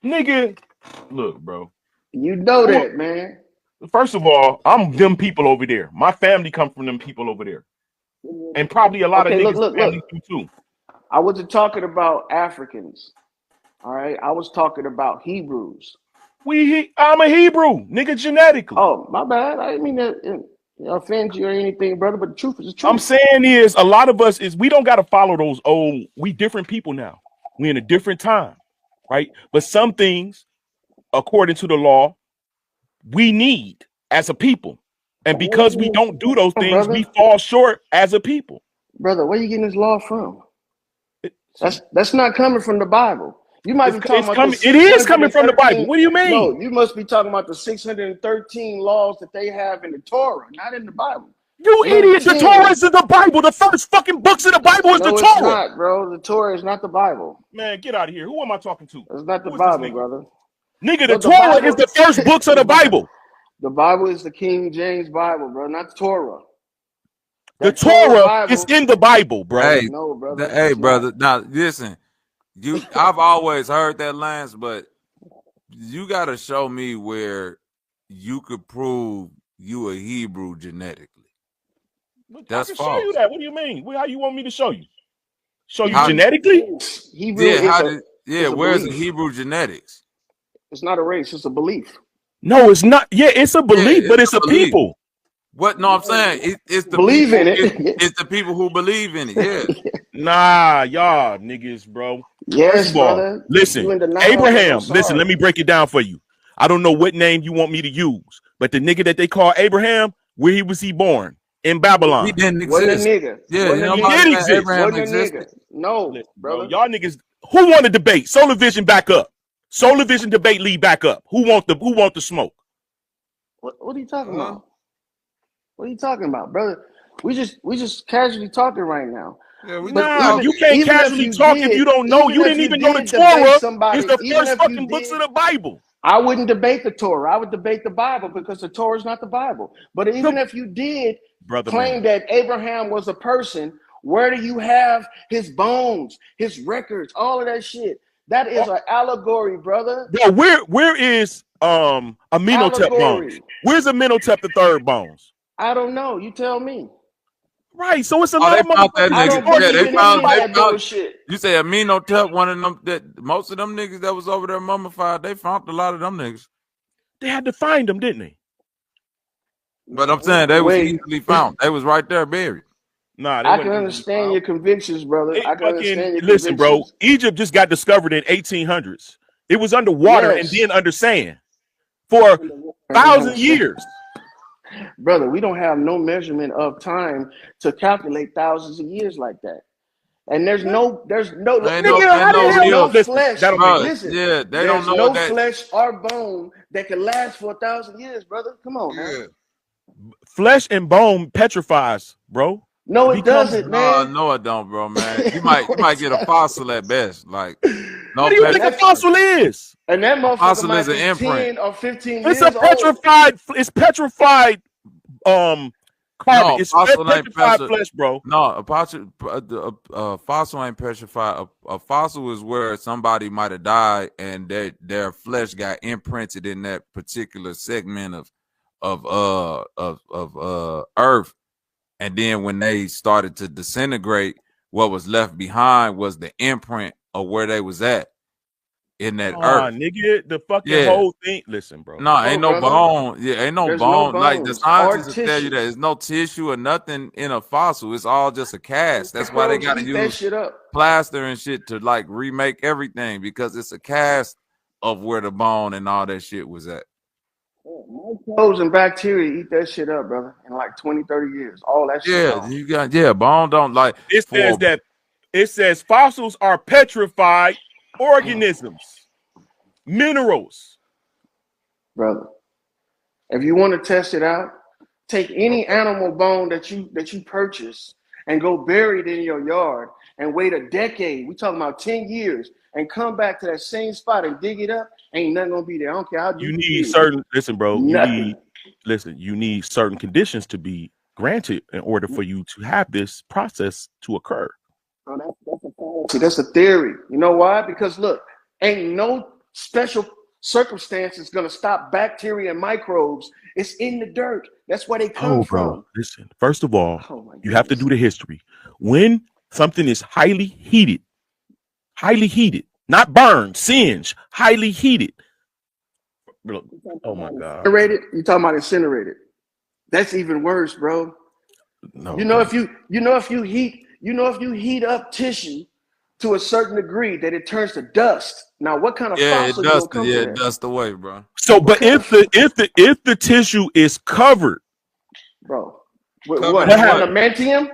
Nigga, look, bro.
You know that, man.
First of all, I'm them people over there. My family come from them people over there. And probably a lot of niggas' families do too.
I wasn't talking about Africans. All right. I was talking about Hebrews.
I'm a Hebrew, nigga, genetically.
Oh, my bad. I didn't mean to offend you or anything, brother, but the truth is the truth.
I'm saying is a lot of us we don't got to follow those old, we different people now. We in a different time, right? But some things, according to the law, we need as a people. And because we don't do those things, we fall short as a people.
Brother, where you getting this law from? That's not coming from the Bible. You might be talking about
it is coming from the Bible. What do you mean?
No, you must be talking about the 613 laws that they have in the Torah, not in the Bible.
You
You're
idiot! The
10.
Torah is in the Bible. The first fucking books in the Bible is
No,
the
it's
Torah.
not, bro. The Torah is not the Bible.
Man, get out of here. Who am I talking to?
It's not the
Who is this
Bible,
nigga?
brother.
Nigga,
No,
the Torah
Bible
is the first books of the Bible.
The Bible is the King James Bible, bro, not the Torah.
The
That
Torah
Bible
is in the Bible, bro.
Hey,
no, brother.
hey,
it's
brother.
not.
Now listen, I've always heard that, Lance, but you got to show me where you could prove you a Hebrew genetically. That's
I can
false.
show you that. What do you mean? How you want me to show you? Show you
How-
genetically?
Hebrew
where's the
belief.
Hebrew genetics?
It's not a race, it's a belief.
No, it's not. Yeah, it's a belief, but it's a
belief.
people.
What? No, I'm saying it's the
Believe
people,
in it.
It's the people who believe in it. Yeah.
Nah, y'all niggas, bro.
Yes,
First of all,
brother. You
listen,
in denial,
Abraham.
brother. I'm
Listen,
sorry.
let me break it down for you. I don't know what name you want me to use, but the nigga that they call Abraham, where was he born? In Babylon.
He didn't
Wasn't a
exist.
nigga.
Yeah,
Wasn't
you
a
know
nigga.
about
Did
that?
exist.
Abraham
Wasn't a
existed.
nigga. No,
Listen,
brother.
y'all niggas. Who want to debate? Solar Vision back up. Solar Vision debate lead back up. Who want the smoke?
What are you talking about? What are you talking about, brother? We just casually talking right now.
Yeah, we
Nah,
even-
you can't
even if
casually
you
talk
did-
if you don't know.
even
You
if
didn't
you
even know the
did debate
Torah
somebody,
is the
even
first
if you
fucking books
did-
of the Bible.
I wouldn't debate the Torah. I would debate the Bible because the Torah is not the Bible. But even if you did
Brother
claim
man.
that Abraham was a person, where do you have his bones, his records, all of that shit? That is an allegory, brother.
Bro, where is Amenhotep bones?
Allegory.
Where's Amenhotep the third bones?
I don't know. You tell me.
Right, so it's a
Oh,
lot
they
of
found that
motherfucking
I don't
nigga. Yeah,
believe
they
in
found.
any of
They
that
found.
bullshit.
You say Amenhotep, one of them. That most of them niggas that was over there mummified. They found a lot of them niggas.
They had to find them, didn't they?
But I'm saying they was
Wait.
easily found. They was right there buried.
Nah,
I can understand your convictions, brother. I can understand your
listen, bro.
convictions.
Egypt just got discovered in 1800s. It was underwater and
Yes.
then under sand for 1,000 years.
Brother, we don't have no measurement of time to calculate thousands of years like that. And there's no
There's
nigga,
no
there's
real-
no
listen,
flesh.
that'll
Bro,
Listen,
yeah, they
there's
don't know
no
that.
flesh or bone that can last for 1,000 years, brother. Come on,
Yeah.
man.
Flesh and bone petrifies, bro.
No, it
becomes-
doesn't, man.
No, it don't, bro, man. You might get a fossil at best. Like, no,
What do you think a fossil is?
And that motherfucker
fossil
might
is an
be
imprint.
10 or 15
It's
years
a petrified. It's petrified. Carbon.
No,
It's
fossil ain't
petrified
petri-
flesh, bro.
No, a fossil ain't petrified. A fossil is where somebody might have died and their flesh got imprinted in that particular segment of Earth, and then when they started to disintegrate, what was left behind was the imprint of where they was at in that Earth.
Nigga, the fucking
Yeah.
whole thing. Listen, bro.
No, ain't no
brother.
bone. Yeah, ain't no
There's no
bone. Like the
bones
scientists
or
will tell you that
tissue.
there's no tissue or nothing in a fossil. It's all just a cast. That's why they
Microbes
got to
eat that
use
shit up.
plaster and shit to like remake everything because it's a cast of where the bone and all that shit was at.
Microbes and bacteria eat that shit up, brother, in like 20, 30 years. All that shit.
Yeah,
gone.
you got bone don't like.
It says that it says fossils are petrified organisms, minerals.
Brother. If you want to test it out, take any animal bone that you purchase and go bury it in your yard and wait a decade. We talking about 10 years and come back to that same spot and dig it up. Ain't nothing gonna be there. I don't care how deep
You
you
need
dig.
certain. Listen, bro.
Nothing.
You need certain conditions to be granted in order for you to have this process to occur.
See, that's a theory. You know why? Because look, ain't no special circumstances gonna stop bacteria and microbes. It's in the dirt. That's where they come from.
Listen. First of all,
Oh my
you have to do the history. When something is highly heated, not burned, singe, highly heated. Look, oh my god.
Incinerated? You talking about incinerated? That's even worse, bro.
No.
You know if you heat up tissue to a certain degree that it turns to dust. Now, what kind of fossil you gonna come to that?
dust away, bro.
So, but if the tissue is covered,
bro, what?
Covered
in what?
Adamantium?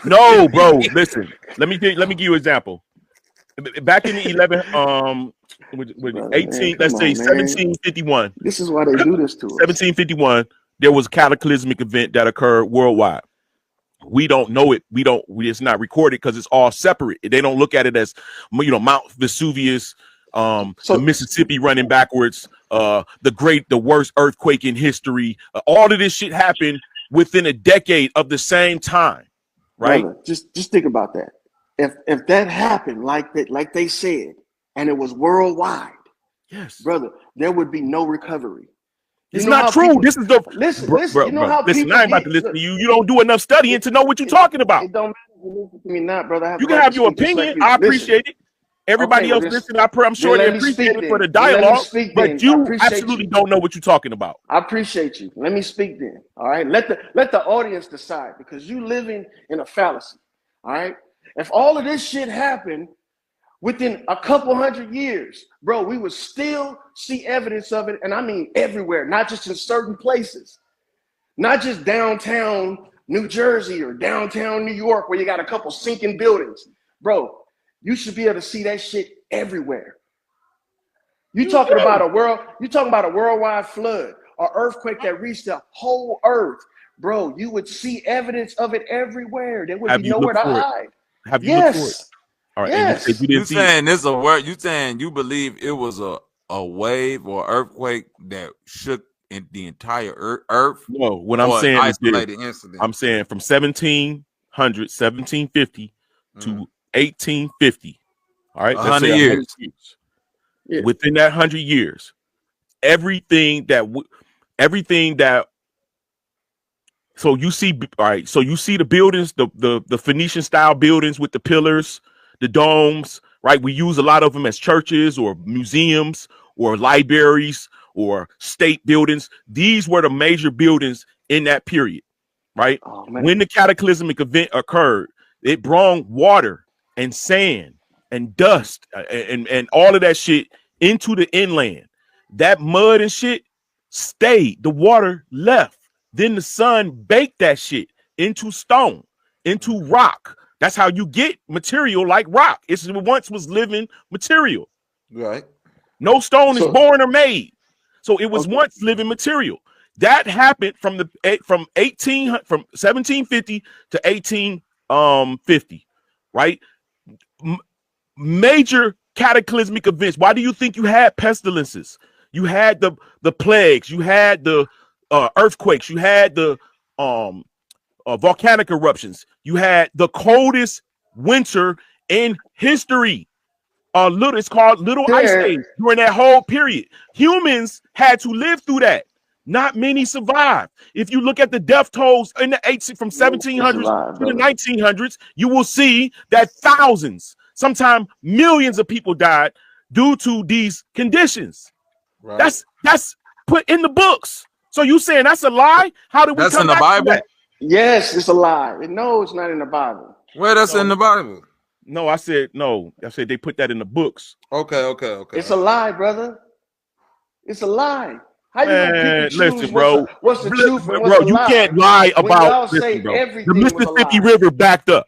no, bro. Listen, let me give you an example. Back in the 18,
Brother,
let's
man,
say
come on, man.
1751.
This is why they do this to us.
1751, there was a cataclysmic event that occurred worldwide. We don't know it. It's not recorded because it's all separate. They don't look at it as, Mount Vesuvius, the Mississippi running backwards, the worst earthquake in history. All of this shit happened within a decade of the same time, right?
Brother, just think about that. If that happened like they said, and it was worldwide,
yes,
brother, there would be no recovery.
It's not true. This is the
listen.
Bro,
You know how
listen,
people
I ain't about to listen to you. You don't do enough studying to know what you're talking about.
It don't matter if you listen to me not, brother.
You can have your opinion. I appreciate it. Everybody else listen. I'm sure they appreciate it for the dialogue, but you absolutely don't know what you're talking about.
I appreciate you. Let me speak then. All right. Let the audience decide, because you living in a fallacy. All right. If all of this shit happened within a couple hundred years, bro, we would still see evidence of it. And I mean everywhere, not just in certain places, not just downtown New Jersey or downtown New York where you got a couple sinking buildings. Bro, you should be able to see that shit everywhere. You're talking about a worldwide flood, or earthquake that reached the whole earth. Bro, you would see evidence of it everywhere. There would be nowhere to hide.
Have you looked for it? All right.
Yes.
And
You saying this a word? You saying you believe it was a wave or earthquake that shook in the entire earth?
No, what I'm saying is
isolated incident.
I'm saying from 1750 to 1850. All right,
100 years.
Yeah.
Within that 100 years, everything that. So you see, all right. So you see the buildings, the Phoenician style buildings with the pillars, the domes, right? We use a lot of them as churches or museums or libraries or state buildings. These were the major buildings in that period, right?
Oh, man.
When the cataclysmic event occurred, it brought water and sand and dust and all of that shit into the inland. That mud and shit stayed. The water left. Then the sun baked that shit into stone, into rock. That's how you get material like rock. It once was living material.
Right.
No stone is born or made. So it was once living material. That happened from 1750 to 1850, right? Major cataclysmic events. Why do you think you had pestilences? You had the plagues, you had the earthquakes, you had the volcanic eruptions, you had the coldest winter in history. It's called Little Ice Age. During that whole period, humans had to live through that. Not many survived. If you look at the death tolls in the from 1700s to the 1900s, you will see that thousands, sometimes millions of people died due to these conditions. Right. That's put in the books. So you saying that's a lie? How did we come back to that?
Yes, it's a lie. No, it's not in the Bible.
Where that's in the Bible?
No, I said no. I said they put that in the books.
Okay.
It's a lie, brother. It's a lie. How you gonna pick and choose
listen, bro.
What's the truth and what's the
you
lie?
can't lie about
say
bro.
Everything
The Mississippi River backed up.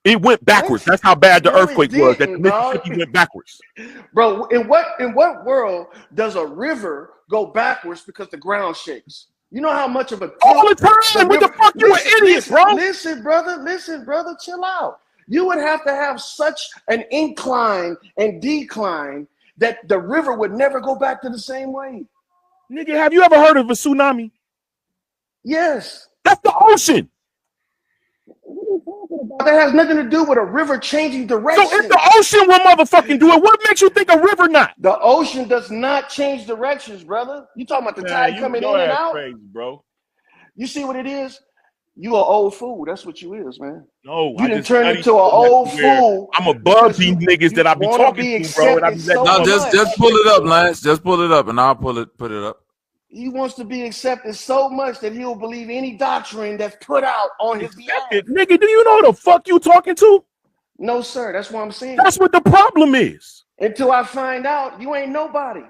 It went backwards. That's how bad the earthquake was. That the Mississippi went backwards.
Bro, in what world does a river go backwards because the ground shakes? You know how much of a
all the time. What the fuck? You an idiot, bro.
Listen, brother, chill out. You would have to have such an incline and decline that the river would never go back to the same way.
Nigga, have you ever heard of a tsunami?
Yes.
That's the ocean.
That has nothing to do with a river changing direction.
So if the ocean will motherfucking do it, what makes you think a river not?
The ocean does not change directions, brother. You talking about the tide coming in and out?
Crazy, bro.
You see what it is? You an old fool. That's what you is, man.
No,
you done turned into an old fool.
I'm above these niggas that I be talking to, bro. And I be
just pull it up, Lance. Just pull it up, and I'll put it up.
He wants to be accepted so much that he'll believe any doctrine that's put out on his behalf.
Nigga, do you know who the fuck you talking to?
No, sir. That's what I'm saying.
That's what the problem is.
Until I find out, you ain't nobody.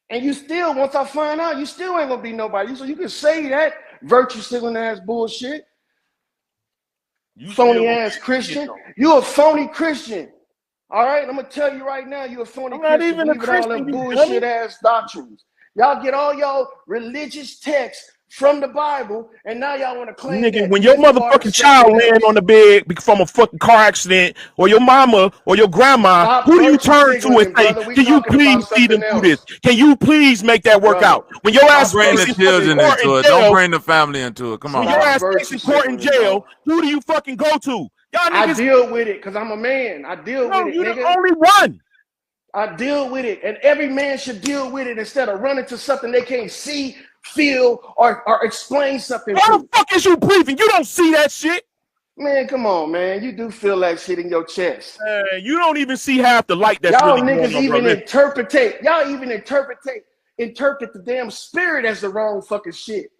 And you still, once I find out, you still ain't gonna be nobody. So you can say that virtue signaling ass bullshit. You phony ass Christian. You a phony Christian. All right, I'm gonna tell you right now, you're a phony Christian.
Not even a Christian.
All them bullshit ass doctrines. Y'all get all y'all religious texts from the Bible, and now y'all want to claim
Nigga,
that
when your
you are
motherfucking child
something
land
else.
on the bed from a fucking car accident, or your mama or your grandma,
Stop
who do you
virtue
turn to and
signaling,
say,
brother. We
can you
talking
please
about
see them
something
through this?
else.
Can you please make that work
Brother,
out? When your
Don't
ass
bring the
facing fucking
children
court and
into it. Don't
jail,
bring the family into it. Come on,
when your
bro.
Stop
ass
virtue
facing court and
signaling,
jail,
bro.
who do you fucking go to? Y'all
I
niggas,
deal with it because I'm a man. I deal with
no,
it,
you the
nigga.
only one.
I deal with it, and every man should deal with it instead of running to something they can't see, feel, or explain something
Why the
to.
fuck is you breathing? You don't see that shit.
Man, come on, man. You do feel that shit in your chest.
You don't even see half the light that's
Y'all
really
niggas
going on, bro.
even
Listen.
interpret the damn spirit as the wrong fucking shit.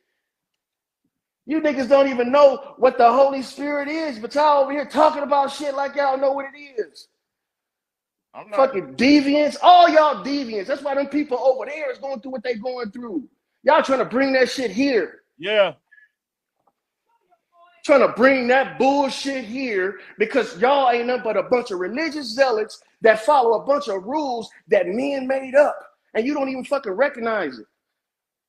You niggas don't even know what the Holy Spirit is, but y'all over here talking about shit like y'all know what it is. Fucking deviants, all y'all deviants. That's why them people over there is going through what they going through. Y'all trying to bring that shit here.
Yeah.
Trying to bring that bullshit here because y'all ain't nothing but a bunch of religious zealots that follow a bunch of rules that men made up. And you don't even fucking recognize it.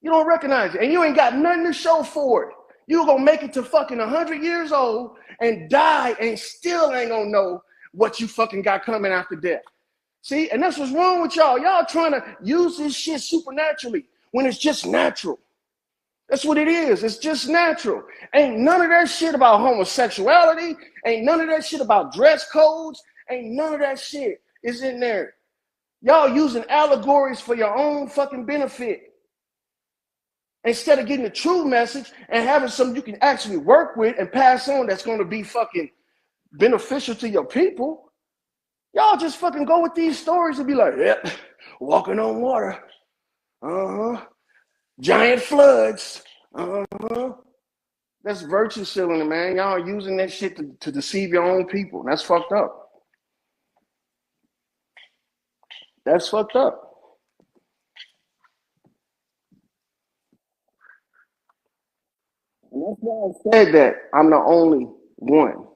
You don't recognize it. And you ain't got nothing to show for it. You're going to make it to fucking 100 years old and die and still ain't going to know what you fucking got coming after death. See? And that's what's wrong with y'all. Y'all trying to use this shit supernaturally when it's just natural. That's what it is. It's just natural. Ain't none of that shit about homosexuality. Ain't none of that shit about dress codes. Ain't none of that shit is in there. Y'all using allegories for your own fucking benefit. Instead of getting the true message and having something you can actually work with and pass on that's going to be fucking beneficial to your people, y'all just fucking go with these stories and be like, yep, walking on water. Giant floods. That's virtue signaling, man. Y'all are using that shit to deceive your own people. That's fucked up. That's fucked up. And that's why I said that I'm the only one.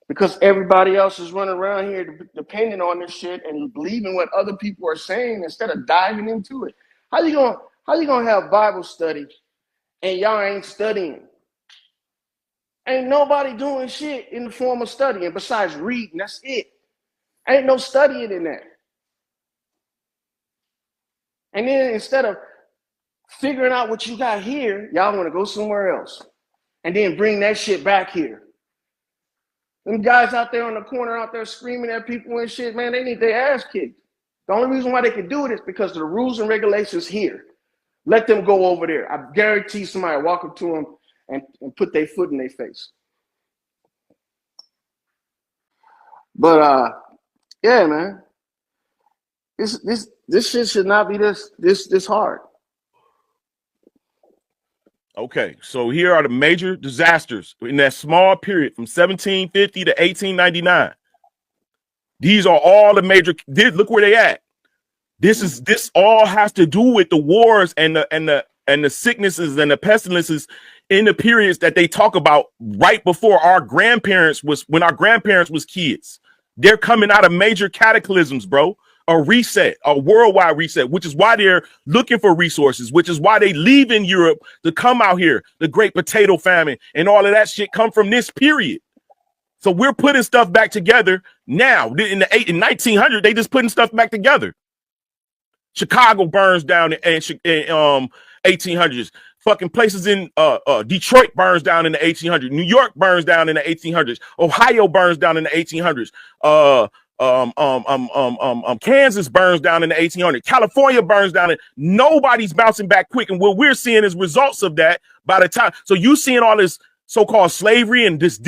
Because everybody else is running around here depending on this shit and believing what other people are saying instead of diving into it. How you gonna have Bible study and y'all ain't studying? Ain't nobody doing shit in the form of studying besides reading. That's it. Ain't no studying in that. And then instead of figuring out what you got here, y'all want to go somewhere else and then bring that shit back here. Them guys out there on the corner out there screaming at people and shit, man, they need their ass kicked. The only reason why they can do it is because of the rules and regulations here. Let them go over there. I guarantee somebody walk up to them and put their foot in their face. But yeah, man. This shit should not be this hard.
Okay, so here are the major disasters in that small period from 1750 to 1899. These are all the major. Look where they at. This all has to do with the wars and the sicknesses and the pestilences in the periods that they talk about right before our grandparents was kids. They're coming out of major cataclysms, bro. A reset, a worldwide reset, which is why they're looking for resources, which is why they leave in Europe to come out here. The Great Potato Famine and all of that shit come from this period. So we're putting stuff back together now. In 1900, they just putting stuff back together. Chicago burns down in 1800s. Fucking places in Detroit burns down in the 1800s. New York burns down in the 1800s. Ohio burns down in the 1800s. Kansas burns down in the 1800s. California burns down. Nobody's bouncing back quick, and what we're seeing is results of that by the time. So you seeing all this so-called slavery and this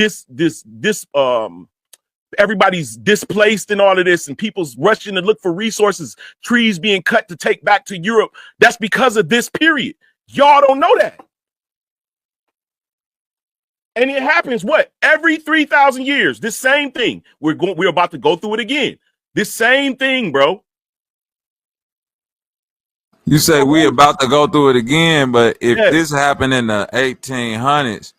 everybody's displaced and all of this, and people's rushing to look for resources, trees being cut to take back to Europe. That's because of this period. Y'all don't know that. And it happens every 3,000 years. This same thing. We're about to go through it again. This same thing, bro.
You say we about to go through it again, but if this happened in the 1800s,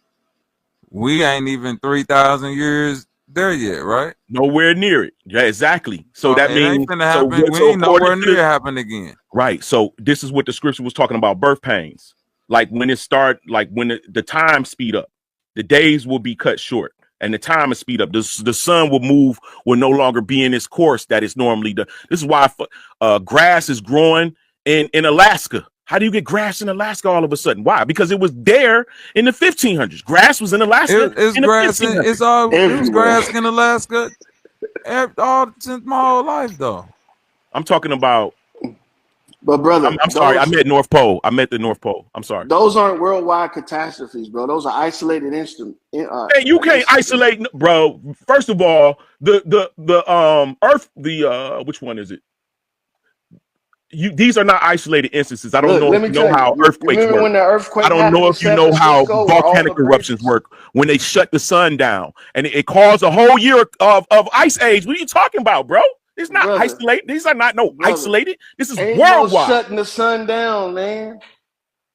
we ain't even 3,000 years there yet, right?
Nowhere near it. Yeah, exactly. So that
it
means
ain't finna happen. We ain't nowhere near it happen again.
Right. So this is what the scripture was talking about: birth pains. Like when it start, like when the time speed up, the days will be cut short, and the time will speed up. The sun will no longer be in its course that it's normally done. This is why grass is growing in Alaska. How do you get grass in Alaska all of a sudden? Why? Because it was there in the 1500s. Grass was in Alaska.
It's
in the
grass.
1500s.
It was grass in Alaska all since my whole life, though.
I'm talking about.
But brother,
I'm sorry. I meant North Pole. I meant the North Pole. I'm sorry.
Those aren't worldwide catastrophes, bro. Those are isolated incidents.
Hey, you can't isolate, bro. First of all, the Earth, which one is it? These are not isolated instances. I don't know if you know how earthquakes work.
When the earthquake
I don't know if you know how volcanic
eruptions
eruptions work when they shut the sun down and it caused a whole year of ice age. What are you talking about, bro? It's not isolated. These are not isolated. This is worldwide.
No shutting the sun down, man.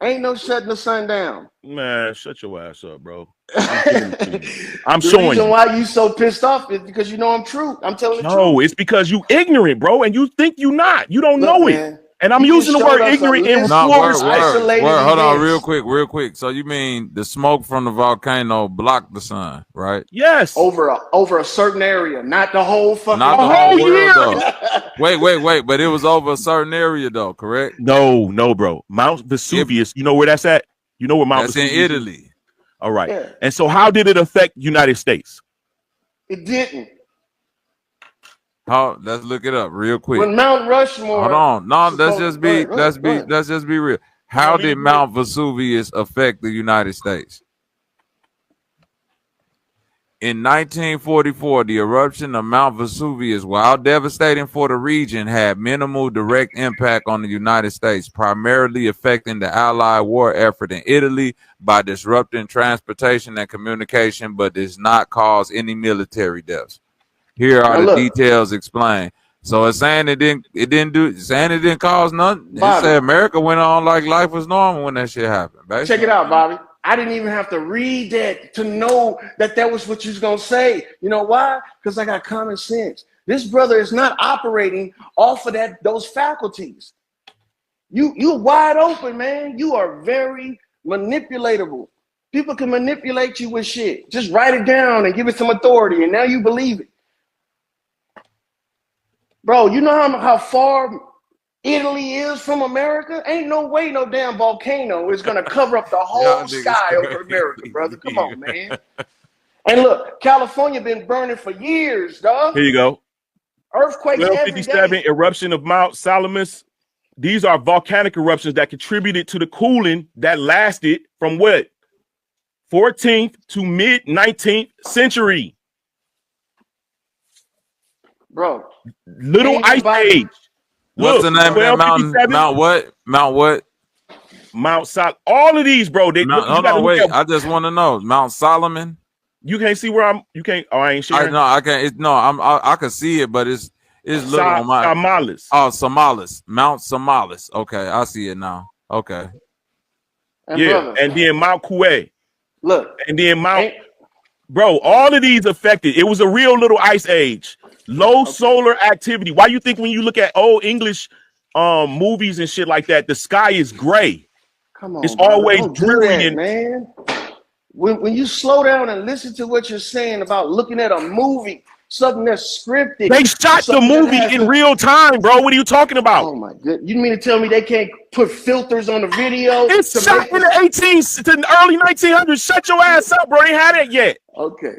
Ain't no shutting the sun down.
Man, shut your ass up, bro. I'm
the
showing
reason
you.
why you so pissed off is because you know I'm true. I'm telling the truth.
No, it's because you ignorant, bro, and you think you not. You don't know
man,
it. And I'm using the word ignorant in full respect.
Hold on, real quick. So you mean the smoke from the volcano blocked the sun, right?
Yes.
Over a certain area, not the whole fucking
not the whole world, though. Wait, but it was over a certain area, though, correct?
No, bro. Mount Vesuvius, you know where that's at? You know where Mount Vesuvius
in Italy.
Is? All right.
Yeah.
And so how did it affect United States?
It didn't.
Let's look it up real quick.
When Mount Rushmore.
Hold on. No, let's just be real. How did Mount Vesuvius affect the United States? In 1944, the eruption of Mount Vesuvius, while devastating for the region, had minimal direct impact on the United States, primarily affecting the Allied war effort in Italy by disrupting transportation and communication, but does not cause any military deaths. Here are the details explained. So it's saying it didn't cause nothing. It said America went on like life was normal when that shit happened. Basically.
Check it out, Bobby. I didn't even have to read that to know that was what you was gonna say. You know why? Because I got common sense. This brother is not operating off of those faculties. You're wide open, man. You are very manipulatable. People can manipulate you with shit. Just write it down and give it some authority, and now you believe it. Bro, you know how far Italy is from America? Ain't no way no damn volcano is going to cover up the whole sky over America, brother. Come on, man. And look, California been burning for years, dog.
Here you go.
Earthquakes
1257 eruption of Mount Salamis. These are volcanic eruptions that contributed to the cooling that lasted from what? 14th to mid-19th century.
Bro.
Little ice age.
What's the name of that mountain? Mount what? Mount Sol.
All of these, bro.
Wait. I just want to know. Mount Solomon.
You can't see where you can't. Oh, I ain't sharing.
I can't. I can see it, but it's little on my.
Somalis.
Oh, Somalis. Mount Somalis. Okay, I see it now. Okay.
And
yeah,
brother,
and then Mount Kuei.
Look.
And then Mount. Bro, all of these affected. It was a real little ice age. Low solar activity. Why you think when you look at old English movies and shit like that, the sky is gray?
Come on,
it's always
dreary, man. When you slow down and listen to what you're saying about looking at a movie, something that's scripted.
They shot the movie in real time, bro. What are you talking about?
Oh my goodness. You mean to tell me they can't put filters on the video?
It's shot in the early 1900s. Shut your ass up, bro. They ain't had it yet.
Okay.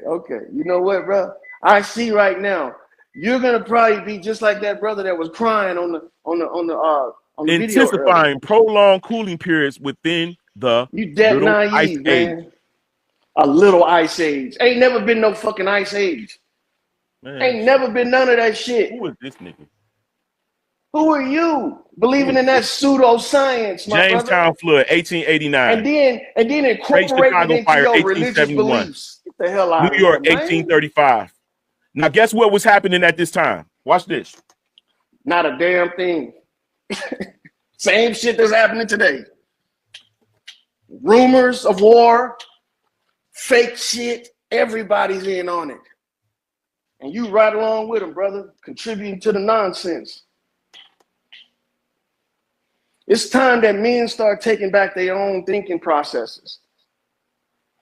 You know what, bro? I see right now. You're gonna probably be just like that brother that was crying on the video.
Intensifying prolonged cooling periods within the
you dead naive, man. Age. A little ice age. Ain't never been no fucking ice age. Man. Ain't never been none of that shit.
Who is this nigga?
Who are you believing in that pseudoscience, my
Jamestown
brother?
flood, 1889.
And then incorporate it into
fire,
your religious beliefs. Get the hell out
New York, 1835. Now, guess what was happening at this time? Watch this.
Not a damn thing. Same shit that's happening today. Rumors of war, fake shit. Everybody's in on it. And you right along with them, brother, contributing to the nonsense. It's time that men start taking back their own thinking processes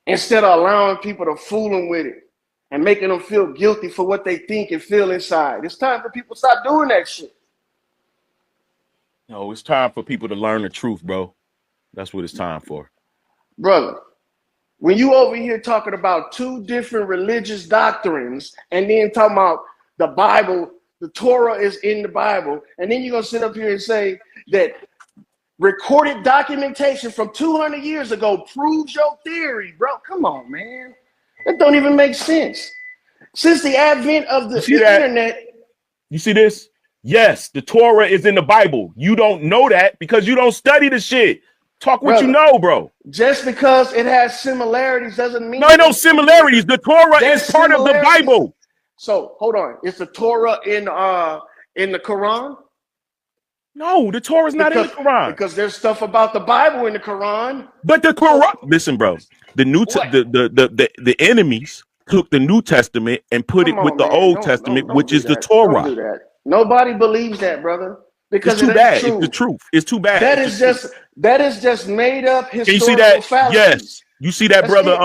instead of allowing people to fool them with it and making them feel guilty for what they think and feel inside. It's time for people to stop doing that shit.
No, it's time for people to learn the truth, bro. That's what it's time for.
Brother, when you over here talking about two different religious doctrines and then talking about the Bible, the Torah is in the Bible, and then you're going to sit up here and say that recorded documentation from 200 years ago proves your theory, bro. Come on, man. That don't even make sense. Since the advent of the internet.
You see this? Yes, the Torah is in the Bible. You don't know that because you don't study the shit. Talk what you know, bro.
Just because it has similarities doesn't mean...
No similarities. The Torah is part of the Bible.
So, hold on. Is the Torah in the Quran?
No, the Torah is not in the Quran.
Because there's stuff about the Bible in the Quran.
But the Quran... Listen, bro. The enemies took the New Testament and put it with the Old Testament, which is the Torah.
Don't do that. Nobody believes that, brother. Because
it's too bad. It's the truth. It's too bad.
That is just made up historical
Can you see that?
fallacies.
Yes. You see that, brother?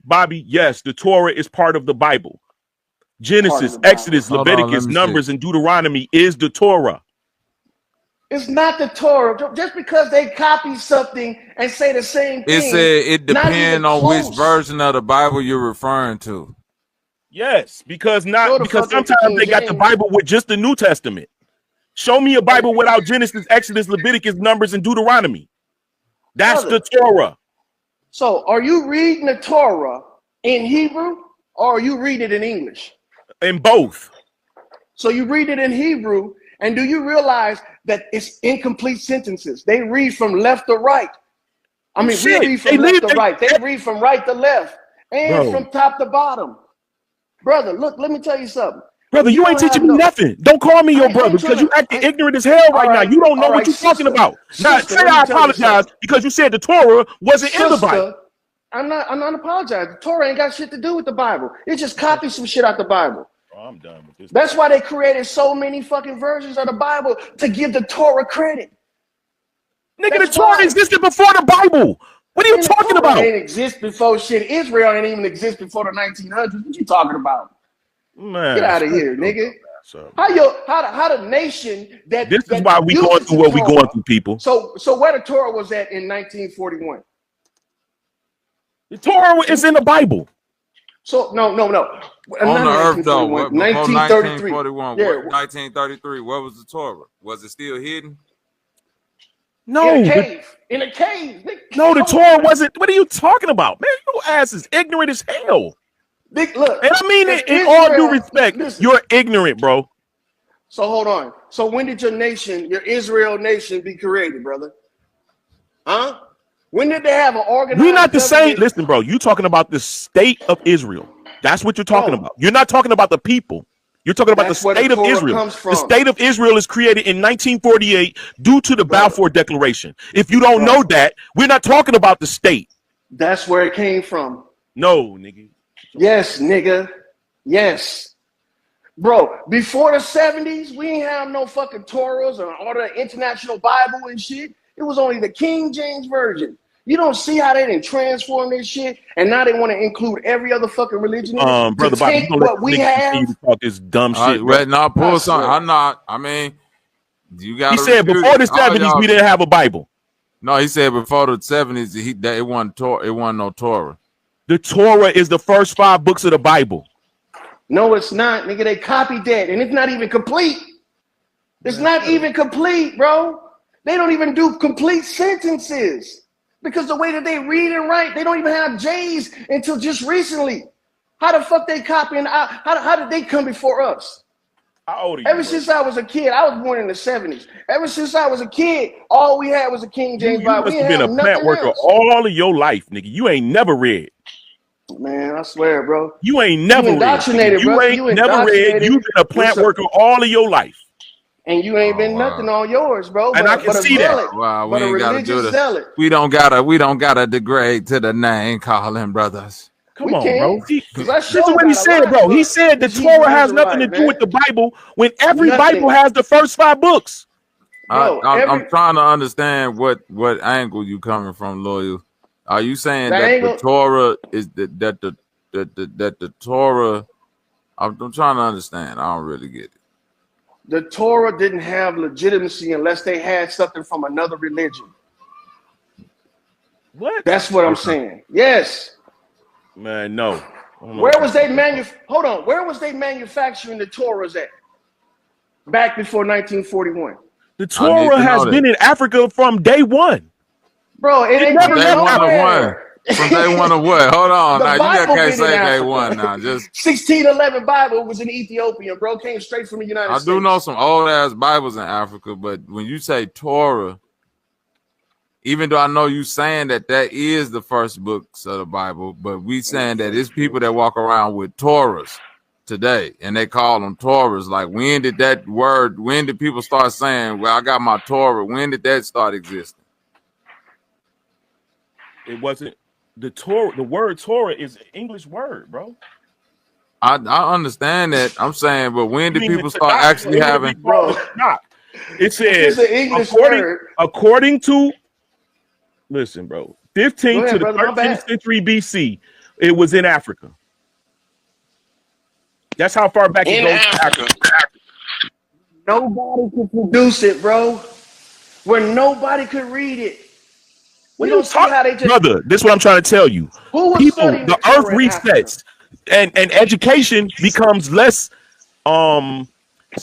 Bobby. Yes, the Torah is part of the Bible. Genesis, Exodus, Leviticus, Numbers, and Deuteronomy is the Torah.
It's not the Torah. Just because they copy something and say the same thing.
It said it depends on which version of the Bible you're referring to.
Yes, because sometimes they got the Bible with just the New Testament. Show me a Bible without Genesis, Exodus, Leviticus, Numbers, and Deuteronomy. That's the Torah.
So are you reading the Torah in Hebrew or are you reading it in English?
In both.
So you read it in Hebrew, and do you realize that it's incomplete sentences? They read from left to right. I mean, we read from left to right. They read from right to left and from top to bottom. Brother, look, let me tell you something.
Brother, you ain't teaching me nothing. Don't call me your brother because you acting ignorant as hell right now. You don't know what you're talking about. Now, say I apologize because you said the Torah wasn't in the Bible.
I'm not apologizing. The Torah ain't got shit to do with the Bible. It just copies some shit out the Bible.
Oh, I'm done with this.
That's why they created so many fucking versions of the Bible to give the Torah credit.
Nigga, the Torah existed before the Bible. What are you talking about?
It didn't exist before shit. Israel didn't even exist before the 1900s. What you talking about?
Man,
get out of here, nigga. How the nation that
this is why we going through what we going through, people.
So where the Torah was at in 1941?
The Torah is in the Bible.
So no.
On the earth though, 1933. 1933. Where was the Torah? Was it still hidden?
No,
in a cave.
No, the Torah wasn't. What are you talking about, man? Your ass is ignorant as hell.
Look,
and I mean it in all due respect. You're ignorant, bro.
So hold on. So when did your Israel nation, be created, brother? Huh? When did they have an organized?
We're not the same. Listen, bro. You talking about the state of Israel? That's what you're talking about. You're not talking about the people. You're talking about the state of Israel. The state of Israel is created in 1948 due to the Balfour Declaration. If you don't know that, we're not talking about the state.
That's where it came from.
No, nigga.
Yes, nigga. Yes. Bro, before the 70s, we ain't have no fucking Torahs or all the international Bible and shit. It was only the King James Version. You don't see how they didn't transform this shit, and now they want to include every other fucking religion.
Brother Bobby, you what we have. To talk this dumb shit.
Right now, pull something. I'm not. I mean, you got.
He said before the 70s we didn't have a Bible.
No, he said before the 70s it wasn't Torah. It wasn't no Torah.
The Torah is the first 5 books of the Bible.
No, it's not, nigga. They copied that, and it's not even complete. It's not even complete, bro. They don't even do complete sentences because the way that they read and write, they don't even have J's until just recently. How the fuck they copying? How did they come before us?
How old are you?
Ever since I was a kid, I was born in the 70s. Ever since I was a kid, all we had was a King James Bible.
You must have been a plant worker all of your life, nigga. You ain't never read.
Man, I swear, bro.
You ain't never
indoctrinated,
read.
bro.
You ain't never read. You've been a plant worker all of your life.
And you ain't been nothing on yours, bro.
And I can see that.
Wow, we ain't gotta do this. We don't gotta degrade to the name calling, brothers.
Come on, bro.
Let's
Listen
show
what he
got a
said,
lot
bro.
for
He said the
this Hebrew
Torah has nothing to
Israelite,
do with
man.
the Bible when every
Nothing.
Bible has the first 5 books.
Bro,
I'm trying to understand what angle you coming from, Loyal. Are you saying
The
that
angle-
the Torah is that the Torah? I'm trying to understand. I don't really get it.
the Torah didn't have legitimacy unless they had something from another religion.
What?
That's what I'm saying. Yes.
Man, no.
Where was they Hold on. Where was they manufacturing the Torahs at? Back before 1941.
The Torah has been in Africa from day one.
Bro, it ain't
From
been
day one of
nowhere.
what? From day one of what? Hold on.
The
Now you
Bible
can't
been in
say day
Africa.
one now. Just
1611 Bible was in Ethiopia, bro. Came straight from the United
I
States.
do know some old ass Bibles in Africa, but when you say Torah, even though I know you saying that is the first books of the Bible, but we saying that it's people that walk around with Torahs today, and they call them Torahs. Like, when did people start saying, well, I got my Torah? When did that start existing?
It wasn't the Torah. The word Torah is an English word, bro.
I understand that. I'm saying, but when did people start
Tanakh,
actually
it would
having?
be called the Tanakh. It says,
It's an English word.
according to, listen, bro, 15th
ahead,
to the
brother, my
13th
bad.
century BC, it was in Africa. That's how far back it
In
goes.
Africa. Nobody could produce it, bro. Where nobody could read it.
What
You
are you
don't see how they just
brother? This is what I'm trying to tell you.
Who was
People,
studying
the
the
earth
Torah in
resets, and education becomes less.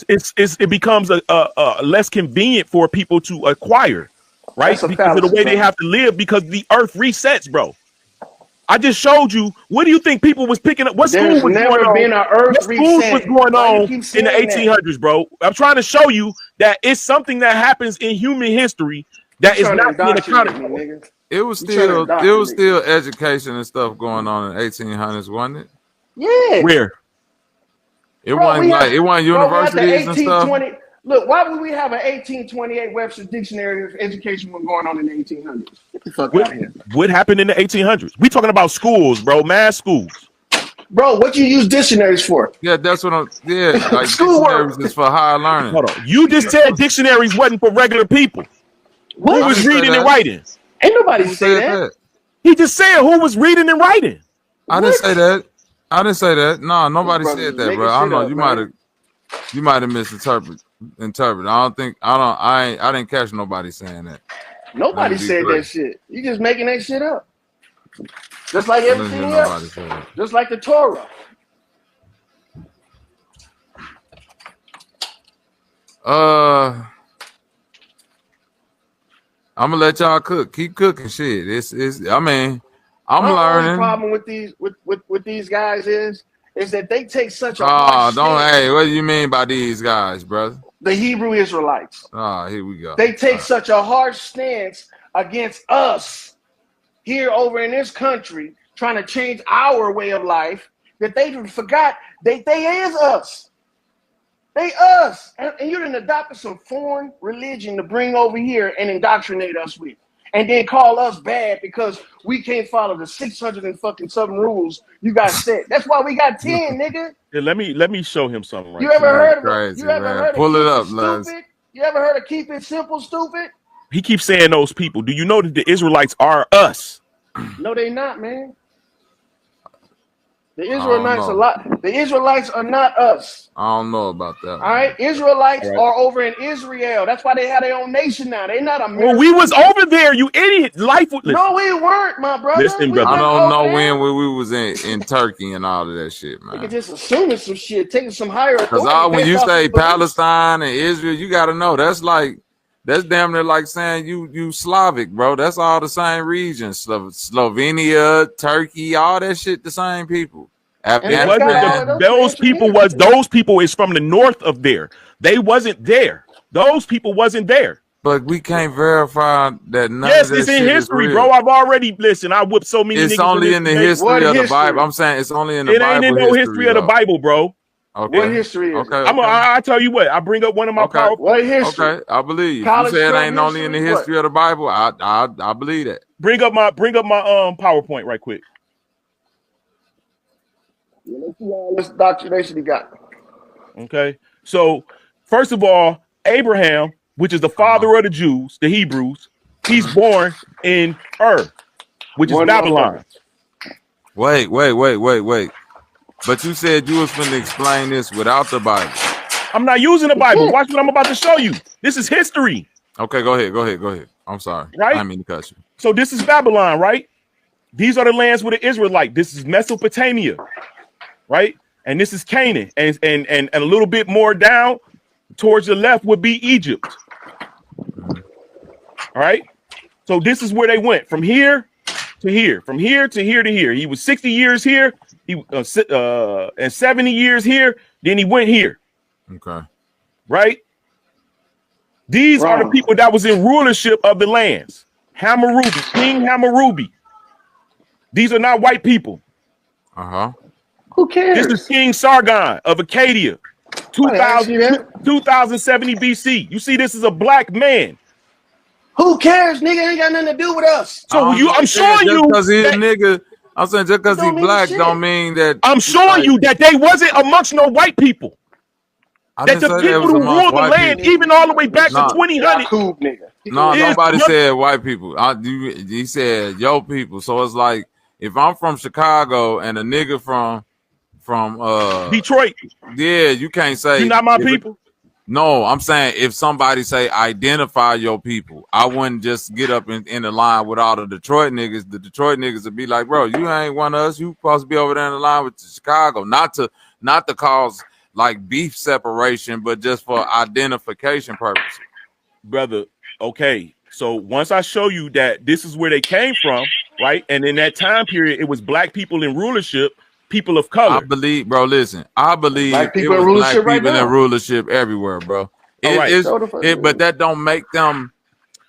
It becomes a less convenient for people to acquire, right?
That's a
Because of the
fallacy,
way they
brother.
have to live, because the earth resets, bro. I just showed you. What do you think people was picking up? What
There's
school was going
never
on?
been an earth
What schools was
reset.
going
Why you
on
keep
in the
saying that?
1800s, bro? I'm trying to show you that it's something that happens in human history that is
trying to
not being accounted
indoctrinate me,
for.
nigga.
It was
You trying to indoctrinate
still education and stuff going on in 1800s, wasn't it?
Yeah.
Where?
It wasn't universities
the
and stuff.
1820. Look, why would we have an 1828 Webster Dictionary if education was going on in the 1800s? Get the fuck out of here.
What happened in the 1800s? We talking about schools, bro, mass schools.
Bro, what you use dictionaries for?
Yeah, that's what I'm. Yeah, like
Schoolwork.
dictionaries is for higher learning.
Hold on. You just said dictionaries wasn't for regular people.
What?
Who was reading and writing?
Ain't nobody
Who
say
said
that.
He just said who was reading and writing.
I didn't say that. I didn't say that. No, nobody
Brother
said
just
that,
making
bro. I don't
shit
know.
up,
You might have misinterpreted. I didn't catch nobody saying that.
Nobody said that shit. You just making that shit up. Just like everything else. Just like the Torah.
I'm gonna let y'all cook. Keep cooking shit. I mean, I'm
My
learning.
only problem with these guys is that they take such a harsh stance.
Hey, what do you mean by these guys, brother?
The Hebrew Israelites.
Here we go.
They take such a harsh stance against us here over in this country, trying to change our way of life, that they forgot they is us. They us. And you done adopted some foreign religion to bring over here and indoctrinate us with. And then call us bad because we can't follow the 600 and fucking something rules you got set. That's why we got 10, nigga.
Yeah, let me show him something right
You ever heard of
crazy,
you ever
man.
heard of
Pull
keep
it up,
stupid? You ever heard of keep it simple, stupid?
He keeps saying those people. Do you know that the Israelites are us?
No, they not, man. The Israelites are not us.
I don't know about that.
All right, Israelites are over in Israel. That's why they have their own nation now. They not American.
Well, we was over there, you idiot. Life would
No, we weren't, my brother.
Listen, brother.
I don't know when we was in Turkey and all of that shit, man.
Nigga just assuming some shit, taking some higher authority.
Because when you
based off
say
your beliefs.
Palestine and Israel, you got to know that's damn near like saying you Slavic, bro. That's all the same regions. Slovenia, Turkey, all that shit, the same people.
It wasn't those people is from the north of there. They wasn't there. Those people wasn't there.
But we can't verify that none
yes,
of that
it's in
shit
history,
is real.
bro. I've already I whipped so many.
It's
niggas
only in the history of the Bible. I'm saying it's only in the Bible.
It ain't in no history of the Bible, bro.
Okay.
What history is it?
I tell you what. I bring up one of my powerful.
What history?
Okay, I believe.
College
You say it
Prep
ain't only in the history of the Bible. I believe that.
Bring up my PowerPoint right quick.
Yeah, let's see all this indoctrination he got.
Okay. So, first of all, Abraham, which is the father of the Jews, the Hebrews, he's born in Ur, which is Babylon.
Wait. But you said you was finna explain this without the Bible.
I'm not using the Bible. Watch what I'm about to show you. This is history.
Okay, go ahead. I'm sorry.
Right?
I didn't mean to cut you.
So this is Babylon, right? These are the lands where the Israelite. This is Mesopotamia, right? And this is Canaan. And a little bit more down towards the left would be Egypt. All right. So this is where they went from here to here, from here to here to here. He was 60 years here, and 70 years here. Then he went here.
Okay.
Right. These are the people that was in rulership of the lands. Hammurabi, King Hammurabi. These are not white people.
Who cares?
This is King Sargon of Acadia, 2070 BC. You see, this is a black man.
Who cares, nigga? Ain't got nothing to do with us.
So I'm showing you
because he's a nigga. I'm saying just because he's black don't mean that.
I'm showing you that they wasn't amongst no white people. That the people who ruled the land, even all the way back to 2000.
No, nobody said white people. He said yo people. So it's like if I'm from Chicago and a nigga from
Detroit,
yeah, you can't say
you're not my people.
No, I'm saying if somebody say identify your people, I wouldn't just get up in the line with all the Detroit niggas. The Detroit niggas would be like, bro, you ain't one of us. You supposed to be over there in the line with Chicago, not to cause like beef separation, but just for identification purposes.
Brother, okay. So once I show you that this is where they came from, right? And in that time period, it was black people in rulership, people of color.
I believe, bro, listen, I believe
Black people
it
in
was black
rulership right
people in
now.
rulership everywhere, bro. But that don't make them.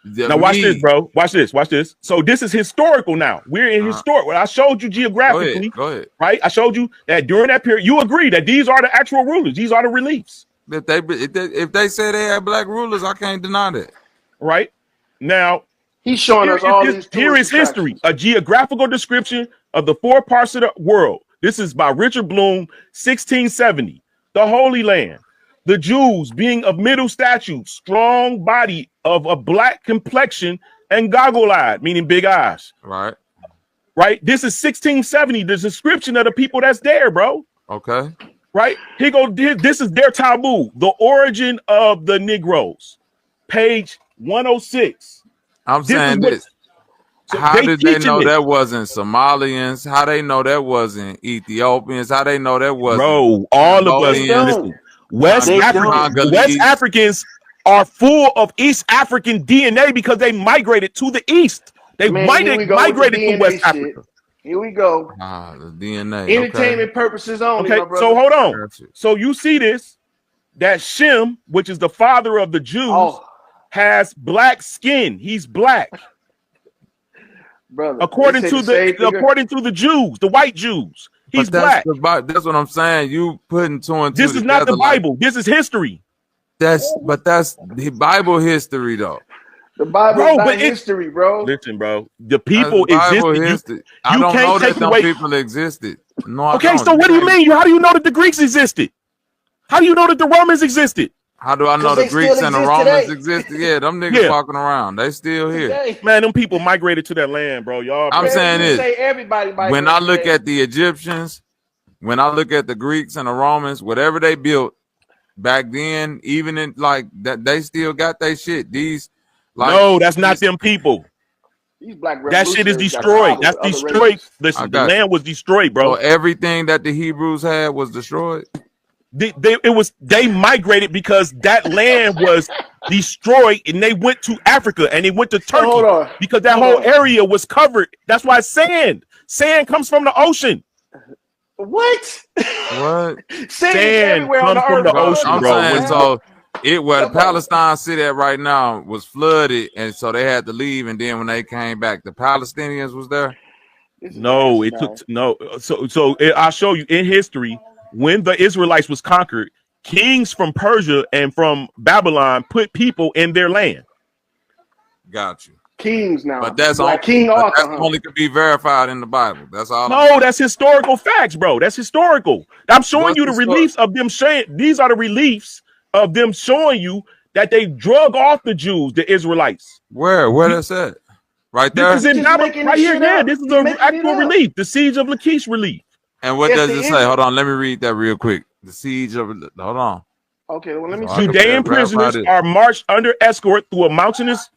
Now watch this, bro. Watch this. So this is historical now. We're in historic. Well, I showed you geographically.
Go ahead.
Right? I showed you that during that period, you agree that these are the actual rulers. These are the reliefs.
If they say they had black rulers, I can't deny that.
Right? Now,
he's showing us all these.
Here is history, a geographical description of the 4 parts of the world. This is by Richard Bloom, 1670. The Holy Land. The Jews being of middle stature, strong body, of a black complexion, and goggle-eyed, meaning big eyes.
Right.
This is 1670, the description of the people that's there, bro.
Okay.
Right? This is their taboo, the origin of the Negroes. Page 106.
I'm saying this. How did they know that wasn't Somalians? How they know that wasn't Ethiopians? How they know that wasn't?
Bro, all of us. Listen, West Africans are full of East African DNA because they migrated to the East. They migrated from West Africa.
Here we go.
The DNA.
Entertainment purposes only.
Okay,
my brother.
so hold on. So you see this, that Shem, which is the father of the Jews, has black skin. He's black.
Brother,
according to the Jews, the white Jews. He's black.
That's what I'm saying. You putting 2 and 2
This is not the Bible. This is history.
That's the Bible history, though.
The Bible is not history, bro.
Listen, bro. The people existed.
I don't know that those people existed. No,
okay, so what do you mean? How do you know that the Greeks existed? How do you know that the Romans existed?
How do I know the Greeks and the Romans existed? Yeah, them niggas walking around. They still here.
Man, them people migrated to that land, bro. Y'all.
I'm saying this.
Everybody
when I look at the Egyptians, when I look at the Greeks and the Romans, whatever they built back then, even in like that, they still got their shit. These, like,
no, that's not them people.
These black
that shit is destroyed. That's destroyed. Listen, the land was destroyed, bro.
So everything that the Hebrews had was destroyed.
They migrated because that land was destroyed, and they went to Africa and they went to Turkey because that whole area was covered. That's why sand comes from the ocean.
What?
Sand comes from the ocean, bro.
I'm saying, so where the Palestine city at right now was flooded, and so they had to leave. And then when they came back, the Palestinians was there.
No, it took no. So I'll show you in history. When the Israelites was conquered, kings from Persia and from Babylon put people in their land.
Got you.
kings now.
But that's
like
all.
King
But
Arthur.
that's
Huh?
only could be verified in the Bible. That's all.
No, that's historical facts, bro. That's historical. I'm showing
What's
you the reliefs of them saying these are the reliefs of them showing you that they drug off the Jews, the Israelites.
Where that's at? Right
This
there.
is in
Just
Babylon,
making
right
this
here.
shit
Yeah,
up.
this is
He's
an
making
actual
it up.
relief. The siege of Lachish relief.
And what
If
does
the
it say?
Israel-
Hold on, let me read that real quick. The siege of. Hold on.
Okay, well let me
So
see.
I can
Judean
verify
prisoners
this.
are marched under escort through a mountainous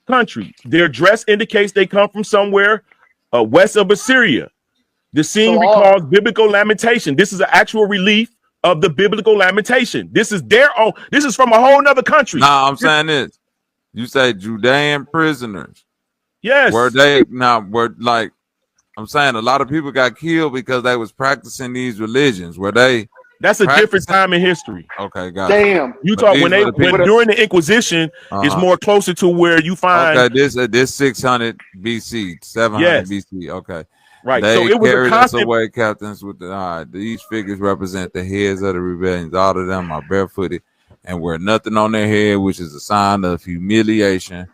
country. Their dress indicates they come from somewhere west of Assyria. The scene
So
recalls biblical lamentation. This is an actual relief of the biblical lamentation. This is their own. This is from a whole nother country.
Nah, I'm saying this. You say Judean prisoners.
Yes.
Were they now? Were like I'm saying a lot of people got killed because they was practicing these religions. Were they?
That's a different time in history.
Okay, got
Damn.
You
But
talk
these
when
were the people-
during the Inquisition is
Uh-huh.
more closer to where you find.
Okay, this 600 BC, 700
Yes.
BC. Okay,
Right.
They
So it was a
carried us
constant.
away, captains. With the these figures represent the heads of the rebellions. All of them are barefooted and wear nothing on their head, which is a sign of humiliation.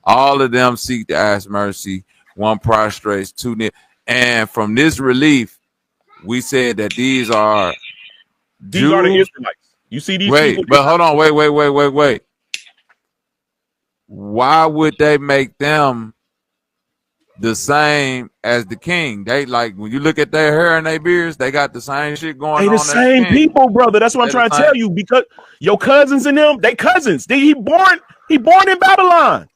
All of them seek to ask mercy. One prostrates, two near. And from this relief, we said that these are
These are the
Jews.
Israelites. You see these
Wait,
people.
but hold on, wait. Why would they make them the same as the king? They like when you look at their hair and their beards, they got the same shit going
They
on.
the same people, brother. That's what I'm
They
trying
the
to tell
same.
you. Because your cousins and them, they cousins. He born in Babylon,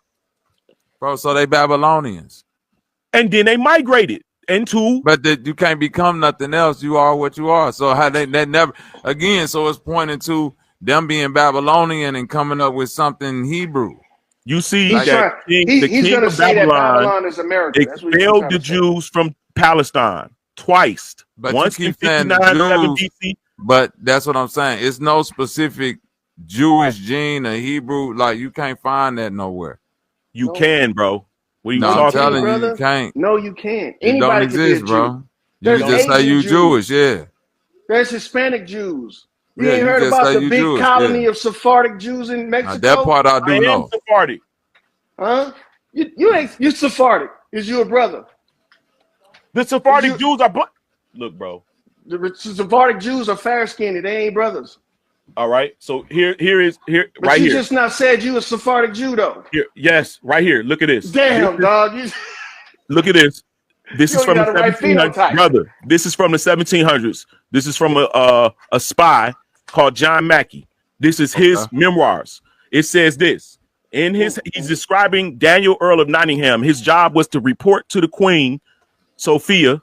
Bro, so they Babylonians.
and then they migrated into.
But you can't become nothing else. You are what you are. So how they never again. So it's pointing to them being Babylonian and coming up with something Hebrew.
You see
He's
that the
he's
king
gonna
of
say that
Babylon
Babylon is America. That's what he's
expelled
trying
the
to say.
Jews from Palestine twice.
But
Once
you
in
keep saying
59
the
7
Jews,
BC.
but that's what I'm saying. It's no specific Jewish gene or Hebrew. Like you can't find that nowhere.
You can, bro. What are you
No, I'm
talking
telling
about?
you, you can't.
No, you can't.
It don't
Anybody can be a
exist,
Jew.
bro. You
There's
just say
Asian
you
Jews.
Jewish, yeah.
There's Hispanic Jews. You
Yeah,
ain't
you
heard
just
about
say
the
you
big
Jewish,
colony
yeah.
of Sephardic Jews in Mexico?
Now, that part I do
am
know.
Sephardic.
Huh? You ain't. You Sephardic. Is you a brother?
The Sephardic Jews are. Look, bro.
The Sephardic Jews are fair skinned. They ain't brothers.
All right. So here,
But
right
you
here.
just not said you a Sephardic Jew though.
Here, yes, right here. Look at this.
Damn, dog. You,
Look at this. This
You
is
don't
from the
got the right
1700s,
phenotype.
brother. This is from the 1700s. This is from a spy called John Mackey. This is his memoirs. It says this. He's describing Daniel Earl of Nottingham. His job was to report to the Queen Sophia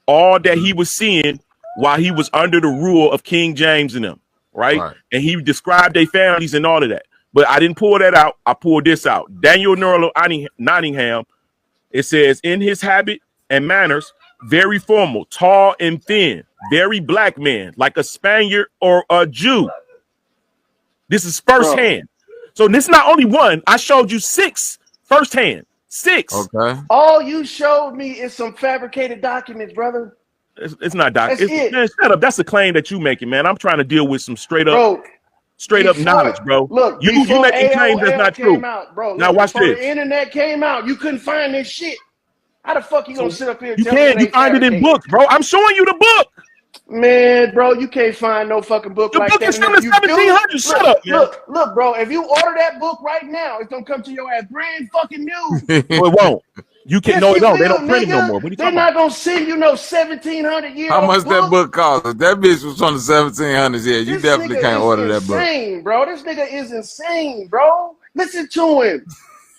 all that he was seeing while he was under the rule of King James and them, right? And he described their families and all of that. But I didn't pull that out. I pulled this out. Daniel Earl of Nottingham. It says, in his habit and manners, very formal, tall and thin, very black man, like a Spaniard or a Jew. This is firsthand. So this is not only one. I showed you 6 firsthand. 6.
Okay.
all you showed me is some fabricated documents, brother.
It's not doc.
That's it.
Man, shut up. That's a claim that you making, man. I'm trying to deal with some straight up,
Bro,
up knowledge, bro.
Look,
you
before
making claims that's
AOL
not
came
true.
out, bro.
Now
look,
watch
before
this.
the internet came out, you couldn't find this shit. How the fuck you gonna sit up here and
You
tell me
can.
that
You
ain't
find it in
fabricated?
books, bro. I'm showing you the book.
Man, bro, you can't find no fucking book
The
like
book
that.
is
And
from
if
the
you
1700s.
do,
Shut up, man.
Look, bro. If you order that book right now, it's gonna come to your ass brand fucking new.
Well, it won't. You can
Yes,
no,
it
no, they
will,
don't print it no
nigga.
more. What are you
They're
talking
not
about?
gonna send you no 1700-year
How
old
much
book.
that book cost? If that bitch was from the 1700s, yeah, you
This
definitely
nigga
can't
is
order that book.
insane, bro. This nigga is insane, bro. Listen to him.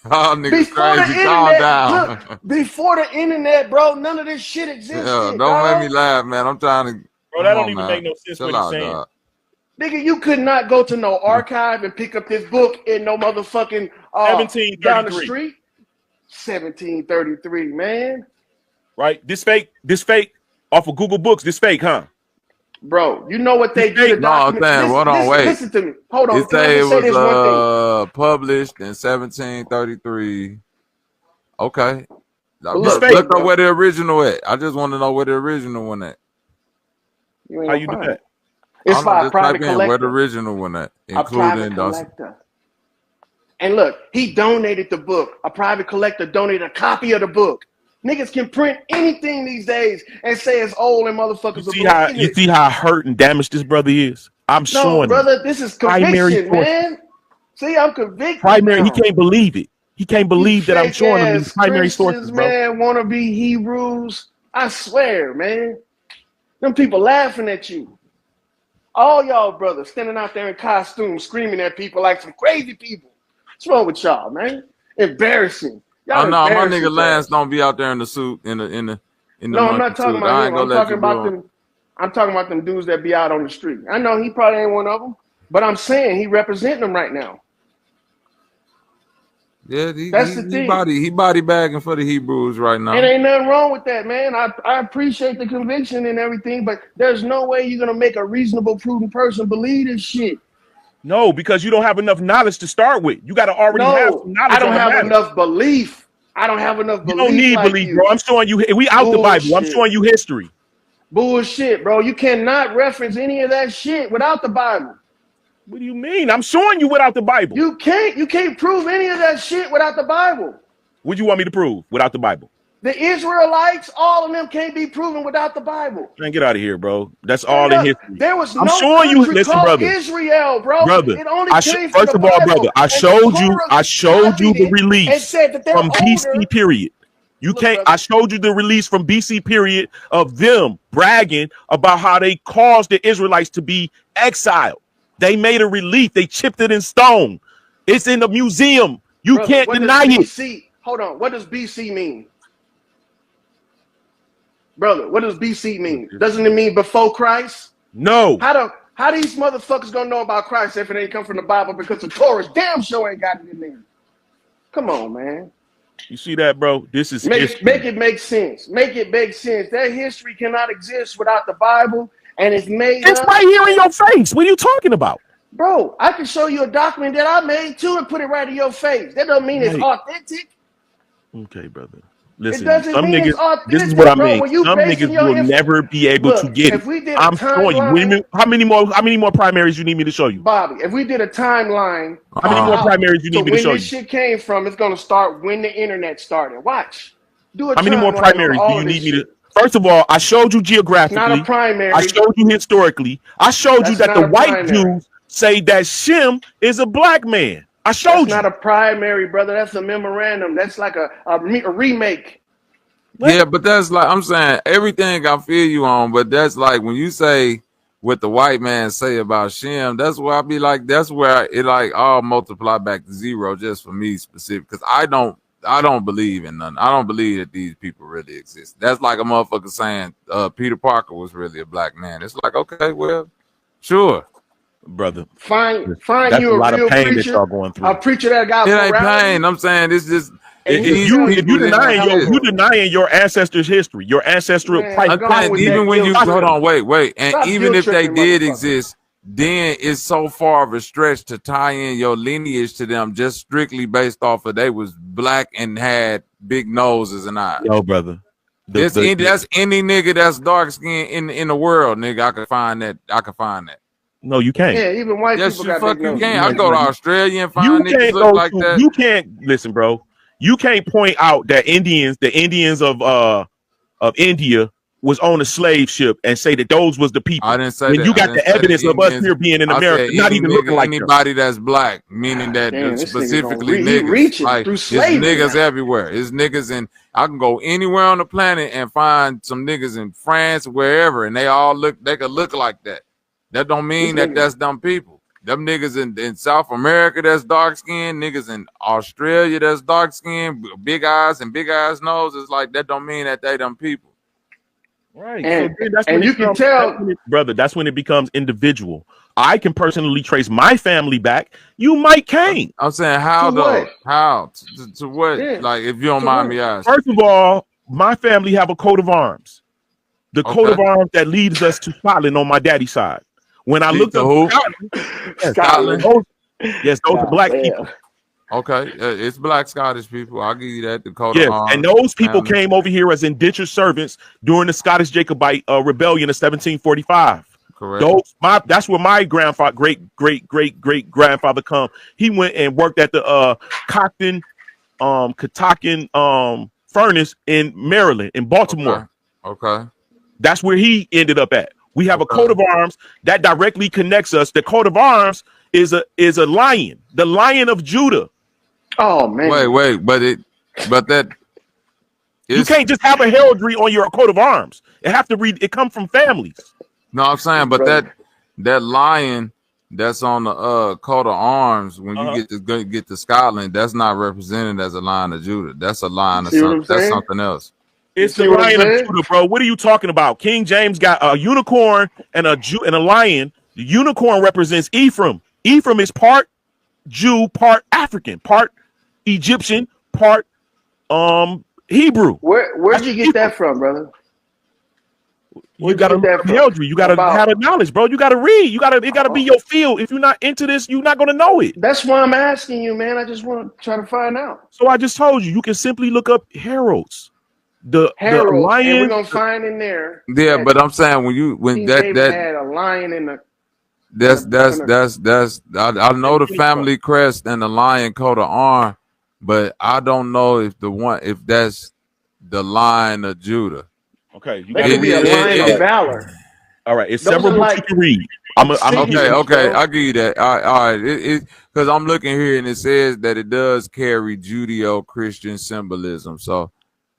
Oh, nigga,
Before the
crazy. Calm
internet,
down.
look, before the internet, bro, none of this shit existed.
Yeah, don't
dog.
make me laugh, man. I'm trying to.
Bro,
Come
that don't
on,
even
man.
make no sense
Chill
what he's
out,
saying.
dog.
Nigga, you could not go to no archive and pick up this book in no motherfucking down the
1733.
street. 1733, man.
Right? This fake off of Google Books. This fake, huh?
Bro, you know what they do to
No, I'm
document.
saying, hold on, wait.
Listen to me. Hold on.
It
Can I
say it
just say this one thing?
was published in 1733. Okay.
Look,
Look up
bro.
where the original at. I just want to know where the original one at.
You ain't
How
gonna
you do
find
that?
it. It's
I don't know,
by a
just
private
type in where the
collector.
original one at,
A private
including those.
collector. And look, he donated the book. A private collector donated a copy of the book. Niggas can print anything these days and say it's old and motherfuckers
You see how hurt and damaged this brother is? I'm
No,
showing
brother, this is conviction, man. See, I'm convicted.
Primary, he
now.
can't believe it. He can't believe that I'm showing him these primary sources, bro.
Man, wanna be Hebrews. I swear, man. Them people laughing at you. All y'all brothers standing out there in costumes, screaming at people like some crazy people. What's wrong with y'all, man? Embarrassing. Y'all
Oh no, my
embarrassing
nigga Lance
us.
don't be out there in the suit in the
No, I'm
monkey
not talking
suit.
about
I
him.
ain't gonna
I'm
let
talking
you
about
do
them. I'm talking about them dudes that be out on the street. I know he probably ain't one of them, but I'm saying he representing them right now.
Yeah,
That's the thing.
he body bagging for the Hebrews right now.
And ain't nothing wrong with that, man. I appreciate the conviction and everything, but there's no way you're gonna make a reasonable, prudent person believe this shit.
No, because you don't have enough knowledge to start with. You got to already have some
No,
knowledge
I don't
on the
have
matter.
enough belief. I don't have enough
You don't
belief
need
like
belief,
you.
bro. I'm showing you. We out the Bible. I'm showing you history.
Bullshit, bro. You cannot reference any of that shit without the Bible.
What do you mean? I'm showing you without the Bible.
You can't prove any of that shit without the Bible.
What do you want me to prove without the Bible?
The Israelites, all of them can't be proven without the Bible.
Man, get out of here, bro. That's
Straight
all in
up,
history.
there was
I'm
no
showing you.
country
Listen,
called
brother.
Israel, bro.
Brother,
It only came from
first
the
of all,
Bible.
brother, I
And
showed
the
you
copied
the
it
release
and said that they're
from
older.
BC period. You
Look,
can't.
brother.
I showed you the release from BC period of them bragging about how they caused the Israelites to be exiled. They made a relief. They chipped it in stone. It's in the museum. You
Brother,
can't
what
deny
does
it.
BC? Hold on. What does BC mean? Brother, what does BC mean? Doesn't it mean before Christ?
No.
How these motherfuckers gonna know about Christ if it ain't come from the Bible because the Torah damn sure ain't got it in there? Come on, man.
You see that, bro? This is
Make
history.
it make sense. Make it make sense. That history cannot exist without the Bible, and it's made
It's
up.
right here in your face. What are you talking about?
Bro, I can show you a document that I made too and put it right in your face. That doesn't mean it's
Right.
authentic.
Okay, brother.
It
Listen,
doesn't
some
mean it's
niggas, this is what
authentic,
I
bro.
mean.
When you
Some
basing
niggas
your
will never be able to
look,
get
if
it.
we did a
I'm showing you.
timeline,
How many more primaries you need me to show you?
Bobby, if we did a timeline,
How many more primaries you
to
need me to
when
show
this
you?
shit came from, it's gonna start when the internet started. Watch. Do a
How many more
timeline on
primaries do
all
you
of this
need me to?
shit.
First of all, I showed you
It's not a
geographically.
primary.
I showed you historically. I showed you
That's
that the
not a
white
primary.
Jews say that Shem is a black man. I
That's
showed
not
you.
a primary, brother. That's a memorandum. That's like a remake.
Yeah, but that's like I'm saying everything I feel you on, but that's like when you say what the white man say about Shem, that's where I be like, that's where it like all multiply back to zero just for me specific because I don't believe in none. I don't believe that these people really exist. That's like a motherfucker saying Peter Parker was really a black man. It's like, okay, well, sure.
Brother.
Find
That's
you
a
a
lot of
real
pain that
preacher,
y'all going through.
a preacher that got
It ain't
morality.
pain. I'm saying it's just
And
If
he'll tell
you
people didn't
denying
exist.
you denying your ancestors' history, your ancestral
Man,
price.
go on with
Even
that
when you
guilt
hold
trip.
on, wait, and
Stop
even
guilt
if they
tripping,
did
motherfucker.
exist, then it's so far of a stretch to tie in your lineage to them just strictly based off of they was black and had big noses and eyes.
Yo, brother.
That's any nigga that's dark skinned in the world, nigga. I could find that.
No, you can't.
Yeah, even white
Yes,
people
you
got
fuck
big
you
noses.
can. I go to Australia and find niggas look like that.
You can't listen, bro. You can't point out that the Indians of India was on a slave ship and say that those was the people.
I didn't say
when
that.
you
I
got
didn't
the
say that
evidence of us
Indians-
here being in
I
America,
said
not
any
even
nigga,
looking like them.
anybody that's black, meaning that
Damn, this nigga
specifically
he
niggas.
reaching
Like
through
it's
slavery
niggas
now.
everywhere. It's niggas in. I can go anywhere on the planet and find some niggas in France, wherever, and they all look. They could look like that. That don't mean
This
that
nigga-
that's dumb people. Them niggas in South America that's dark skinned, niggas in Australia that's dark skinned, big eyes and big eyes noses. Like that don't mean that they dumb people.
Right.
And,
So then that's
and
when
you
it
can
comes,
tell,
brother, that's when it becomes individual. I can personally trace my family back. You might can't.
I'm saying how
To
though?
what?
How to what?
Yeah.
Like if you don't
To
mind
what?
me asking.
First of all, my family have a coat of arms. The coat of arms that leads us to Scotland on my daddy's side. When I looked up Scotland, those are black people.
Okay, it's black Scottish people. I'll give you that. Dakota
Yes,
Arms,
and those people
family.
came over here as indentured servants during the Scottish Jacobite rebellion of 1745.
Correct.
That's where my grandfather, great grandfather come. He went and worked at the Catoctin furnace in Maryland, in Baltimore.
Okay.
That's where he ended up at. We have a coat of arms that directly connects us. The coat of arms is a lion, the Lion of Judah.
Oh man!
Wait, but that
you can't just have a heraldry on your coat of arms. It have to read. It come from families.
No, I'm saying, but that lion that's on the coat of arms when you get to Scotland, that's not represented as a Lion of Judah. That's a lion of something. That's something else.
It's the Lion of Judah, bro. What are you talking about? King James got a unicorn and a lion. The unicorn represents Ephraim. Ephraim is part Jew, part African, part Egyptian, part Hebrew.
Where'd you get that from, brother?
You gotta look up heraldry. You gotta have the knowledge, bro. You gotta read. It gotta be your field. If you're not into this, you're not gonna know it.
That's why I'm asking you, man. I just want to try to find out.
So I just told you, you can simply look up heralds. The lion,
and we're gonna find in there.
Yeah, but I'm saying when that
had a lion in the.
That's I know the family crest and the lion coat of arm, but I don't know if that's the Lion of Judah.
Okay, you
got to be a lion of valor.
All right, it's several books you can read.
Okay, I'll give you that. All right, because I'm looking here and it says that it does carry Judeo-Christian symbolism. So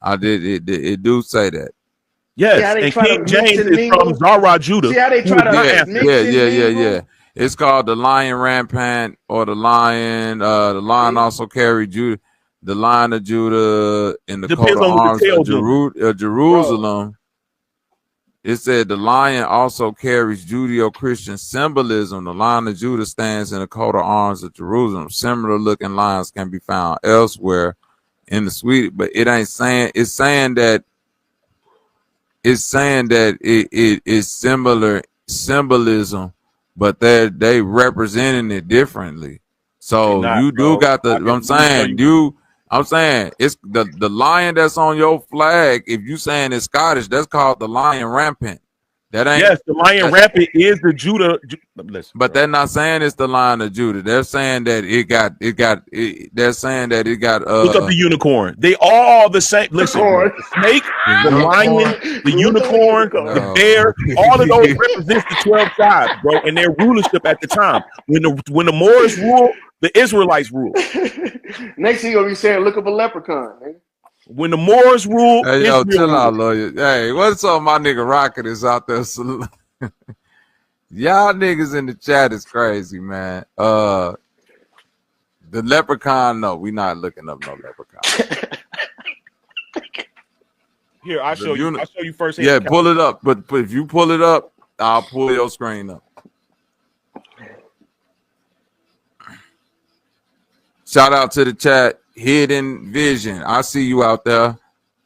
it do say that.
Yes, and King James is from Zara, Judah.
See how they try to
Yeah. It's called the lion rampant or the lion. The lion also carry Judah, the Lion of Judah in the coat of arms of Jerusalem. It said the lion also carries Judeo-Christian symbolism. The Lion of Judah stands in the coat of arms of Jerusalem. Similar looking lions can be found elsewhere in the suite, but it ain't saying. It's saying that it is similar symbolism, but they representing it differently. So you do got the. I'm saying it's the lion that's on your flag. If you saying it's Scottish, that's called the lion rampant. That ain't.
The lion rampant is the Judah. Listen,
but they're not saying it's the Lion of Judah. They're saying that they're saying that it got.
Look up the unicorn. They all the same. Listen, the snake, the lion, the unicorn, the bear. All of those represent the 12 tribes, bro, and their rulership at the time. When the Moors rule, the Israelites rule.
Next thing you're gonna be saying, look up a leprechaun, man.
When the Moors rule,
hey yo, chill out, lawyer. Hey, what's up, my nigga Rocket is out there. Y'all niggas in the chat is crazy, man. The leprechaun, no, we not looking up no leprechaun.
Here, I'll show you. I'll show you first.
Yeah, pull it up. But if you pull it up, I'll pull your screen up. Shout out to the chat. Hidden Vision. I see you out there.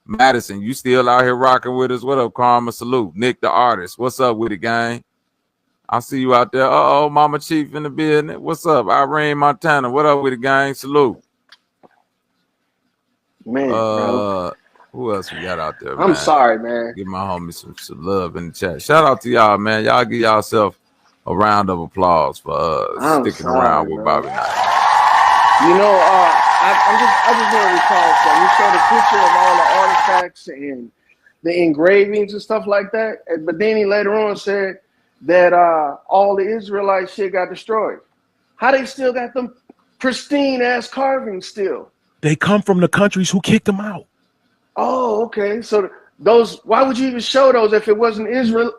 Madison, you still out here rocking with us. What up, Karma? Salute. Nick the artist. What's up with it, gang? I see you out there. Uh-oh, Mama Chief in the business. What's up? Irene Montana. What up with it, gang? Salute.
Man, bro.
Who else we got out there,
I'm sorry, man.
Give my homies some love in the chat. Shout out to y'all, man. Y'all give yourself a round of applause for sticking around with Bobby Knight.
You know, I just want to recall something. You showed a picture of all the artifacts and the engravings and stuff like that. But then he later on said that all the Israelite shit got destroyed. How they still got them pristine ass carvings still?
They come from the countries who kicked them out.
Oh, okay. So those, why would you even show those if it wasn't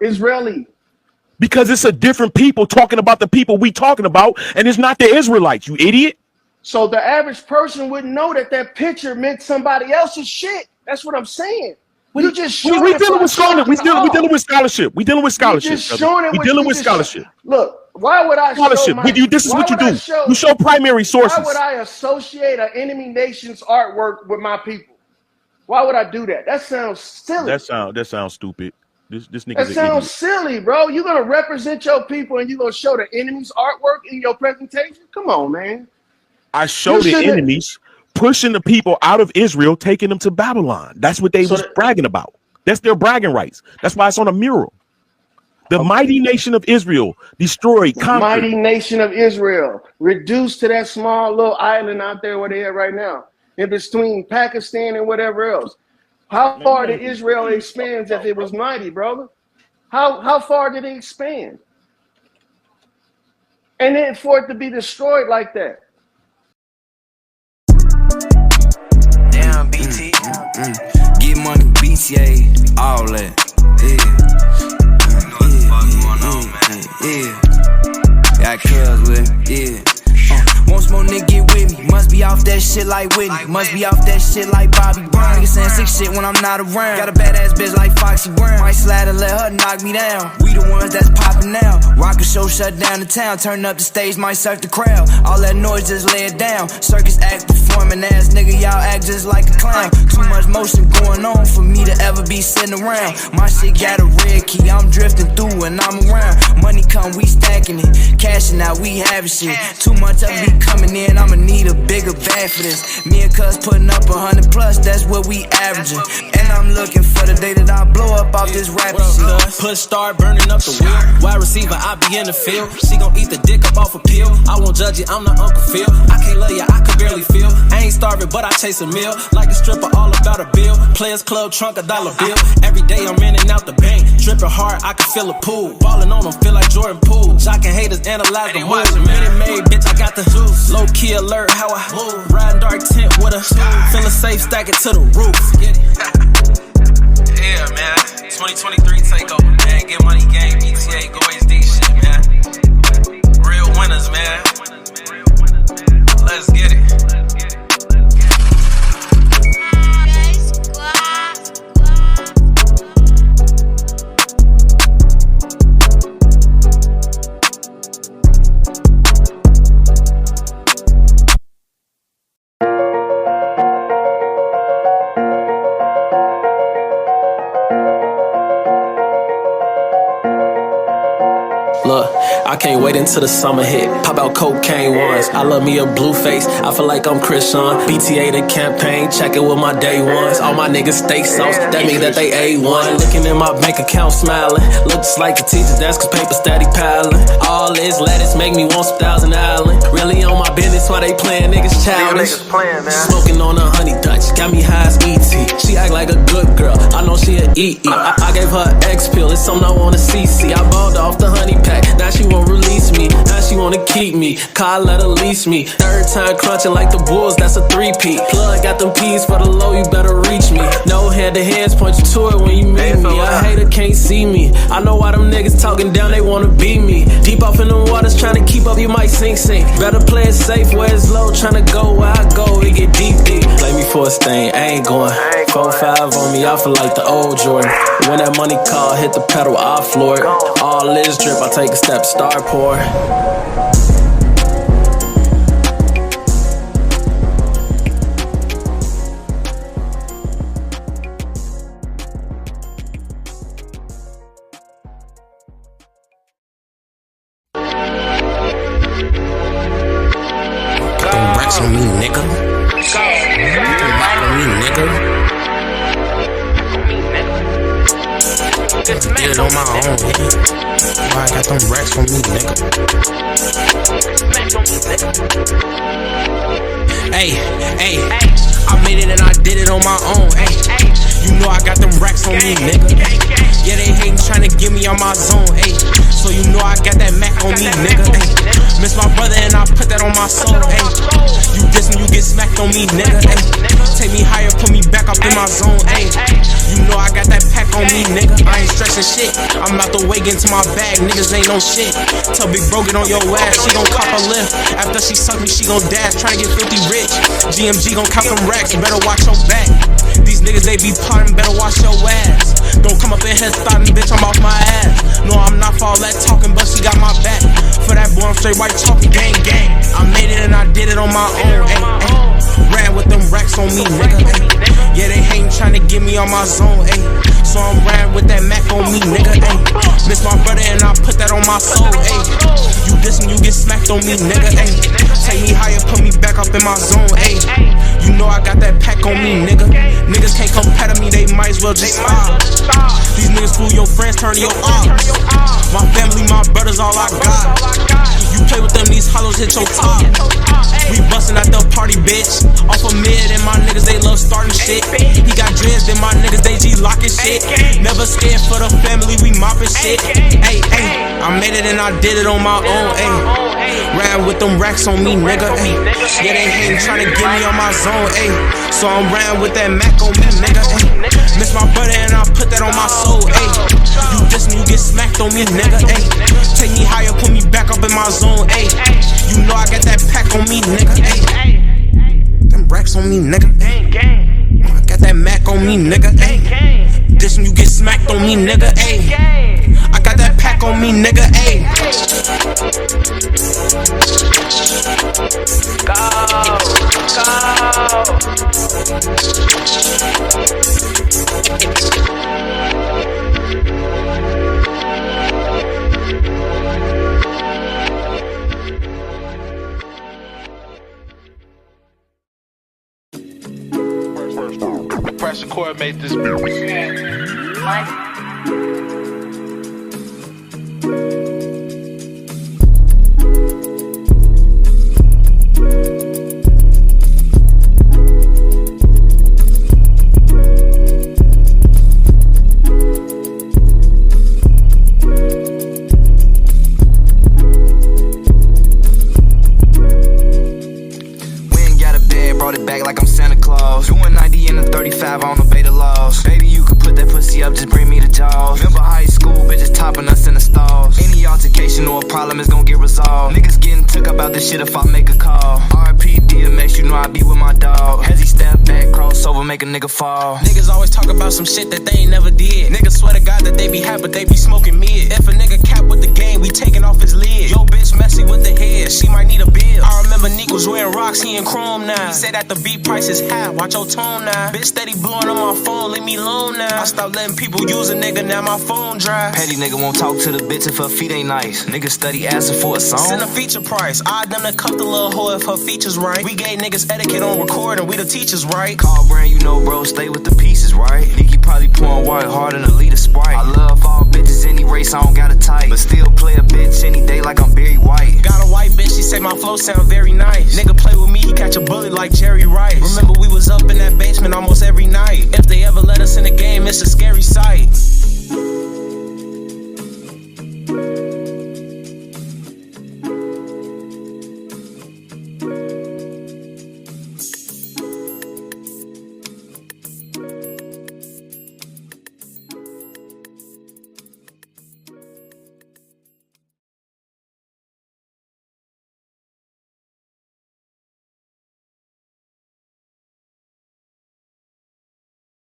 Israeli?
Because it's a different people talking about the people we talking about, and it's not the Israelites, you idiot.
So the average person wouldn't know that that picture meant somebody else's shit. That's what I'm saying. You just showing
we dealing with scholarship. We dealing with scholarship. We dealing with scholarship. We dealing with scholarship.
Look, why would I
scholarship? This is what you do. You show primary sources.
Why would I associate an enemy nation's artwork with my people? Why would I do that? That sounds silly.
That sounds stupid. This nigga.
That sounds silly, bro. You're gonna represent your people and you're gonna show the enemy's artwork in your presentation? Come on, man.
I show the enemies pushing the people out of Israel, taking them to Babylon. That's what they was bragging about. That's their bragging rights. That's why it's on a mural. The mighty nation of Israel destroyed, conquered.
Mighty nation of Israel, reduced to that small little island out there where they are right now, in between Pakistan and whatever else. How far did Israel expand if it was mighty, brother? How far did it expand? And then for it to be destroyed like that.
Damn, BT. Get money, BTA, all that. Got cuz with me, want smoke, nigga, get with me. Must be off that shit like Whitney. Must be off that shit like Bobby Brown. Nigga saying sick shit when I'm not around. Got a badass bitch like Foxy Brown. Might slide and let her knock me down. We the ones that's popping now. Rock a show, shut down the town. Turn up the stage, might surf the crowd. All that noise, just lay it down. Circus act, performing ass nigga, y'all act just like a clown. Too much motion going on for me to ever be sitting around. My shit got a red key, I'm drifting through and I'm around. Money come, we stacking it. Cashing out, we having shit. Too much of me coming in, I'ma need a bigger bag for this. Me and cuz putting up 100 plus, that's what we averaging. And I'm looking for the day that I blow up off this rapping shit.
Push start burning up the wheel. Wide receiver, I be in the field. She gon' eat the dick up off a pill. I won't judge it, I'm not Uncle Phil. I can't love you, I can barely feel. I ain't starving, but I chase a meal. Like a stripper, all about a bill. Players Club, trunk, $1 bill. Every day I'm in and out the bank. Dripping hard, I can feel a pool. Ballin' on them, feel like Jordan Poole. Jockin' haters, analyze the move. Minute Maid, bitch, I got the juice. Low key alert, how I move. Riding dark tent with a feeling safe, stack it to the roof.
Yeah, man. 2023 takeover, man. Get money game, BTA, go HD shit, man. Real winners, man. Let's get it.
Look, I can't wait until the summer hit. Pop out cocaine ones. I love me a blue face. I feel like I'm Chris Sean. BTA the campaign, check it with my day ones. All my niggas stay sauce, that mean that they A1. Looking in my bank account smiling. Looks like the teacher's desk cause paper steady piling. All this lettuce make me want some Thousand Island. Really on my business while they playing niggas childish. Smoking on a honey Dutch, got me high as ET. She act like a good girl, I know she a EE. I gave her an X pill, it's something I wanna CC. I balled off the honey pack, now she won't release me. Now she wanna keep me, car let her lease me. Third time crunching like the Bulls, that's a 3-peat. Plug got them P's for the low, you better reach me. No hand to hands, point you to it when you meet me. A hater can't see me, I know why them niggas talking down, they wanna beat me. Deep off in the waters, trying to keep up, you might sink. Better play it safe, where it's low, trying to go where I go, it get deep. Play me for a stain, I ain't going. 4-5 on me, I feel like the old Jordan. When that money call, hit the pedal, I floor it. All this drip, I take a step, start pour.
Racks on me, nigga. On me, nigga. Did it on my own, nigga. Why I got them racks on me, nigga. Hey, I made it and I did it on my own. Hey, you know I got them racks on me, nigga. Yeah, they hatin' tryna get me on my zone. Hey, so you know I got that Mac on me, nigga. Ay, miss my brother and I put that on my soul. Ay, you dissing, you get smacked on me, nigga. Ay, take me higher, put me back up in my zone. Ay, you know I got that pack on me, nigga. I ain't stressing shit. I'm out the way, get into my bag. Niggas ain't no shit. Tell Big Bro get on your ass. She gon' cop a lift. After she suck me, she gon' dash. Tryna get 50 rich. GMG gon' count them racks. Better watch your back. These niggas, they be plotting. Better watch your ass. Don't come up in here starting, bitch. I'm off my ass. No, I'm not for all that talking, but she got my back. For that boy, I'm straight white talking, gang, gang. I made it and I did it on my own. Ay, ay. Ran with them racks on me, nigga. Ay. Yeah, they hatin' tryna get me on my zone. Ay. So I'm riding with that Mac on me, nigga. Ay. Miss my brother and I put that on my soul. Ay. You dissing, you get smacked on me, nigga. Ay. Take me higher, put me back up in my zone. Ay. You know I got that pack on me, nigga. Niggas can't compare to me, they might as well just stop. These niggas fool your friends, turn to your ops. My family, my brothers, all I got. You play with them, these hollows hit your top. We bustin' at the party, bitch. Off a mid and my niggas, they love starting shit. He got dreads and my niggas, they G-lockin' shit. Never scared for the family, we moppin' shit. Ay, ay, I made it and I did it on my own, ay. Ran with them racks on me, nigga, ay. Yeah, they hatin' tryna get me on my zone, ay. So I'm ran with that Mac on me, nigga, ay. Miss my brother and I put that on my soul, ay. You diss me, you get smacked on me, nigga, ay. Take me higher, put me back up in my zone, ay. You know I got that pack on me, nigga, ay. Them racks on me, nigga, ay. I got that Mac on me, nigga, ay. Diss me, you get smacked on me, nigga, ay. I got that pack on me, nigga, ay.
Pressure Core made this beat.
Brought it back like I'm Santa Claus. Doing 90 in a 35 on the beta laws. Baby, you could put that pussy up, just bring me the jaws. Remember high school, bitches topping us in the stalls. Any altercation or a problem is gonna get resolved. Niggas getting took about this shit if I make a call. RP DMX, you know I be with my dog. As he step back, crossover, make a nigga fall.
Niggas always talk about some shit that they ain't never did. Niggas swear to God that they be hot, but they be smoking mid. If a nigga cap with the game, we taking off his lid. Yo, bitch messy with the head, she might need a bill. I remember Nick was wearing rocks, he in chrome now. He said that the beat price is high, watch your tone now. Bitch steady blowing on my phone, leave me alone now. I stopped letting people use a nigga, now my phone dry.
Petty nigga won't talk to the bitch if her feet ain't nice. Niggas steady asking for a song.
Send a feature price, I done to cuff the little hoe if her features right. We gave niggas etiquette on recording, we the teachers, right?
Call brand, you know bro, stay with the pieces, right? Nicky probably pouring water hard in a liter Sprite. I love all bitches, any race, I don't got a type. But still play a bitch any day like I'm Barry White.
Got a white bitch, she say my flow sound very nice. Nigga play with me, he catch a bullet like Jerry Rice. Remember we was up in that basement almost every night. If they ever let